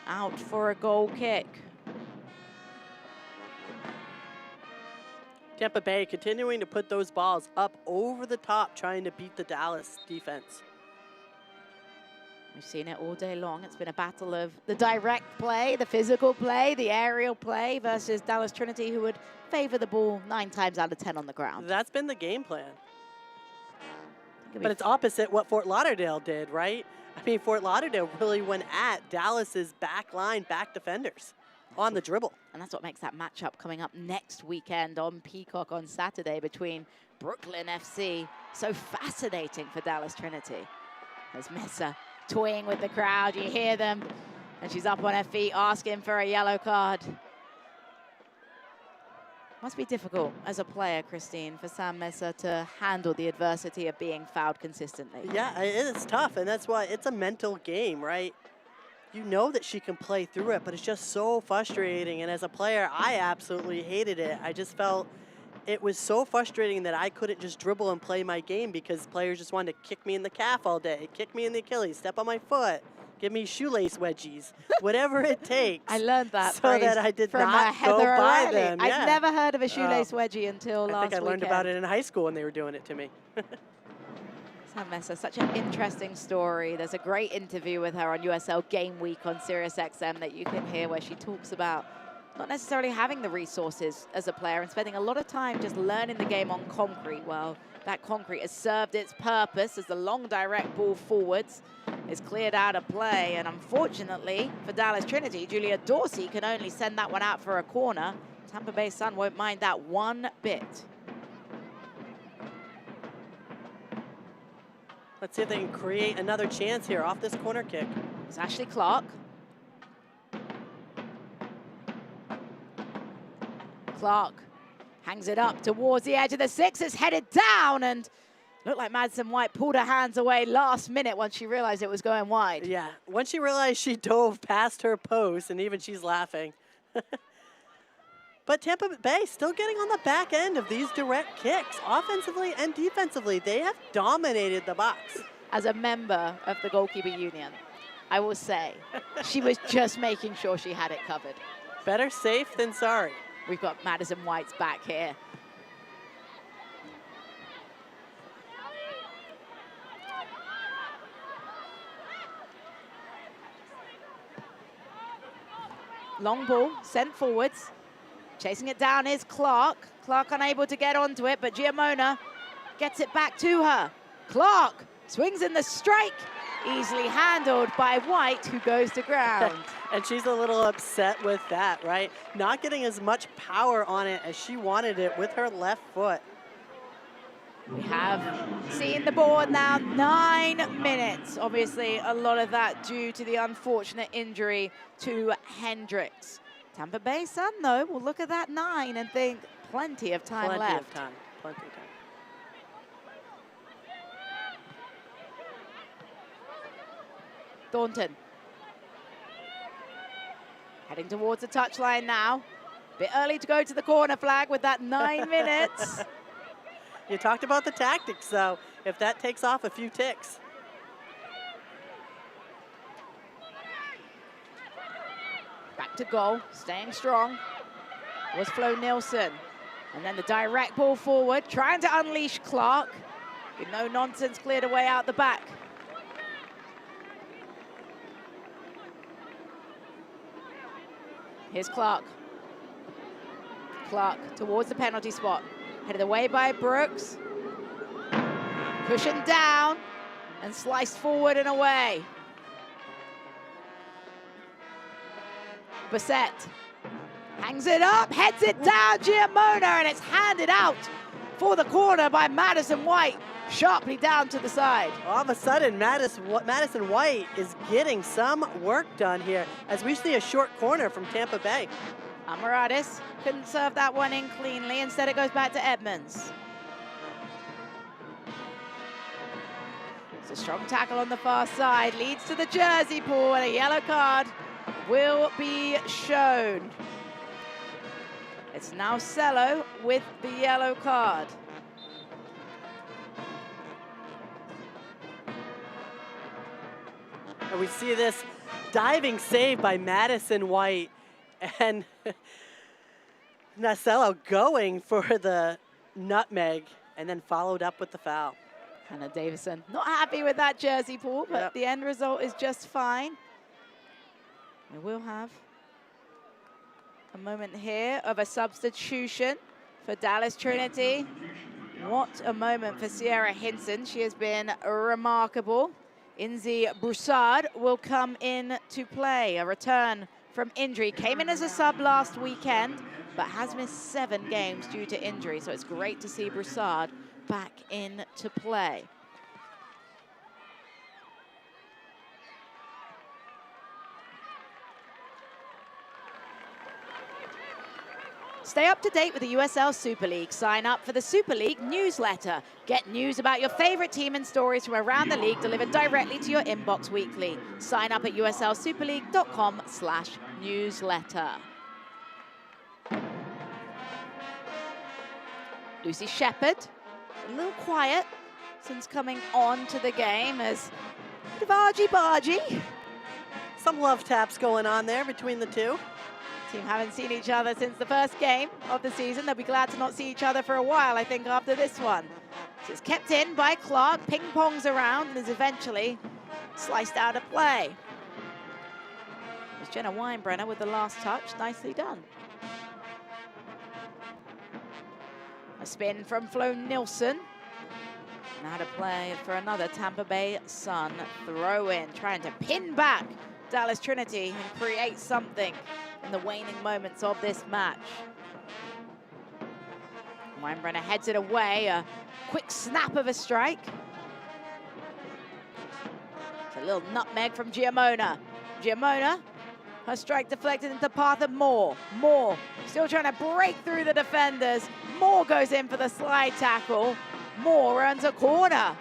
Speaker 1: out for a goal kick.
Speaker 2: Tampa Bay continuing to put those balls up over the top, trying to beat the Dallas defense.
Speaker 1: We've seen it all day long. It's been a battle of the direct play, the physical play, the aerial play versus Dallas Trinity, who would favor the ball 9 times out of 10 on the ground.
Speaker 2: That's been the game plan. But it's opposite what Fort Lauderdale did, right? I mean, Fort Lauderdale really went at Dallas's back line, back defenders on the dribble.
Speaker 1: And that's what makes that matchup coming up next weekend on Peacock on Saturday between Brooklyn FC so fascinating for Dallas Trinity. There's Mesa toying with the crowd, you hear them, and she's up on her feet asking for a yellow card. Must be difficult as a player, Christine, for Sam Mesa to handle the adversity of being fouled consistently.
Speaker 2: Yeah, it's tough, and that's why it's a mental game, right? You know that she can play through it, but it's just so frustrating. And as a player, I absolutely hated it. I just felt it was so frustrating that I couldn't just dribble and play my game because players just wanted to kick me in the calf all day, kick me in the Achilles, step on my foot, give me shoelace wedgies, whatever it takes.
Speaker 1: I learned that
Speaker 2: so that I did
Speaker 1: from
Speaker 2: not
Speaker 1: Heather
Speaker 2: go by
Speaker 1: O'Reilly.
Speaker 2: them.
Speaker 1: I've never heard of a shoelace wedgie until last
Speaker 2: I think I learned
Speaker 1: weekend.
Speaker 2: about it in high school when they were doing it to me.
Speaker 1: Sam Mesa, such an interesting story. There's a great interview with her on USL Game Week on SiriusXM that you can hear where she talks about not necessarily having the resources as a player and spending a lot of time just learning the game on concrete. Well, that concrete has served its purpose as the long direct ball forwards is cleared out of play. And unfortunately for Dallas Trinity, Julia Dorsey can only send that one out for a corner. Tampa Bay Sun won't mind that one bit.
Speaker 2: Let's see if they can create another chance here off this corner kick.
Speaker 1: It's Ashley Clark. Clark hangs it up towards the edge of the 6. It's headed down, and looked like Madison White pulled her hands away last minute once she realized it was going wide.
Speaker 2: Yeah, once she realized she dove past her post, and even she's laughing. But Tampa Bay still getting on the back end of these direct kicks, offensively and defensively. They have dominated the box.
Speaker 1: As a member of the goalkeeper union, I will say, she was just making sure she had it covered.
Speaker 2: Better safe than sorry.
Speaker 1: We've got Madison White's back here. Long ball sent forwards. Chasing it down is Clark. Clark unable to get onto it, but Giamona gets it back to her. Clark swings in the strike. Easily handled by White, who goes to ground.
Speaker 2: And she's a little upset with that, right? Not getting as much power on it as she wanted it with her left foot.
Speaker 1: We have seen the board now, 9 minutes. Obviously, a lot of that due to the unfortunate injury to Hendricks. Tampa Bay Sun, though, will look at that 9 and think plenty of time left.
Speaker 2: Plenty of time, plenty of time.
Speaker 1: Thornton. Heading towards the touchline now. Bit early to go to the corner flag with that 9 minutes.
Speaker 2: You talked about the tactics, though. If that takes off a few ticks.
Speaker 1: Back to goal, staying strong, was Flo Nilsson. And then the direct ball forward, trying to unleash Clark. With no nonsense, cleared away out the back. Here's Clark. Clark towards the penalty spot. Headed away by Brooks. Cushioned down and sliced forward and away. Bassett hangs it up, heads it down, Giamona, and it's handed out for the corner by Madison White, sharply down to the side.
Speaker 2: All of a sudden, Madison White is getting some work done here as we see a short corner from Tampa Bay.
Speaker 1: Amaradis couldn't serve that one in cleanly. Instead, it goes back to Edmonds. It's a strong tackle on the far side, leads to the jersey pull, and a yellow card will be shown. It's now Cello with the yellow card.
Speaker 2: And we see this diving save by Madison White, and Nacello going for the nutmeg, and then followed up with the foul.
Speaker 1: Hannah Davison not happy with that jersey pull, but the end result is just fine. We will have a moment here of a substitution for Dallas Trinity. What a moment for Sierra Hinson. She has been remarkable. Inzi Broussard will come in to play. A return from injury. Came in as a sub last weekend, but has missed 7 games due to injury. So it's great to see Broussard back in to play. Stay up to date with the USL Super League. Sign up for the Super League newsletter. Get news about your favorite team and stories from around the league delivered directly to your inbox weekly. Sign up at uslsuperleague.com/newsletter. Lucy Shepherd, a little quiet since coming on to the game as a bit of argy-bargy.
Speaker 2: Some love taps going on there between the two.
Speaker 1: Team haven't seen each other since the first game of the season. They'll be glad to not see each other for a while, I think, after this one. So it's kept in by Clark, ping-pongs around, and is eventually sliced out of play. It was Jenna Weinbrenner with the last touch. Nicely done. A spin from Flo Nilsson. Now to play for another Tampa Bay Sun throw-in, trying to pin back Dallas Trinity and create something in the waning moments of this match. Weinbrenner heads it away, a quick snap of a strike. A little nutmeg from Giamona. Giamona, her strike deflected into the path of Moore. Moore still trying to break through the defenders. Moore goes in for the slide tackle. Moore earns a corner.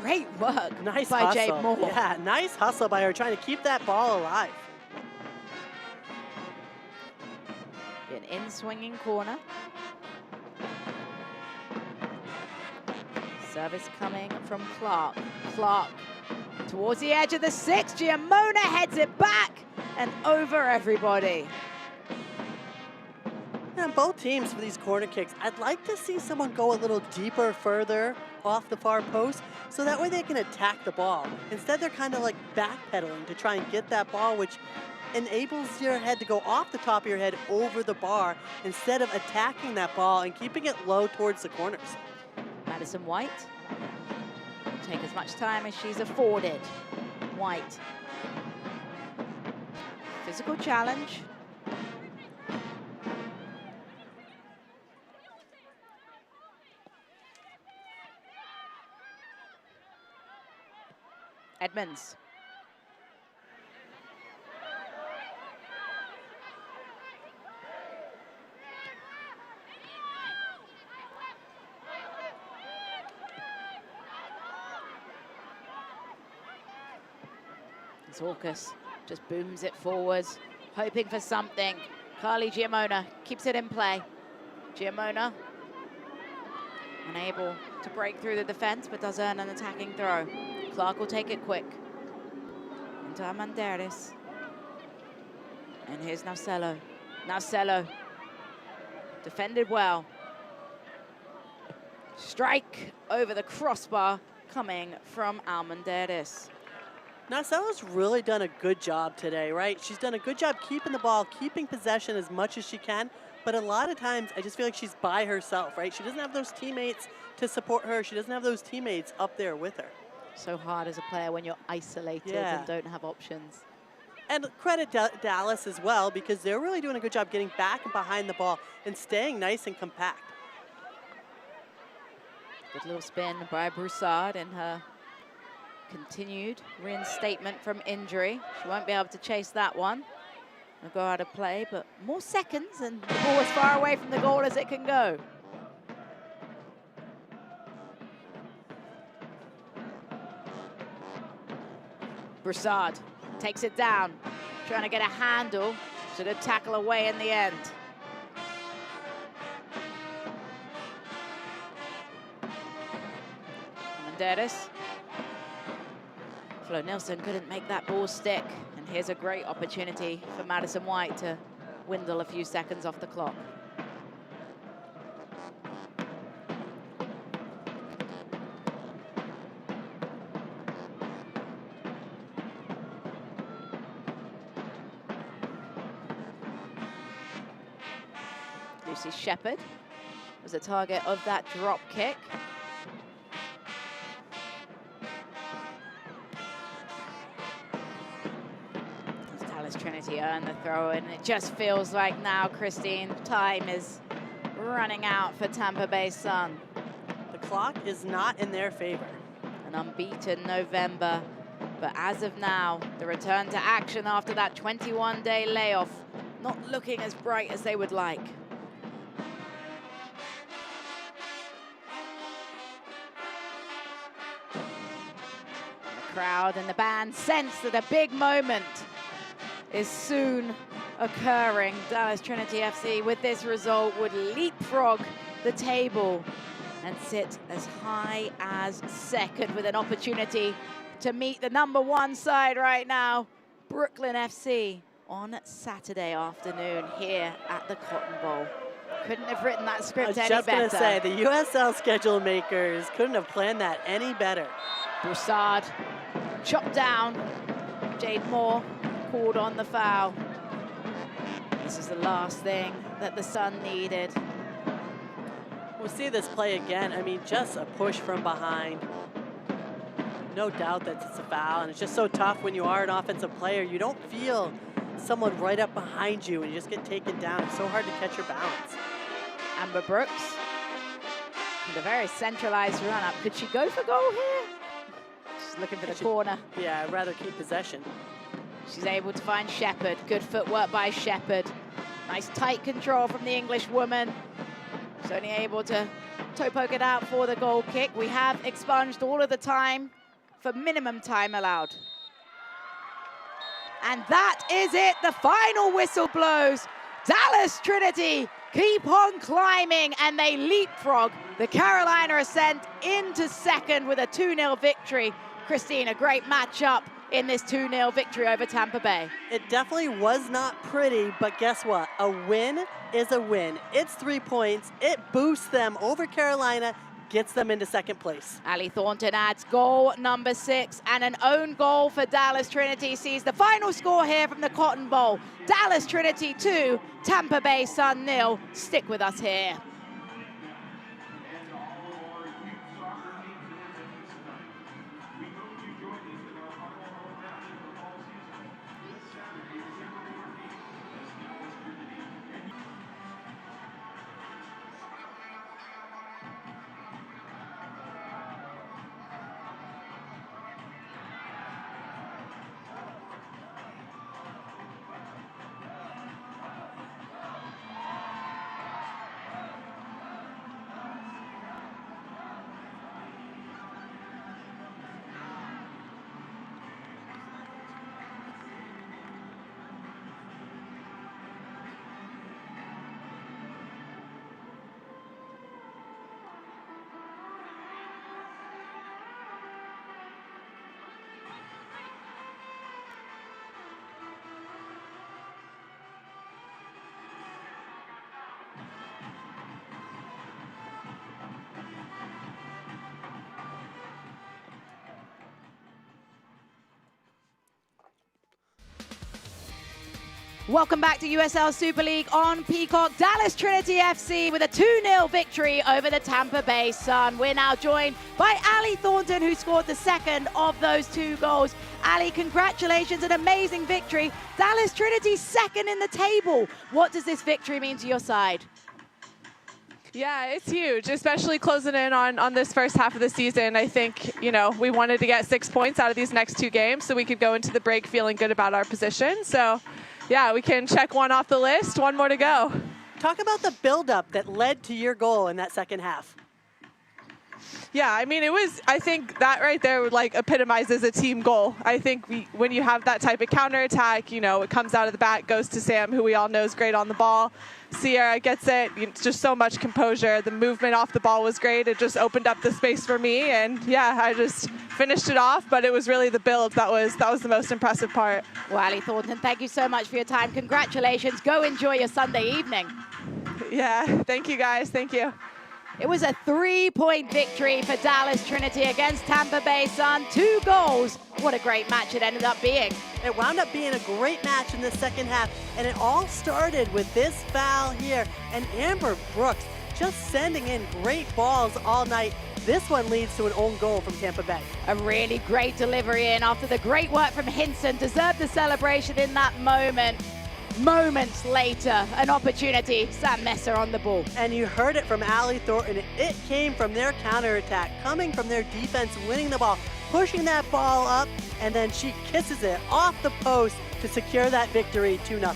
Speaker 1: Great work
Speaker 2: nice
Speaker 1: by Jade
Speaker 2: hustle.
Speaker 1: Moore.
Speaker 2: Yeah, nice hustle by her trying to keep that ball alive.
Speaker 1: An in-swinging corner. Service coming from Clark. Clark towards the edge of the 6. Giamona heads it back and over everybody.
Speaker 2: And both teams for these corner kicks, I'd like to see someone go a little deeper, further off the far post, so that way they can attack the ball. Instead, they're kind of like backpedaling to try and get that ball, which enables your head to go off the top of your head over the bar instead of attacking that ball and keeping it low towards the corners.
Speaker 1: Madison White will take as much time as she's afforded. White. Physical challenge. Edmonds. Zorkas just booms it forwards, hoping for something. Carly Giamona keeps it in play. Giamona unable to break through the defense, but does earn an attacking throw. Clark will take it quick. Into Armanderis. And here's Nausello. Nausello defended well. Strike over the crossbar coming from Armanderis.
Speaker 2: Nausello's really done a good job today, right? She's done a good job keeping the ball, keeping possession as much as she can, but a lot of times I just feel like she's by herself, right? She doesn't have those teammates to support her. She doesn't have those teammates up there with her.
Speaker 1: So hard as a player when you're isolated and don't have options.
Speaker 2: And credit Dallas as well, because they're really doing a good job getting back and behind the ball and staying nice and compact.
Speaker 1: Good little spin by Broussard in her continued reinstatement from injury. She won't be able to chase that one. It'll go out of play, but more seconds and the ball as far away from the goal as it can go. Broussard takes it down, trying to get a handle. She's going to tackle away in the end. Menderes. Flo Nilsson couldn't make that ball stick. And here's a great opportunity for Madison White to dwindle a few seconds off the clock. Lucy Shepherd was the target of that drop kick. Dallas Trinity earned the throw, and it just feels like now, Christine, time is running out for Tampa Bay Sun.
Speaker 2: The clock is not in their favor.
Speaker 1: An unbeaten November, but as of now, the return to action after that 21-day layoff, not looking as bright as they would like. Crowd and the band sense that a big moment is soon occurring. Dallas Trinity FC with this result would leapfrog the table and sit as high as second with an opportunity to meet the #1 side right now, Brooklyn FC, on Saturday afternoon here at the Cotton Bowl. Couldn't have written that script any better.
Speaker 2: I was just going to say, the USL schedule makers couldn't have planned that any better.
Speaker 1: Broussard chopped down. Jade Moore called on the foul. This is the last thing that the Sun needed.
Speaker 2: We'll see this play again. I mean, just a push from behind. No doubt that it's a foul, and it's just so tough when you are an offensive player. You don't feel someone right up behind you and you just get taken down. It's so hard to catch your balance.
Speaker 1: Amber Brooks with a very centralized run-up. Could she go for goal here? She's looking for the corner.
Speaker 2: Yeah, I'd rather keep possession.
Speaker 1: She's able to find Shepherd. Good footwork by Shepherd. Nice tight control from the English woman. She's only able to toe poke it out for the goal kick. We have expunged all of the time for minimum time allowed. And that is it. The final whistle blows. Dallas Trinity keep on climbing, and they leapfrog the Carolina Ascent into second with a 2-0 victory. Christine, a great matchup in this 2-0 victory over Tampa Bay.
Speaker 2: It definitely was not pretty, but guess what? A win is a win. It's 3 points. It boosts them over Carolina, gets them into second place.
Speaker 1: Ali Thornton adds goal number 6, and an own goal for Dallas Trinity sees the final score here from the Cotton Bowl. Dallas Trinity 2, Tampa Bay Sun 0. Stick with us here. Welcome back to USL Super League on Peacock. Dallas Trinity FC with a 2-0 victory over the Tampa Bay Sun. We're now joined by Ali Thornton, who scored the second of those 2 goals. Ali, congratulations, an amazing victory. Dallas Trinity second in the table. What does this victory mean to your side?
Speaker 12: Yeah, it's huge, especially closing in on this first half of the season. I think, you know, we wanted to get 6 points out of these next 2 games so we could go into the break feeling good about our position. So, yeah, we can check 1 off the list, 1 more to go.
Speaker 2: Talk about the buildup that led to your goal in that second half.
Speaker 12: Yeah, I mean, I think that right there like epitomizes a team goal. I think when you have that type of counterattack, you know, it comes out of the back, goes to Sam, who we all know is great on the ball. Sierra gets it, just so much composure. The movement off the ball was great. It just opened up the space for me, and yeah, I just finished it off, but it was really the build that was the most impressive part.
Speaker 1: Well, Ali Thornton, thank you so much for your time. Congratulations. Go enjoy your Sunday evening.
Speaker 12: Yeah, thank you guys. Thank you.
Speaker 1: It was a 3-point victory for Dallas Trinity against Tampa Bay Sun. 2 goals. What a great match it ended up being.
Speaker 2: It wound up being a great match in the second half, and it all started with this foul here. And Amber Brooks just sending in great balls all night. This one leads to an own goal from Tampa Bay.
Speaker 1: A really great delivery in after the great work from Hinson. Deserved the celebration in that moment. Moments later, an opportunity, Sam Messer on the ball.
Speaker 2: And you heard it from Ali Thornton. It came from their counterattack, coming from their defense, winning the ball, pushing that ball up, and then she kisses it off the post to secure that victory 2-0.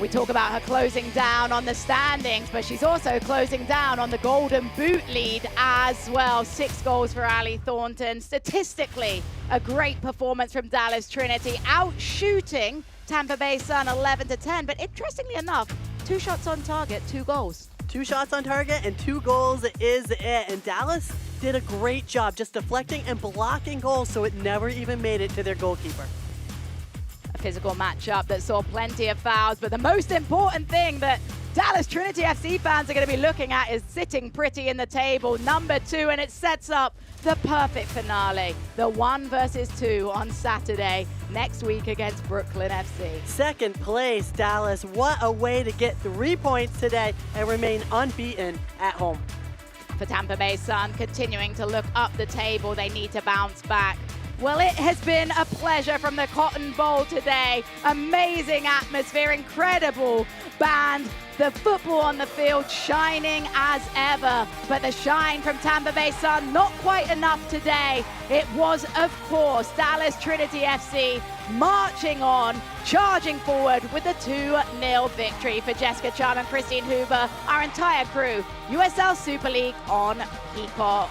Speaker 1: We talk about her closing down on the standings, but she's also closing down on the Golden Boot lead as well. 6 goals for Ali Thornton. Statistically, a great performance from Dallas Trinity, outshooting Tampa Bay Sun 11-10, but interestingly enough, 2 shots on target, 2 goals.
Speaker 2: 2 shots on target and 2 goals is it. And Dallas did a great job just deflecting and blocking goals so it never even made it to their goalkeeper.
Speaker 1: A physical matchup that saw plenty of fouls, but the most important thing that Dallas Trinity FC fans are going to be looking at is sitting pretty in the table, number 2, and it sets up the perfect finale, the 1 versus 2 on Saturday next week against Brooklyn FC.
Speaker 2: Second place, Dallas. What a way to get 3 points today and remain unbeaten at home.
Speaker 1: For Tampa Bay Sun, continuing to look up the table, they need to bounce back. Well, it has been a pleasure from the Cotton Bowl today. Amazing atmosphere, incredible band. The football on the field shining as ever, but the shine from Tampa Bay Sun not quite enough today. It was, of course, Dallas Trinity FC marching on, charging forward with the 2-0 victory. For Jessica Chan and Christine Hoover, our entire crew, USL Super League on Peacock.